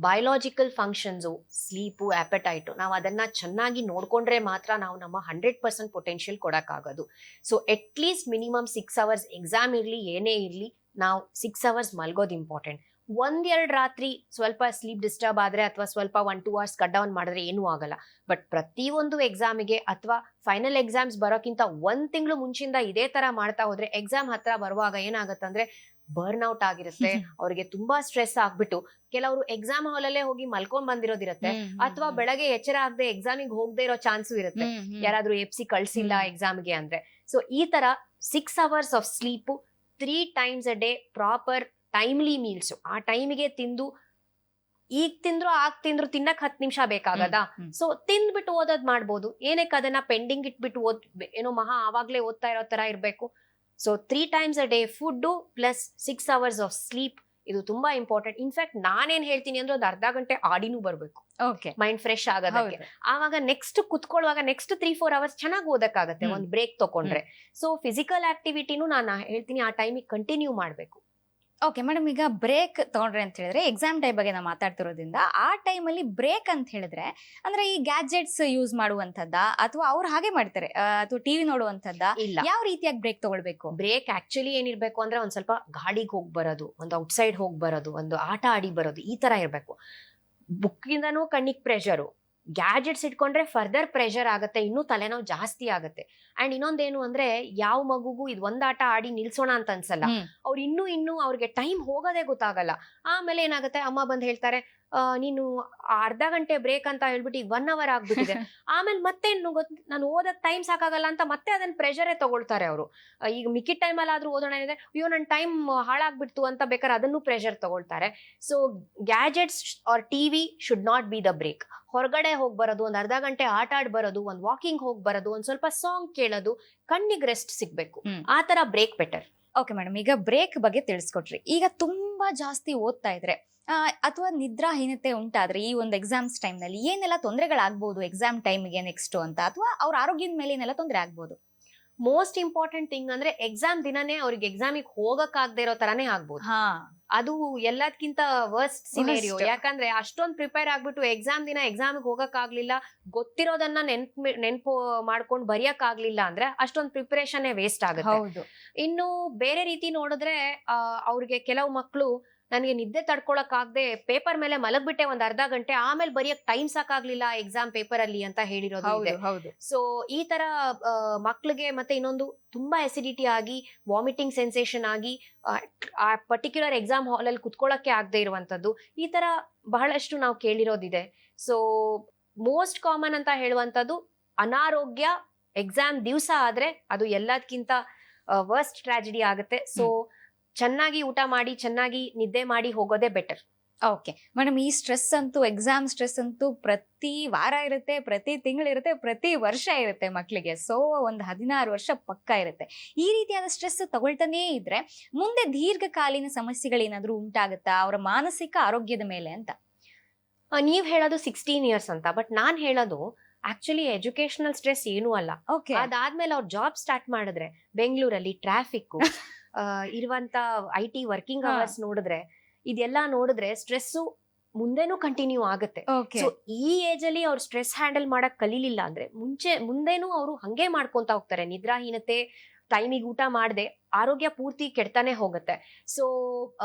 ಬಯೋಲಾಜಿಕಲ್ ಫಂಕ್ಷನ್ಸು, ಸ್ಲೀಪು, ಆಪಟೈಟು, ನಾವು ಅದನ್ನ ಚೆನ್ನಾಗಿ ನೋಡ್ಕೊಂಡ್ರೆ ಮಾತ್ರ ನಾವು ನಮ್ಮ 100% ಪೊಟೆನ್ಷಿಯಲ್ ಕೊಡಕ್ಕಾಗೋದು. So at least minimum 6 hours, exam ಇರ್ಲಿ ಏನೇ ಇರ್ಲಿ, ನಾವು 6 hours ಮಲ್ಗೋದು ಇಂಪಾರ್ಟೆಂಟ್. 1-2 ರಾತ್ರಿ ಸ್ವಲ್ಪ ಸ್ಲೀಪ್ ಡಿಸ್ಟರ್ಬ್ ಆದ್ರೆ ಅಥವಾ ಸ್ವಲ್ಪ 1-2 hours ಕಟ್ ಡೌನ್ ಮಾಡಿದ್ರೆ ಏನೂ ಆಗಲ್ಲ. ಬಟ್ ಪ್ರತಿಯೊಂದು ಎಕ್ಸಾಮಿಗೆ ಅಥವಾ ಫೈನಲ್ ಎಕ್ಸಾಮ್ಸ್ ಬರೋಕ್ಕಿಂತ 1 ತಿಂಗಳು ಮುಂಚಿಂದ ಇದೇ ತರ ಮಾಡ್ತಾ ಹೋದ್ರೆ ಎಕ್ಸಾಮ್ ಹತ್ರ ಬರುವಾಗ ಏನಾಗತ್ತಂದ್ರೆ ಬರ್ನ್ ಔಟ್ ಆಗಿರುತ್ತೆ, ಅವ್ರಿಗೆ ತುಂಬಾ ಸ್ಟ್ರೆಸ್ ಆಗ್ಬಿಟ್ಟು ಕೆಲವರು ಎಕ್ಸಾಮ್ ಹಾಲ್ ಅಲ್ಲೇ ಹೋಗಿ ಮಲ್ಕೊಂಡ್ ಬಂದಿರೋದಿರುತ್ತೆ, ಅಥವಾ ಬೆಳಗ್ಗೆ ಎಚ್ಚರ ಆಗದೆ ಎಕ್ಸಾಮಿಗೆ ಹೋಗದೆ ಇರೋ ಚಾನ್ಸು ಇರುತ್ತೆ, ಯಾರಾದ್ರೂ ಎಪ್ಸಿ ಕಳ್ಸಿಲ್ಲ ಎಕ್ಸಾಮ್ಗೆ ಅಂದ್ರೆ. ಸೊ ಈ ತರ 6 hours of sleep, 3 times a day proper timely meals, ಆ ಟೈಮಿಗೆ ತಿಂದು ಈಗ ತಿಂದ್ರು ಆಗ ತಿಂದ್ರು ತಿನ್ನಕ್ 10 ನಿಮಿಷ ಬೇಕಾಗದ. ಸೊ ತಿಂದ್ಬಿಟ್ಟು ಓದೋದ್ ಮಾಡ್ಬೋದು. ಏನಕ್ಕೆ ಅದನ್ನ ಪೆಂಡಿಂಗ್ ಇಟ್ಬಿಟ್ಟು ಏನೋ ಆವಾಗ್ಲೇ ಓದ್ತಾ ಇರೋ ತರ ಇರ್ಬೇಕು. So 3 times a day food plus 6 hours of sleep, ಇದು ತುಂಬಾ ಇಂಪಾರ್ಟೆಂಟ್. ಇನ್ಫ್ಯಾಕ್ಟ್ ನಾನೇನ್ ಹೇಳ್ತೀನಿ ಅಂದ್ರೆ ಒಂದು ಅರ್ಧ ಗಂಟೆ ಆಡಿನೂ ಬರ್ಬೇಕು, ಮೈಂಡ್ ಫ್ರೆಶ್ ಆಗೋದಕ್ಕೆ. ಆವಾಗ ನೆಕ್ಸ್ಟ್ ಕುತ್ಕೊಳ್ಳುವಾಗ ನೆಕ್ಸ್ಟ್ 3-4 hours ಚೆನ್ನಾಗಿ ಓದಕ್ಕಾಗತ್ತೆ ಒಂದ್ ಬ್ರೇಕ್ ತಗೊಂಡ್ರೆ. ಸೊ ಫಿಸಿಕಲ್ ಆಕ್ಟಿವಿಟಿನೂ ನಾನು ಹೇಳ್ತೀನಿ ಆ ಟೈಮಿಗೆ ಕಂಟಿನ್ಯೂ ಮಾಡ್ಬೇಕು. ಓಕೆ ಮೇಡಮ್, ಈಗ ಬ್ರೇಕ್ ತಗೊಂಡ್ರೆ ಅಂತ ಹೇಳಿದ್ರೆ ಎಕ್ಸಾಮ್ ಟೈಮ್ ಬಗ್ಗೆ ನಾವು ಮಾತಾಡ್ತಿರೋದ್ರಿಂದ ಆ ಟೈಮಲ್ಲಿ ಬ್ರೇಕ್ ಅಂತ ಹೇಳಿದ್ರೆ ಅಂದ್ರೆ ಈ ಗ್ಯಾಜೆಟ್ಸ್ ಯೂಸ್ ಮಾಡುವಂತದ್ದ ಅಥವಾ ಅವ್ರು ಹಾಗೆ ಮಾಡ್ತಾರೆ ಅಥವಾ ಟಿವಿ ನೋಡುವಂತದ್ದ, ಇಲ್ಲ, ಯಾವ ರೀತಿಯಾಗಿ ಬ್ರೇಕ್ ತಗೊಳ್ಬೇಕು? ಬ್ರೇಕ್ ಆಕ್ಚುಲಿ ಏನಿರ್ಬೇಕು ಅಂದ್ರೆ ಒಂದ್ ಸ್ವಲ್ಪ ಗಾಡಿಗೆ ಹೋಗಿ ಬರೋದು, ಒಂದು ಔಟ್ಸೈಡ್ ಹೋಗಿ ಬರೋದು, ಒಂದು ಆಟ ಆಡಿ ಬರೋದು, ಈ ತರ ಇರ್ಬೇಕು. ಬುಕ್ಕಿಂದನೂ ಕಣ್ಣಿಗೆ ಪ್ರೆಷರು, ಗ್ಯಾಜೆಟ್ಸ್ ಇಟ್ಕೊಂಡ್ರೆ ಫರ್ದರ್ ಪ್ರೆಷರ್ ಆಗುತ್ತೆ, ಇನ್ನೂ ತಲೆನೋವು ಜಾಸ್ತಿ ಆಗುತ್ತೆ. ಅಂಡ್ ಇನ್ನೊಂದೇನು ಅಂದ್ರೆ ಯಾವ ಮಗುಗೂ ಇದು ಒಂದ್ ಆಟ ಆಡಿ ನಿಲ್ಸೋಣ ಅಂತ ಅನ್ಸಲ್ಲ. ಅವ್ರು ಇನ್ನೂ ಅವ್ರಿಗೆ ಟೈಮ್ ಹೋಗೋದೇ ಗೊತ್ತಾಗಲ್ಲ. ಆಮೇಲೆ ಏನಾಗುತ್ತೆ, ಅಮ್ಮ ಬಂದ್ ಹೇಳ್ತಾರೆ ನೀನು ಅರ್ಧ ಗಂಟೆ ಬ್ರೇಕ್ ಅಂತ ಹೇಳ್ಬಿಟ್ಟು ಈಗ 1 hour ಆಗ್ಬಿಟ್ಟಿದೆ. ಆಮೇಲೆ ಮತ್ತೆ ನಾನು ಓದಕ್ ಟೈಮ್ ಸಾಕಾಗಲ್ಲ ಅಂತ ಮತ್ತೆ ಅದನ್ನ ಪ್ರೆಷರೇ ತಗೊಳ್ತಾರೆ ಅವರು. ಈಗ ಮಿಕ್ಕಿದ ಟೈಮಲ್ಲಿ ಆದ್ರೂ ಓದೋಣ ಏನಿದೆ, ಅಯ್ಯೋ ನನ್ನ ಟೈಮ್ ಹಾಳಾಗ್ಬಿಡ್ತು ಅಂತ ಬೇಕಾದ್ರೆ ಅದನ್ನು ಪ್ರೆಷರ್ ತಗೊಳ್ತಾರೆ. So gadgets or TV should not be the break. ಹೊರಗಡೆ ಹೋಗಿ ಬರೋದು, ಒಂದ್ ಅರ್ಧ ಗಂಟೆ ಆಟ ಆಡ್ ಬರೋದು, ಒಂದ್ ವಾಕಿಂಗ್ ಹೋಗಿ ಬರೋದು, ಒಂದ್ ಸ್ವಲ್ಪ ಸಾಂಗ್ ಕೇಳೋದು, ಕಣ್ಣಿಗೆ ರೆಸ್ಟ್ ಸಿಗ್ಬೇಕು. ಆ ತರ ಬ್ರೇಕ್ ಬೆಟರ್. ಓಕೆ ಮೇಡಮ್, ಈಗ ಬ್ರೇಕ್ ಬಗ್ಗೆ ತಿಳಿಸ್ಕೊಟ್ರಿ. ಈಗ ತುಂಬಾ ಜಾಸ್ತಿ ಓದ್ತಾ ಇದ್ರೆ ಅಥವಾ ನಿದ್ರಾಹೀನತೆ ಉಂಟಾದ್ರೆ ಈ ಒಂದು ಎಕ್ಸಾಮ್ಸ್ ಟೈಮ್ ನಲ್ಲಿ ಏನೆಲ್ಲ ತೊಂದರೆಗಳಾಗ್ಬಹುದು ಎಕ್ಸಾಮ್ ಟೈಮ್ಗೆ ನೆಕ್ಸ್ಟ್ ಅಂತ, ಅಥವಾ ಅವ್ರ ಆರೋಗ್ಯದ ಮೇಲೆ ಏನೆಲ್ಲ ತೊಂದರೆ ಆಗ್ಬಹುದು? ಮೋಸ್ಟ್ ಇಂಪಾರ್ಟೆಂಟ್ ಥಿಂಗ್ ಅಂದ್ರೆ ಎಕ್ಸಾಮ್ ದಿನನೇ ಅವ್ರಿಗೆ ಎಕ್ಸಾಮಿಗೆ ಹೋಗಕ್ ಆಗದೆ ಇರೋ ತರಾನೇ ಆಗ್ಬೋದು. ಅದು ಎಲ್ಲದಕ್ಕಿಂತ ವರ್ಸ್ಟ್ ಸಿನೇರಿಯೋ. ಯಾಕಂದ್ರೆ ಅಷ್ಟೊಂದು ಪ್ರಿಪೇರ್ ಆಗ್ಬಿಟ್ಟು ಎಕ್ಸಾಮ್ ದಿನ ಎಕ್ಸಾಮಿಗೆ ಹೋಗಕ್ ಆಗ್ಲಿಲ್ಲ, ಗೊತ್ತಿರೋದನ್ನ ನೆನ್ಪು ಮಾಡ್ಕೊಂಡು ಬರೆಯಕ್ ಆಗ್ಲಿಲ್ಲ ಅಂದ್ರೆ ಅಷ್ಟೊಂದು ಪ್ರಿಪರೇಷನ್ ವೇಸ್ಟ್ ಆಗುತ್ತೆ. ಇನ್ನು ಬೇರೆ ರೀತಿ ನೋಡಿದ್ರೆ ಅವ್ರಿಗೆ ಕೆಲವು ಮಕ್ಕಳು ನನಗೆ ನಿದ್ದೆ ತಡ್ಕೊಳಕ್ ಆಗದೆ ಪೇಪರ್ ಮೇಲೆ ಮಲಗ್ಬಿಟ್ಟೆ ಒಂದ್ ಅರ್ಧ ಗಂಟೆ, ಆಮೇಲೆ ಬರೆಯಕ್ ಟೈಮ್ ಸಾಕಾಗ್ಲಿಲ್ಲ ಎಕ್ಸಾಮ್ ಪೇಪರ್ ಅಲ್ಲಿ ಅಂತ ಹೇಳಿರೋದು ಇದೆ. ಸೊ ಈ ತರ ಮಕ್ಳಿಗೆ ಮತ್ತೆ ಇನ್ನೊಂದು ತುಂಬಾ ಅಸಿಡಿಟಿ ಆಗಿ ವಾಮಿಟಿಂಗ್ ಸೆನ್ಸೇಷನ್ ಆಗಿ ಆ ಪರ್ಟಿಕ್ಯುಲರ್ ಎಕ್ಸಾಮ್ ಹಾಲ್ ಅಲ್ಲಿ ಕುತ್ಕೊಳ್ಳಕ್ಕೆ ಆಗದೆ ಇರುವಂತದ್ದು, ಈ ತರ ಬಹಳಷ್ಟು ನಾವು ಕೇಳಿರೋದಿದೆ. ಸೊ ಮೋಸ್ಟ್ ಕಾಮನ್ ಅಂತ ಹೇಳುವಂತದ್ದು ಅನಾರೋಗ್ಯ ಎಕ್ಸಾಮ್ ದಿವಸ ಆದ್ರೆ ಅದು ಎಲ್ಲದಕ್ಕಿಂತ ವರ್ಸ್ಟ್ ಟ್ರಾಜಿಡಿ ಆಗುತ್ತೆ. ಸೊ ಚೆನ್ನಾಗಿ ಊಟ ಮಾಡಿ ಚೆನ್ನಾಗಿ ನಿದ್ದೆ ಮಾಡಿ ಹೋಗೋದೇ ಬೆಟರ್. ಓಕೆ ಮೇಡಮ್, ಈ ಸ್ಟ್ರೆಸ್ ಅಂತೂ ಎಕ್ಸಾಮ್ ಸ್ಟ್ರೆಸ್ ಅಂತೂ ಪ್ರತಿ ವಾರ ಇರುತ್ತೆ, ಪ್ರತಿ ತಿಂಗಳಿರುತ್ತೆ, ಪ್ರತಿ ವರ್ಷ ಇರುತ್ತೆ ಮಕ್ಕಳಿಗೆ. ಸೊ ಒಂದು 16 ವರ್ಷ ಪಕ್ಕ ಇರುತ್ತೆ. ಈ ರೀತಿಯಾದ ಸ್ಟ್ರೆಸ್ ತಗೊಳ್ತಾನೇ ಇದ್ರೆ ಮುಂದೆ ದೀರ್ಘಕಾಲೀನ ಸಮಸ್ಯೆಗಳೇನಾದ್ರೂ ಉಂಟಾಗುತ್ತಾ ಅವರ ಮಾನಸಿಕ ಆರೋಗ್ಯದ ಮೇಲೆ ಅಂತ? ನೀವ್ ಹೇಳೋದು 16 years ಅಂತ, ಬಟ್ ನಾನ್ ಹೇಳೋದು ಆಕ್ಚುಲಿ ಎಜುಕೇಶನಲ್ ಸ್ಟ್ರೆಸ್ ಏನೂ ಅಲ್ಲ. ಅದಾದ್ಮೇಲೆ ಅವ್ರು ಜಾಬ್ ಸ್ಟಾರ್ಟ್ ಮಾಡಿದ್ರೆ ಬೆಂಗಳೂರಲ್ಲಿ ಟ್ರಾಫಿಕ್ ಇರುವಂತ IT ವರ್ಕಿಂಗ್ ಅವರ್ಸ್ ನೋಡಿದ್ರೆ, ಇದೆಲ್ಲ ನೋಡಿದ್ರೆ ಸ್ಟ್ರೆಸ್ಸು ಮುಂದೆನೂ ಕಂಟಿನ್ಯೂ ಆಗುತ್ತೆ. ಸೊ ಈ ಏಜ್ ಅಲ್ಲಿ ಅವ್ರು ಸ್ಟ್ರೆಸ್ ಹ್ಯಾಂಡಲ್ ಮಾಡಕ್ ಕಲೀಲಿಲ್ಲ ಅಂದ್ರೆ ಮುಂದೇನು ಅವರು ಹಂಗೆ ಮಾಡ್ಕೊಂತ ಹೋಗ್ತಾರೆ. ನಿದ್ರಾಹೀನತೆ, ಟೈಮಿಗೆ ಊಟ ಮಾಡದೆ ಆರೋಗ್ಯ ಪೂರ್ತಿ ಕೆಡ್ತಾನೆ ಹೋಗುತ್ತೆ. ಸೊ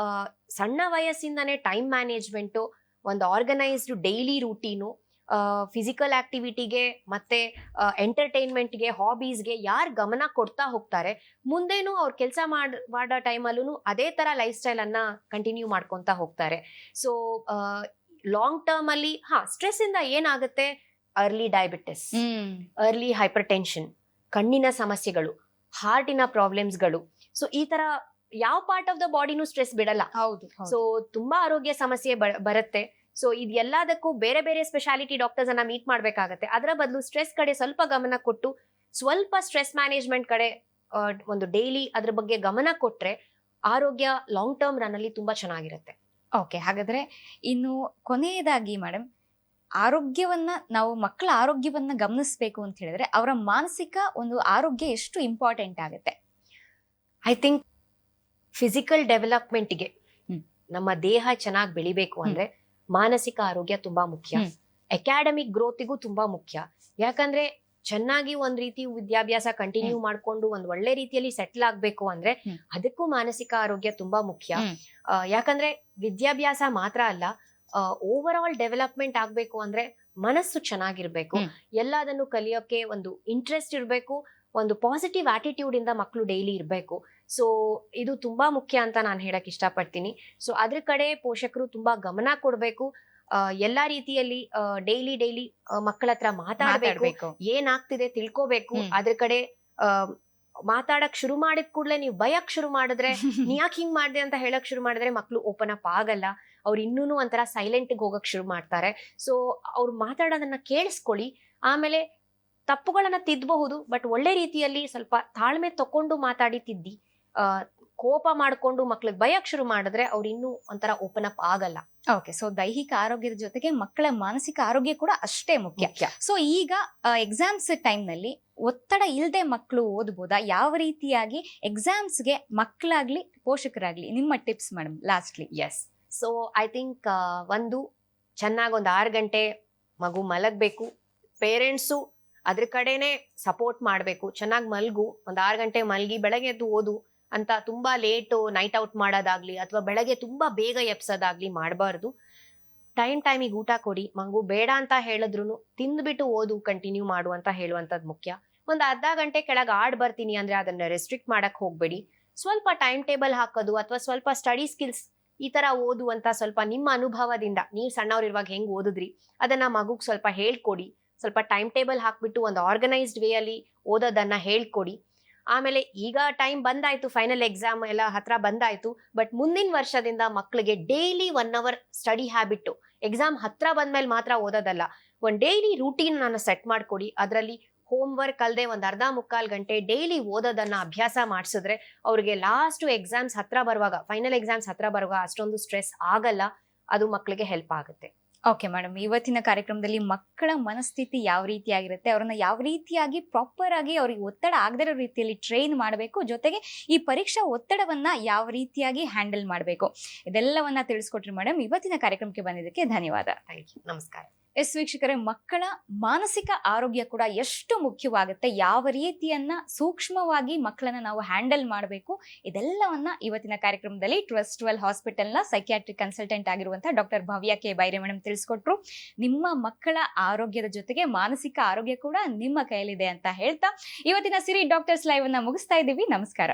ಸಣ್ಣ ವಯಸ್ಸಿಂದಾನೇ ಟೈಮ್ ಮ್ಯಾನೇಜ್ಮೆಂಟು, ಒಂದು ಆರ್ಗನೈಸ್ಡ್ ಡೈಲಿ ರೂಟೀನು, ಫಿಸಿಕಲ್ ಆಕ್ಟಿವಿಟಿಗೆ ಮತ್ತೆ ಎಂಟರ್ಟೈನ್ಮೆಂಟ್ಗೆ, ಹಾಬೀಸ್ಗೆ ಯಾರು ಗಮನ ಕೊಡ್ತಾ ಹೋಗ್ತಾರೆ, ಮುಂದೇನು ಅವ್ರ ಕೆಲಸ ಮಾಡೋ ಟೈಮಲ್ಲೂ ಅದೇ ತರ ಲೈಫ್ ಸ್ಟೈಲ್ ಅನ್ನ ಕಂಟಿನ್ಯೂ ಮಾಡ್ಕೊಂತ ಹೋಗ್ತಾರೆ. ಸೊ ಲಾಂಗ್ ಟರ್ಮ್ ಅಲ್ಲಿ ಸ್ಟ್ರೆಸ್ ಇಂದ ಏನಾಗುತ್ತೆ, early diabetes, early hypertension, ಕಣ್ಣಿನ ಸಮಸ್ಯೆಗಳು, ಹಾರ್ಟಿನ ಪ್ರಾಬ್ಲಮ್ಸ್ಗಳು. ಸೊ ಈ ತರ ಯಾವ ಪಾರ್ಟ್ ಆಫ್ ದ ಬಾಡಿನೂ ಸ್ಟ್ರೆಸ್ ಬಿಡಲ್ಲ. ಸೊ ತುಂಬಾ ಆರೋಗ್ಯ ಸಮಸ್ಯೆ ಬರುತ್ತೆ. ಸೊ ಇದೆಲ್ಲದಕ್ಕೂ ಬೇರೆ ಬೇರೆ ಸ್ಪೆಷಾಲಿಟಿ ಡಾಕ್ಟರ್ಸ್ ಅನ್ನ ಮೀಟ್ ಮಾಡ್ಬೇಕಾಗತ್ತೆ. ಅದರ ಬದಲು ಸ್ಟ್ರೆಸ್ ಕಡೆ ಸ್ವಲ್ಪ ಗಮನ ಕೊಟ್ಟು ಸ್ವಲ್ಪ ಸ್ಟ್ರೆಸ್ ಮ್ಯಾನೇಜ್ಮೆಂಟ್ ಕಡೆ ಒಂದು ಡೈಲಿ ಅದ್ರ ಬಗ್ಗೆ ಗಮನ ಕೊಟ್ರೆ ಆರೋಗ್ಯ ಲಾಂಗ್ ಟರ್ಮ್ ರನ್ ಅಲ್ಲಿ ತುಂಬಾ ಚೆನ್ನಾಗಿರುತ್ತೆ. ಓಕೆ, ಹಾಗಾದ್ರೆ ಇನ್ನು ಕೊನೆಯದಾಗಿ ಮೇಡಮ್, ಆರೋಗ್ಯವನ್ನ ನಾವು ಮಕ್ಕಳ ಆರೋಗ್ಯವನ್ನ ಗಮನಿಸಬೇಕು ಅಂತ ಹೇಳಿದ್ರೆ ಅವರ ಮಾನಸಿಕ ಒಂದು ಆರೋಗ್ಯ ಎಷ್ಟು ಇಂಪಾರ್ಟೆಂಟ್ ಆಗುತ್ತೆ? ಐ ಥಿಂಕ್ ಫಿಸಿಕಲ್ ಡೆವಲಪ್ಮೆಂಟ್ಗೆ, ನಮ್ಮ ದೇಹ ಚೆನ್ನಾಗಿ ಬೆಳಿಬೇಕು ಅಂದ್ರೆ ಮಾನಸಿಕ ಆರೋಗ್ಯ ತುಂಬಾ ಮುಖ್ಯ. ಅಕಾಡೆಮಿಕ್ ಗ್ರೋತಿಗೂ ತುಂಬಾ ಮುಖ್ಯ. ಯಾಕಂದ್ರೆ ಚೆನ್ನಾಗಿ ಒಂದ್ ರೀತಿ ವಿದ್ಯಾಭ್ಯಾಸ ಕಂಟಿನ್ಯೂ ಮಾಡ್ಕೊಂಡು ಒಂದ್ ಒಳ್ಳೆ ರೀತಿಯಲ್ಲಿ ಸೆಟ್ಲ್ ಆಗ್ಬೇಕು ಅಂದ್ರೆ ಅದಕ್ಕೂ ಮಾನಸಿಕ ಆರೋಗ್ಯ ತುಂಬಾ ಮುಖ್ಯ. ಯಾಕಂದ್ರೆ ವಿದ್ಯಾಭ್ಯಾಸ ಮಾತ್ರ ಅಲ್ಲ, ಓವರ್ ಆಲ್ ಡೆವಲಪ್ಮೆಂಟ್ ಆಗ್ಬೇಕು ಅಂದ್ರೆ ಮನಸ್ಸು ಚೆನ್ನಾಗಿರ್ಬೇಕು, ಎಲ್ಲದನ್ನು ಕಲಿಯೋಕೆ ಒಂದು ಇಂಟ್ರೆಸ್ಟ್ ಇರ್ಬೇಕು, ಒಂದು ಪಾಸಿಟಿವ್ ಆಟಿಟ್ಯೂಡ್ ಇಂದ ಮಕ್ಕಳು ಡೈಲಿ ಇರ್ಬೇಕು. ಸೊ ಇದು ತುಂಬಾ ಮುಖ್ಯ ಅಂತ ನಾನು ಹೇಳಕ್ ಇಷ್ಟಪಡ್ತೀನಿ. ಸೊ ಅದ್ರ ಕಡೆ ಪೋಷಕರು ತುಂಬಾ ಗಮನ ಕೊಡ್ಬೇಕು. ಎಲ್ಲಾ ರೀತಿಯಲ್ಲಿ ಡೈಲಿ ಮಕ್ಕಳ ಹತ್ರ ಮಾತಾಡ್ಬೇಕು, ಏನಾಗ್ತಿದೆ ತಿಳ್ಕೋಬೇಕು, ಅದ್ರ ಕಡೆ ಮಾತಾಡಕ್ ಶುರು ಮಾಡಿದ ಕೂಡಲೇ ನೀವು ಭಯಕ್ ಶುರು ಮಾಡಿದ್ರೆ, ನೀ ಯಾಕೆ ಹಿಂಗ್ ಮಾಡ್ದೆ ಅಂತ ಹೇಳಕ್ ಶುರು ಮಾಡಿದ್ರೆ ಮಕ್ಳು ಓಪನ್ ಅಪ್ ಆಗಲ್ಲ. ಅವ್ರು ಇನ್ನೂ ಒಂಥರ ಸೈಲೆಂಟ್ಗೆ ಹೋಗಕ್ ಶುರು ಮಾಡ್ತಾರೆ. ಸೊ ಅವ್ರು ಮಾತಾಡೋದನ್ನ ಕೇಳಿಸ್ಕೊಳ್ಳಿ. ಆಮೇಲೆ ತಪ್ಪುಗಳನ್ನ ತಿದ್ದಬಹುದು, ಬಟ್ ಒಳ್ಳೆ ರೀತಿಯಲ್ಲಿ ಸ್ವಲ್ಪ ತಾಳ್ಮೆ ತಕೊಂಡು ಮಾತಾಡಿ ತಿದ್ದಿ. ಕೋಪ ಮಾಡ್ಕೊಂಡು ಮಕ್ಳಿಗೆ ಭಯಕ್ ಶುರು ಮಾಡಿದ್ರೆ ಅವ್ರು ಇನ್ನೂ ಒಂಥರ ಓಪನ್ ಅಪ್ ಆಗಲ್ಲ. ಓಕೆ, ಸೊ ದೈಹಿಕ ಆರೋಗ್ಯದ ಜೊತೆಗೆ ಮಕ್ಕಳ ಮಾನಸಿಕ ಆರೋಗ್ಯ ಕೂಡ ಅಷ್ಟೇ ಮುಖ್ಯ. ಸೊ ಈಗ ಎಕ್ಸಾಮ್ಸ್ ಟೈಮ್ ನಲ್ಲಿ ಒತ್ತಡ ಇಲ್ಲದೆ ಮಕ್ಕಳು ಓದ್ಬೋದಾ? ಯಾವ ರೀತಿಯಾಗಿ ಎಕ್ಸಾಮ್ಸ್ಗೆ ಮಕ್ಕಳಾಗ್ಲಿ ಪೋಷಕರಾಗ್ಲಿ ನಿಮ್ಮ tips madam lastly? Yes, so I think ಒಂದು ಚೆನ್ನಾಗಿ ಒಂದು 6 ಗಂಟೆ ಮಗು ಮಲಗಬೇಕು. ಪೇರೆಂಟ್ಸು ಅದ್ರ ಕಡೆನೆ ಸಪೋರ್ಟ್ ಮಾಡಬೇಕು. ಚೆನ್ನಾಗಿ ಮಲ್ಗು, ಒಂದು 6 ಗಂಟೆ ಮಲ್ಗಿ ಬೆಳಗ್ಗೆ ಎದ್ದು ಓದು ಅಂತ ತುಂಬಾ ಲೇಟು ನೈಟ್ ಔಟ್ ಮಾಡೋದಾಗ್ಲಿ ಅಥವಾ ಬೆಳಗ್ಗೆ ತುಂಬಾ ಬೇಗ ಎಪ್ಸೋದಾಗ್ಲಿ ಮಾಡಬಾರ್ದು. ಟೈಮಿಗೆ ಊಟ ಕೊಡಿ. ಮಗು ಬೇಡ ಅಂತ ಹೇಳಿದ್ರು ತಿಂದ್ಬಿಟ್ಟು ಓದು ಕಂಟಿನ್ಯೂ ಮಾಡು ಅಂತ ಹೇಳುವಂಥದ್ದು ಮುಖ್ಯ. ಒಂದು ಅರ್ಧ ಗಂಟೆ ಕೆಳಗೆ ಬರ್ತೀನಿ ಅಂದ್ರೆ ಅದನ್ನ ರೆಸ್ಟ್ರಿಕ್ಟ್ ಮಾಡಕ್ ಹೋಗ್ಬೇಡಿ. ಸ್ವಲ್ಪ ಟೈಮ್ ಟೇಬಲ್ ಹಾಕೋದು ಅಥವಾ ಸ್ವಲ್ಪ ಸ್ಟಡಿ ಸ್ಕಿಲ್ಸ್ ಈ ತರ ಓದು ಅಂತ ಸ್ವಲ್ಪ ನಿಮ್ಮ ಅನುಭವದಿಂದ ನೀವು ಸಣ್ಣವ್ರಿರುವಾಗ ಹೆಂಗ್ ಓದಿದ್ರಿ ಅದನ್ನ ಮಗುಗ್ ಸ್ವಲ್ಪ ಹೇಳ್ಕೊಡಿ. ಸ್ವಲ್ಪ ಟೈಮ್ ಟೇಬಲ್ ಹಾಕ್ಬಿಟ್ಟು ಒಂದು ಆರ್ಗನೈಸ್ಡ್ ವೇ ಅಲ್ಲಿ ಓದೋದನ್ನ ಹೇಳ್ಕೊಡಿ. ಆಮೇಲೆ ಈಗ ಟೈಮ್ ಬಂದಾಯ್ತು, ಫೈನಲ್ ಎಕ್ಸಾಮ್ ಎಲ್ಲ ಹತ್ರ ಬಂದಾಯ್ತು, ಬಟ್ ಮುಂದಿನ ವರ್ಷದಿಂದ ಮಕ್ಕಳಿಗೆ daily 1 hour study habit. Exam ಹತ್ರ ಬಂದ್ಮೇಲೆ ಮಾತ್ರ ಓದೋದಲ್ಲ, ಒಂದು ಡೈಲಿ ರೂಟೀನ್ ನಾನು ಸೆಟ್ ಮಾಡ್ಕೊಡಿ. ಅದರಲ್ಲಿ ಹೋಮ್ ವರ್ಕ್ ಅಲ್ಲದೆ ಒಂದು ಅರ್ಧ ಮುಕ್ಕಾಲು ಗಂಟೆ ಡೈಲಿ ಓದೋದನ್ನ ಅಭ್ಯಾಸ ಮಾಡಿಸಿದ್ರೆ ಅವ್ರಿಗೆ ಲಾಸ್ಟ್ ಎಕ್ಸಾಮ್ಸ್ ಹತ್ರ ಬರುವಾಗ, ಫೈನಲ್ ಎಕ್ಸಾಮ್ಸ್ ಹತ್ರ ಬರುವಾಗ ಅಷ್ಟೊಂದು ಸ್ಟ್ರೆಸ್ ಆಗಲ್ಲ. ಅದು ಮಕ್ಕಳಿಗೆ ಹೆಲ್ಪ್ ಆಗುತ್ತೆ. ಓಕೆ ಮೇಡಮ್, ಇವತ್ತಿನ ಕಾರ್ಯಕ್ರಮದಲ್ಲಿ ಮಕ್ಕಳ ಮನಸ್ಥಿತಿ ಯಾವ ರೀತಿಯಾಗಿರುತ್ತೆ, ಅವ್ರನ್ನ ಯಾವ ರೀತಿಯಾಗಿ ಪ್ರಾಪರ್ ಆಗಿ ಅವ್ರಿಗೆ ಒತ್ತಡ ಆಗದಿರೋ ರೀತಿಯಲ್ಲಿ ಟ್ರೈನ್ ಮಾಡಬೇಕು, ಜೊತೆಗೆ ಈ ಪರೀಕ್ಷಾ ಒತ್ತಡವನ್ನ ಯಾವ ರೀತಿಯಾಗಿ ಹ್ಯಾಂಡಲ್ ಮಾಡಬೇಕು, ಇದೆಲ್ಲವನ್ನ ತಿಳಿಸ್ಕೊಟ್ರಿ ಮೇಡಮ್. ಇವತ್ತಿನ ಕಾರ್ಯಕ್ರಮಕ್ಕೆ ಬಂದಿದ್ದಕ್ಕೆ ಧನ್ಯವಾದ. Thank you. ನಮಸ್ಕಾರ. ಎಸ್ ವೀಕ್ಷಕರೇ, ಮಕ್ಕಳ ಮಾನಸಿಕ ಆರೋಗ್ಯ ಕೂಡ ಎಷ್ಟು ಮುಖ್ಯವಾಗುತ್ತೆ, ಯಾವ ರೀತಿಯನ್ನ ಸೂಕ್ಷ್ಮವಾಗಿ ಮಕ್ಕಳನ್ನ ನಾವು ಹ್ಯಾಂಡಲ್ ಮಾಡಬೇಕು, ಇದೆಲ್ಲವನ್ನ ಇವತ್ತಿನ ಕಾರ್ಯಕ್ರಮದಲ್ಲಿ ಟ್ರಸ್ಟ್ ವೆಲ್ ಹಾಸ್ಪಿಟಲ್ನ ಸೈಕ್ಯಾಟ್ರಿಕ್ ಕನ್ಸಲ್ಟೆಂಟ್ ಆಗಿರುವಂತಹ ಡಾಕ್ಟರ್ ಭವ್ಯ ಕೆ ಬೈರೆ ಮೇಡಮ್ ತಿಳಿಸ್ಕೊಟ್ರು. ನಿಮ್ಮ ಮಕ್ಕಳ ಆರೋಗ್ಯದ ಜೊತೆಗೆ ಮಾನಸಿಕ ಆರೋಗ್ಯ ಕೂಡ ನಿಮ್ಮ ಕೈಯಲ್ಲಿದೆ ಅಂತ ಹೇಳ್ತಾ ಇವತ್ತಿನ ಸಿರಿ ಡಾಕ್ಟರ್ಸ್ ಲೈವ್ ಅನ್ನ ಮುಗಿಸ್ತಾ ಇದ್ದೀವಿ. ನಮಸ್ಕಾರ.